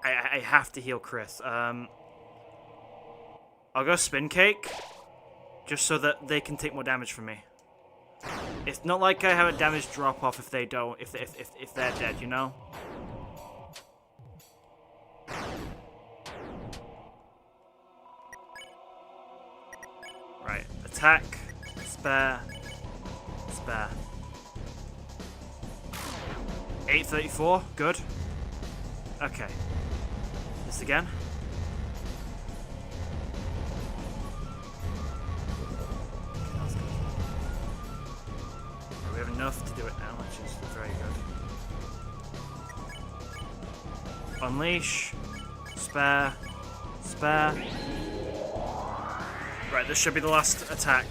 I have to heal Kris. I'll go Spin Cake, just so that they can take more damage from me. It's not like I have a damage drop off if they don't, if they're dead, you know. Right, attack, spare, spare. 834, good. Okay. This again. Okay, that's good. We have enough to do it now, which is very good. Unleash. Spare. Spare. Right, this should be the last attack.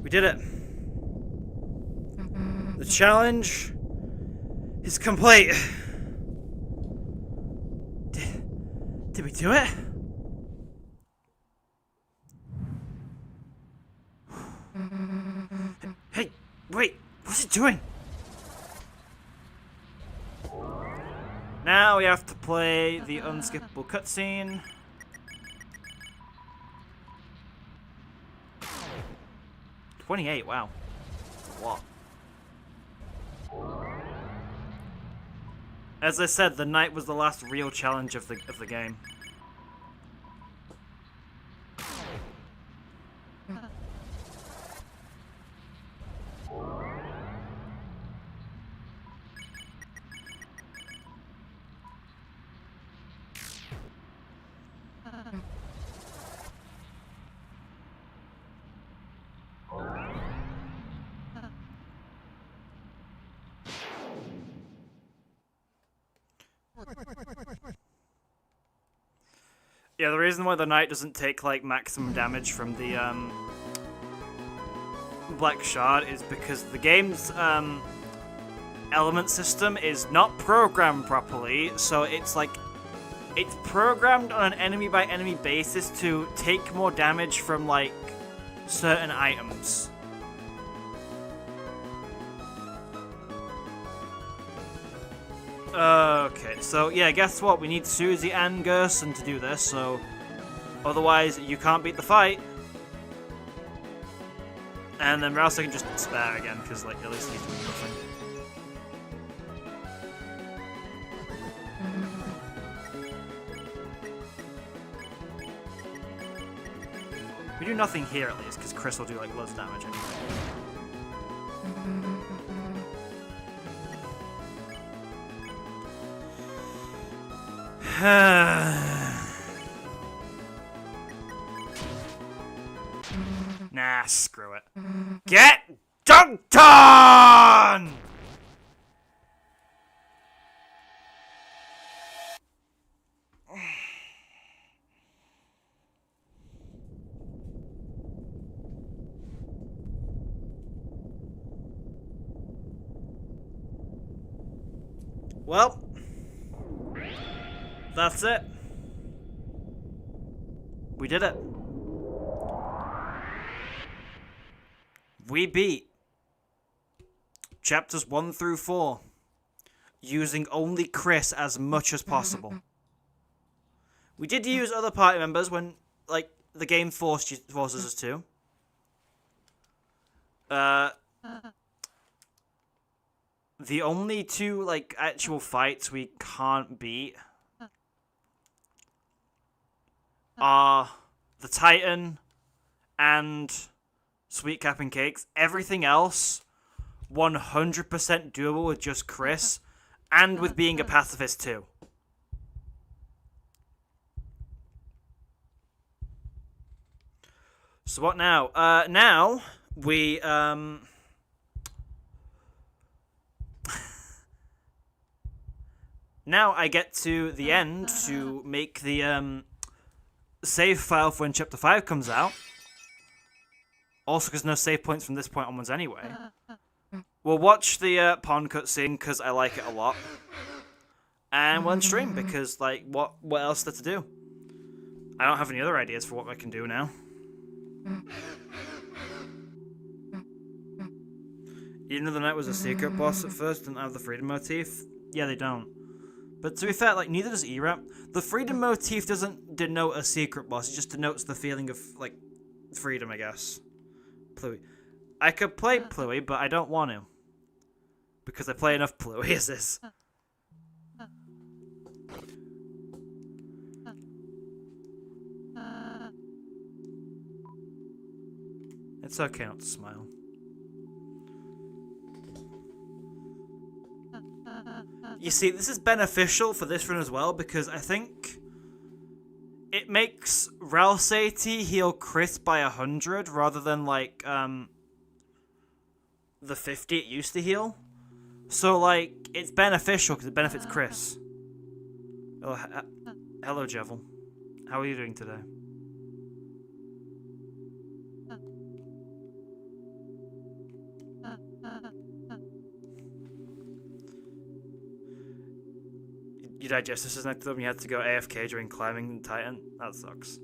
We did it. The challenge is complete. Did we do it? Hey, wait, what's it doing? Now we have to play the unskippable cutscene. $28, wow. That's a lot. As I said, the night was the last real challenge of the game. Yeah, the reason why the knight doesn't take, like, maximum damage from the, Black Shard is because the game's, element system is not programmed properly, so it's, like, it's programmed on an enemy-by-enemy basis to take more damage from, like, certain items. Okay, so yeah, guess what? We need Susie and Gerson to do this, so otherwise you can't beat the fight. And then Ralsei can just spare again, because like at least he's doing nothing. We do nothing here at least, because Kris will do like loads of damage anyway. Nah, screw it. Get dunked on! Well, that's it. We did it. We beat chapters 1 through 4 using only Kris as much as possible. We did use other party members when, like, the game forces us to. The only two, like, actual fights we can't beat are the Titan and Sweet Cap and Cakes. Everything else, 100% doable with just Kris, and with being a pacifist too. So what now? Now we now I get to the end to make the save file for when Chapter 5 comes out. Also, because no save points from this point onwards anyway. We'll watch the pond cutscene because I like it a lot. And we'll end stream because, like, what else is there to do? I don't have any other ideas for what I can do now. Even though the knight was a secret boss at first, didn't have the freedom motif. Yeah, they don't. But to be fair, like, neither does E-Rap. The freedom motif doesn't denote a secret boss, it just denotes the feeling of, like, freedom, I guess. Pluie. I could play Pluie, but I don't want to. Because I play enough Pluie as this. It's okay not to smile. You see, this is beneficial for this run as well, because I think it makes Ralsei heal Kris by 100 rather than, like, the 50 it used to heal. So, like, it's beneficial because it benefits Kris. Oh, hello, Jevil. How are you doing today? You died just as next to them, you had to go AFK during climbing the Titan. That sucks.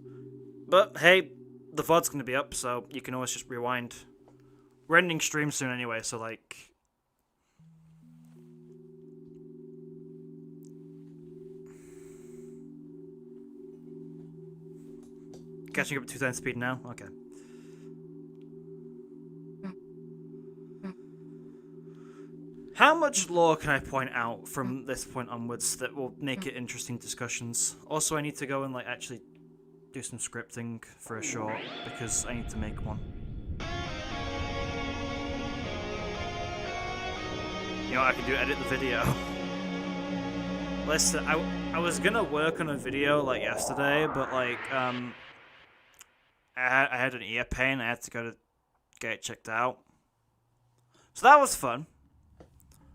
But, hey, the VOD's gonna be up, so you can always just rewind. We're ending stream soon anyway, so, like... Catching up at 2 times speed now? Okay. How much much lore can I point out from this point onwards that will make it interesting discussions? Also, I need to go and like actually do some scripting for a short because I need to make one. You know what I can do? Edit the video. Listen, I was gonna work on a video like yesterday, but like I had an ear pain. I had to go to get it checked out. So that was fun.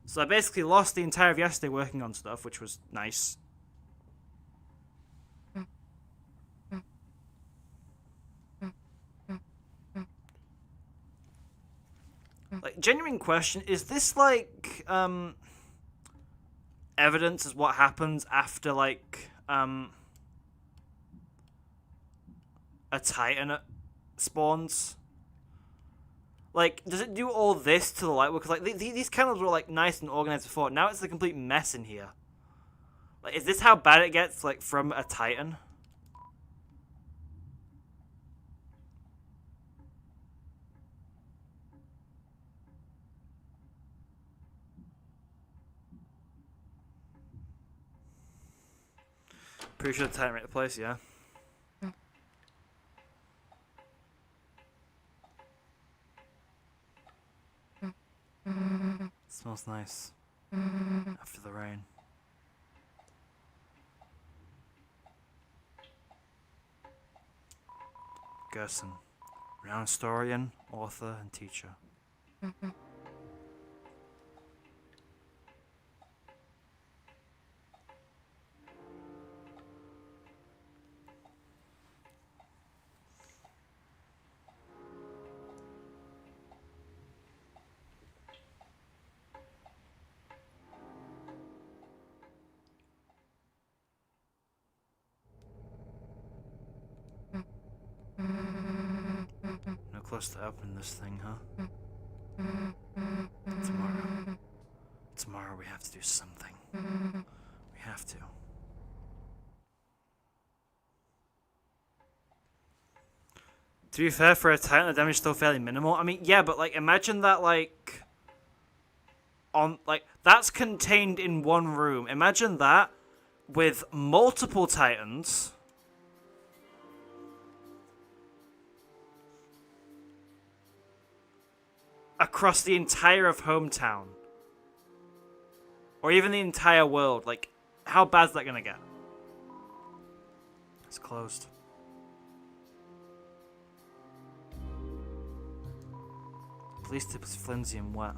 So I basically lost the entire of yesterday working on stuff, which was nice. Like, genuine question, is this like evidence as what happens after like a Titan spawns? Like, does it do all this to the Lightwork? Because like these candles were like nice and organized before. Now it's a complete mess in here. Like, is this how bad it gets like from a Titan? Pretty sure the Titan wrecked the place, yeah. Smells nice. After the rain. Gerson. Renowned historian, author, and teacher. No close to opening this thing, huh? Tomorrow we have to do something. We have to. To be fair, for a Titan, the damage is still fairly minimal. I mean, yeah, but like, imagine that like that's contained in one room. Imagine that with multiple Titans. Across the entire of Hometown. Or even the entire world. Like, how bad's that gonna get? It's closed. Police tip is flimsy and wet.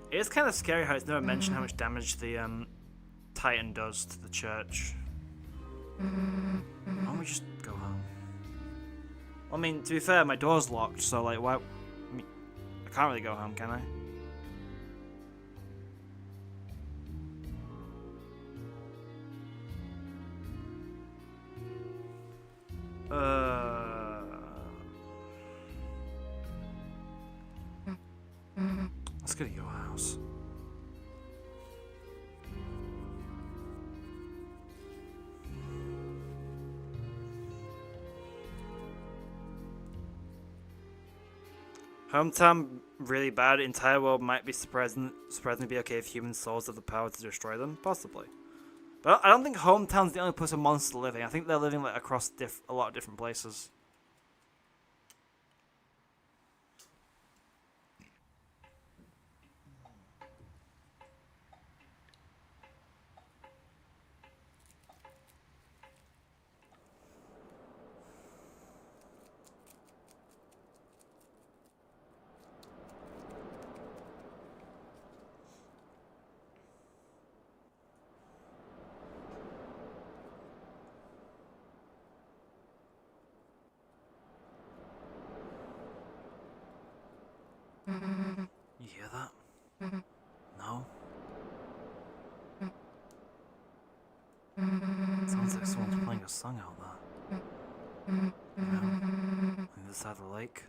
It is kind of scary how it's never mentioned how much damage the Titan does to the church. Why don't we just go home? I mean, to be fair, my door's locked, so like, why? I mean, I can't really go home, can I? Let's go to your house. Hometown really bad. Entire world might be surprisingly be okay if human souls have the power to destroy them. Possibly. But I don't think Hometown's the only place a monster living. I think they're living like across a lot of different places. You hear that? No? It sounds like someone's playing a song out there. You know, on the other side of the lake.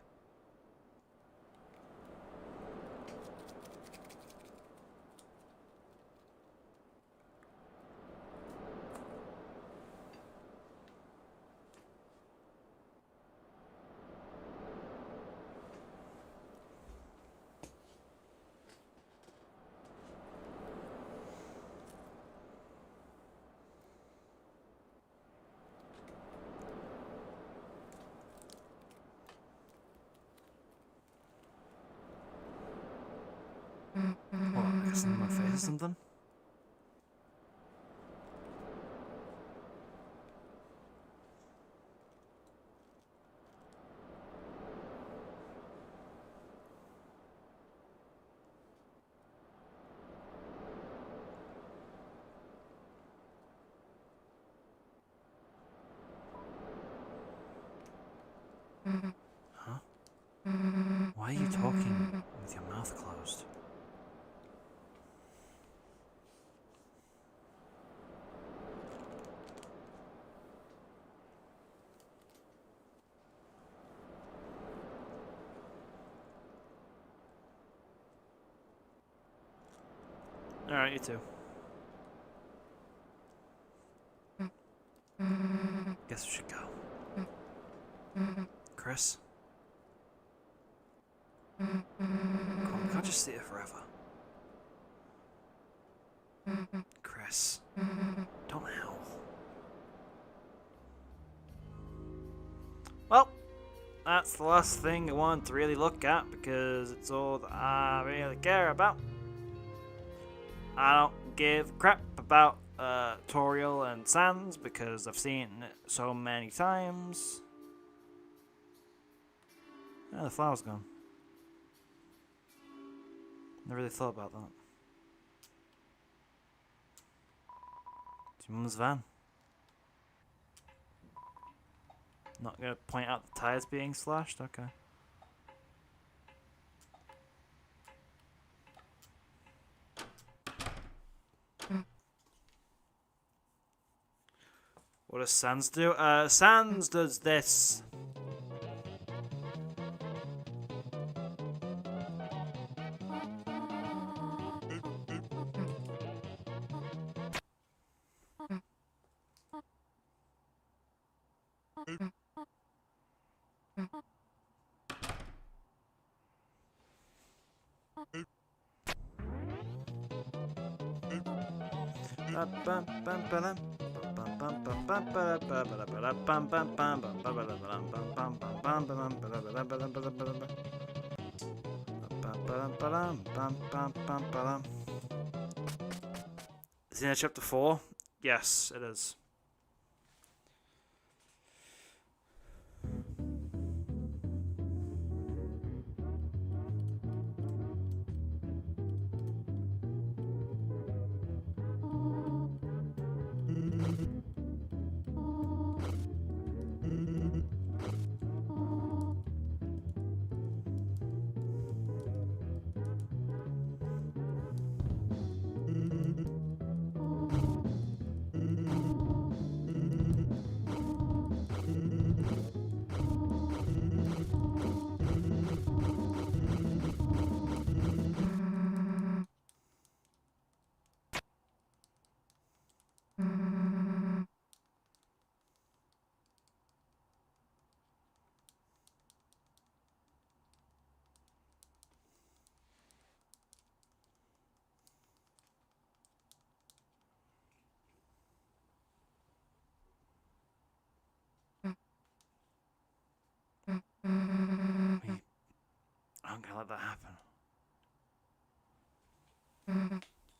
something in my face or something? Huh? Why are you talking with your mouth closed? Alright, you too. Guess we should go. Kris? Come on, we can't just sit here forever. Kris, don't howl. Well, that's the last thing I wanted to really look at because it's all that I really care about. I don't give a crap about Toriel and Sans because I've seen it so many times. Yeah, the flower's gone. Never really thought about that. It's your mum's van. Not gonna point out the tires being slashed? Okay. What does Sans do? Sans does this. Is it in chapter 4? Yes, it is. I'm gonna let that happen.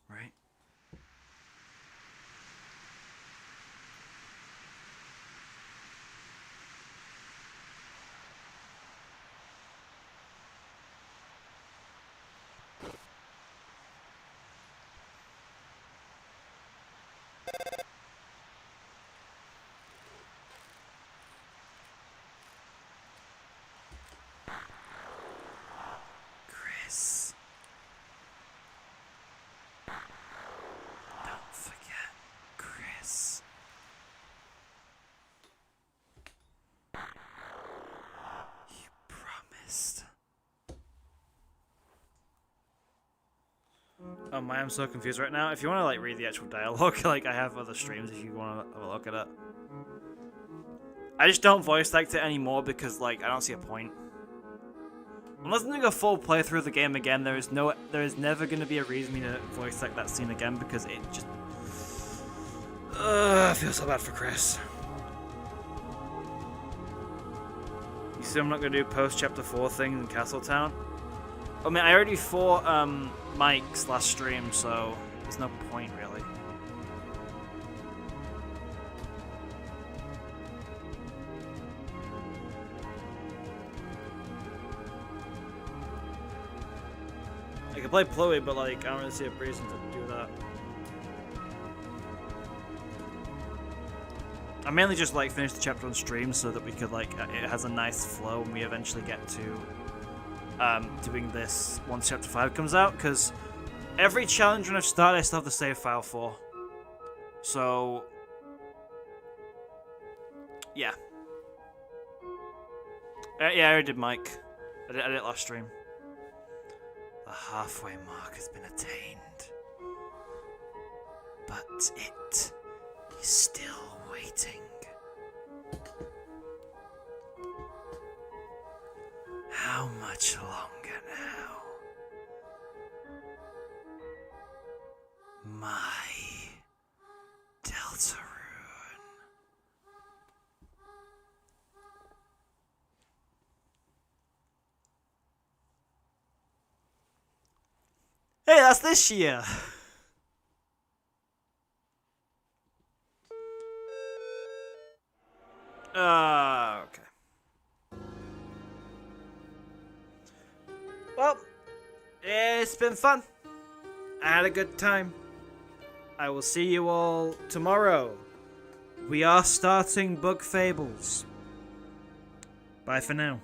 Right? Kris. Don't forget, Kris. You promised. Oh my, I'm so confused right now. If you want to like read the actual dialogue, like I have other streams if you want to have a look at it. I just don't voice act it anymore because like I don't see a point. Unless I'm doing a full playthrough of the game again, there is never going to be a reason for me to voice act that scene again because it just I feel so bad for Kris. You see, I'm not going to do post chapter 4 thing in Castletown. I mean, I already fought Mike's last stream, so there's no point really. I could play Pluie, but like I don't really see a reason to do that. I mainly just like finish the chapter on stream so that we could like it has a nice flow when we eventually get to doing this once chapter 5 comes out, because every challenge when I've started I still have the save file for. So yeah. Yeah, I already did Mike. I did it last stream. The halfway mark has been attained. But it is still waiting. How much longer now? My Deltarune. Hey, that's this year! Okay. Well, it's been fun. I had a good time. I will see you all tomorrow. We are starting Bug Fables. Bye for now.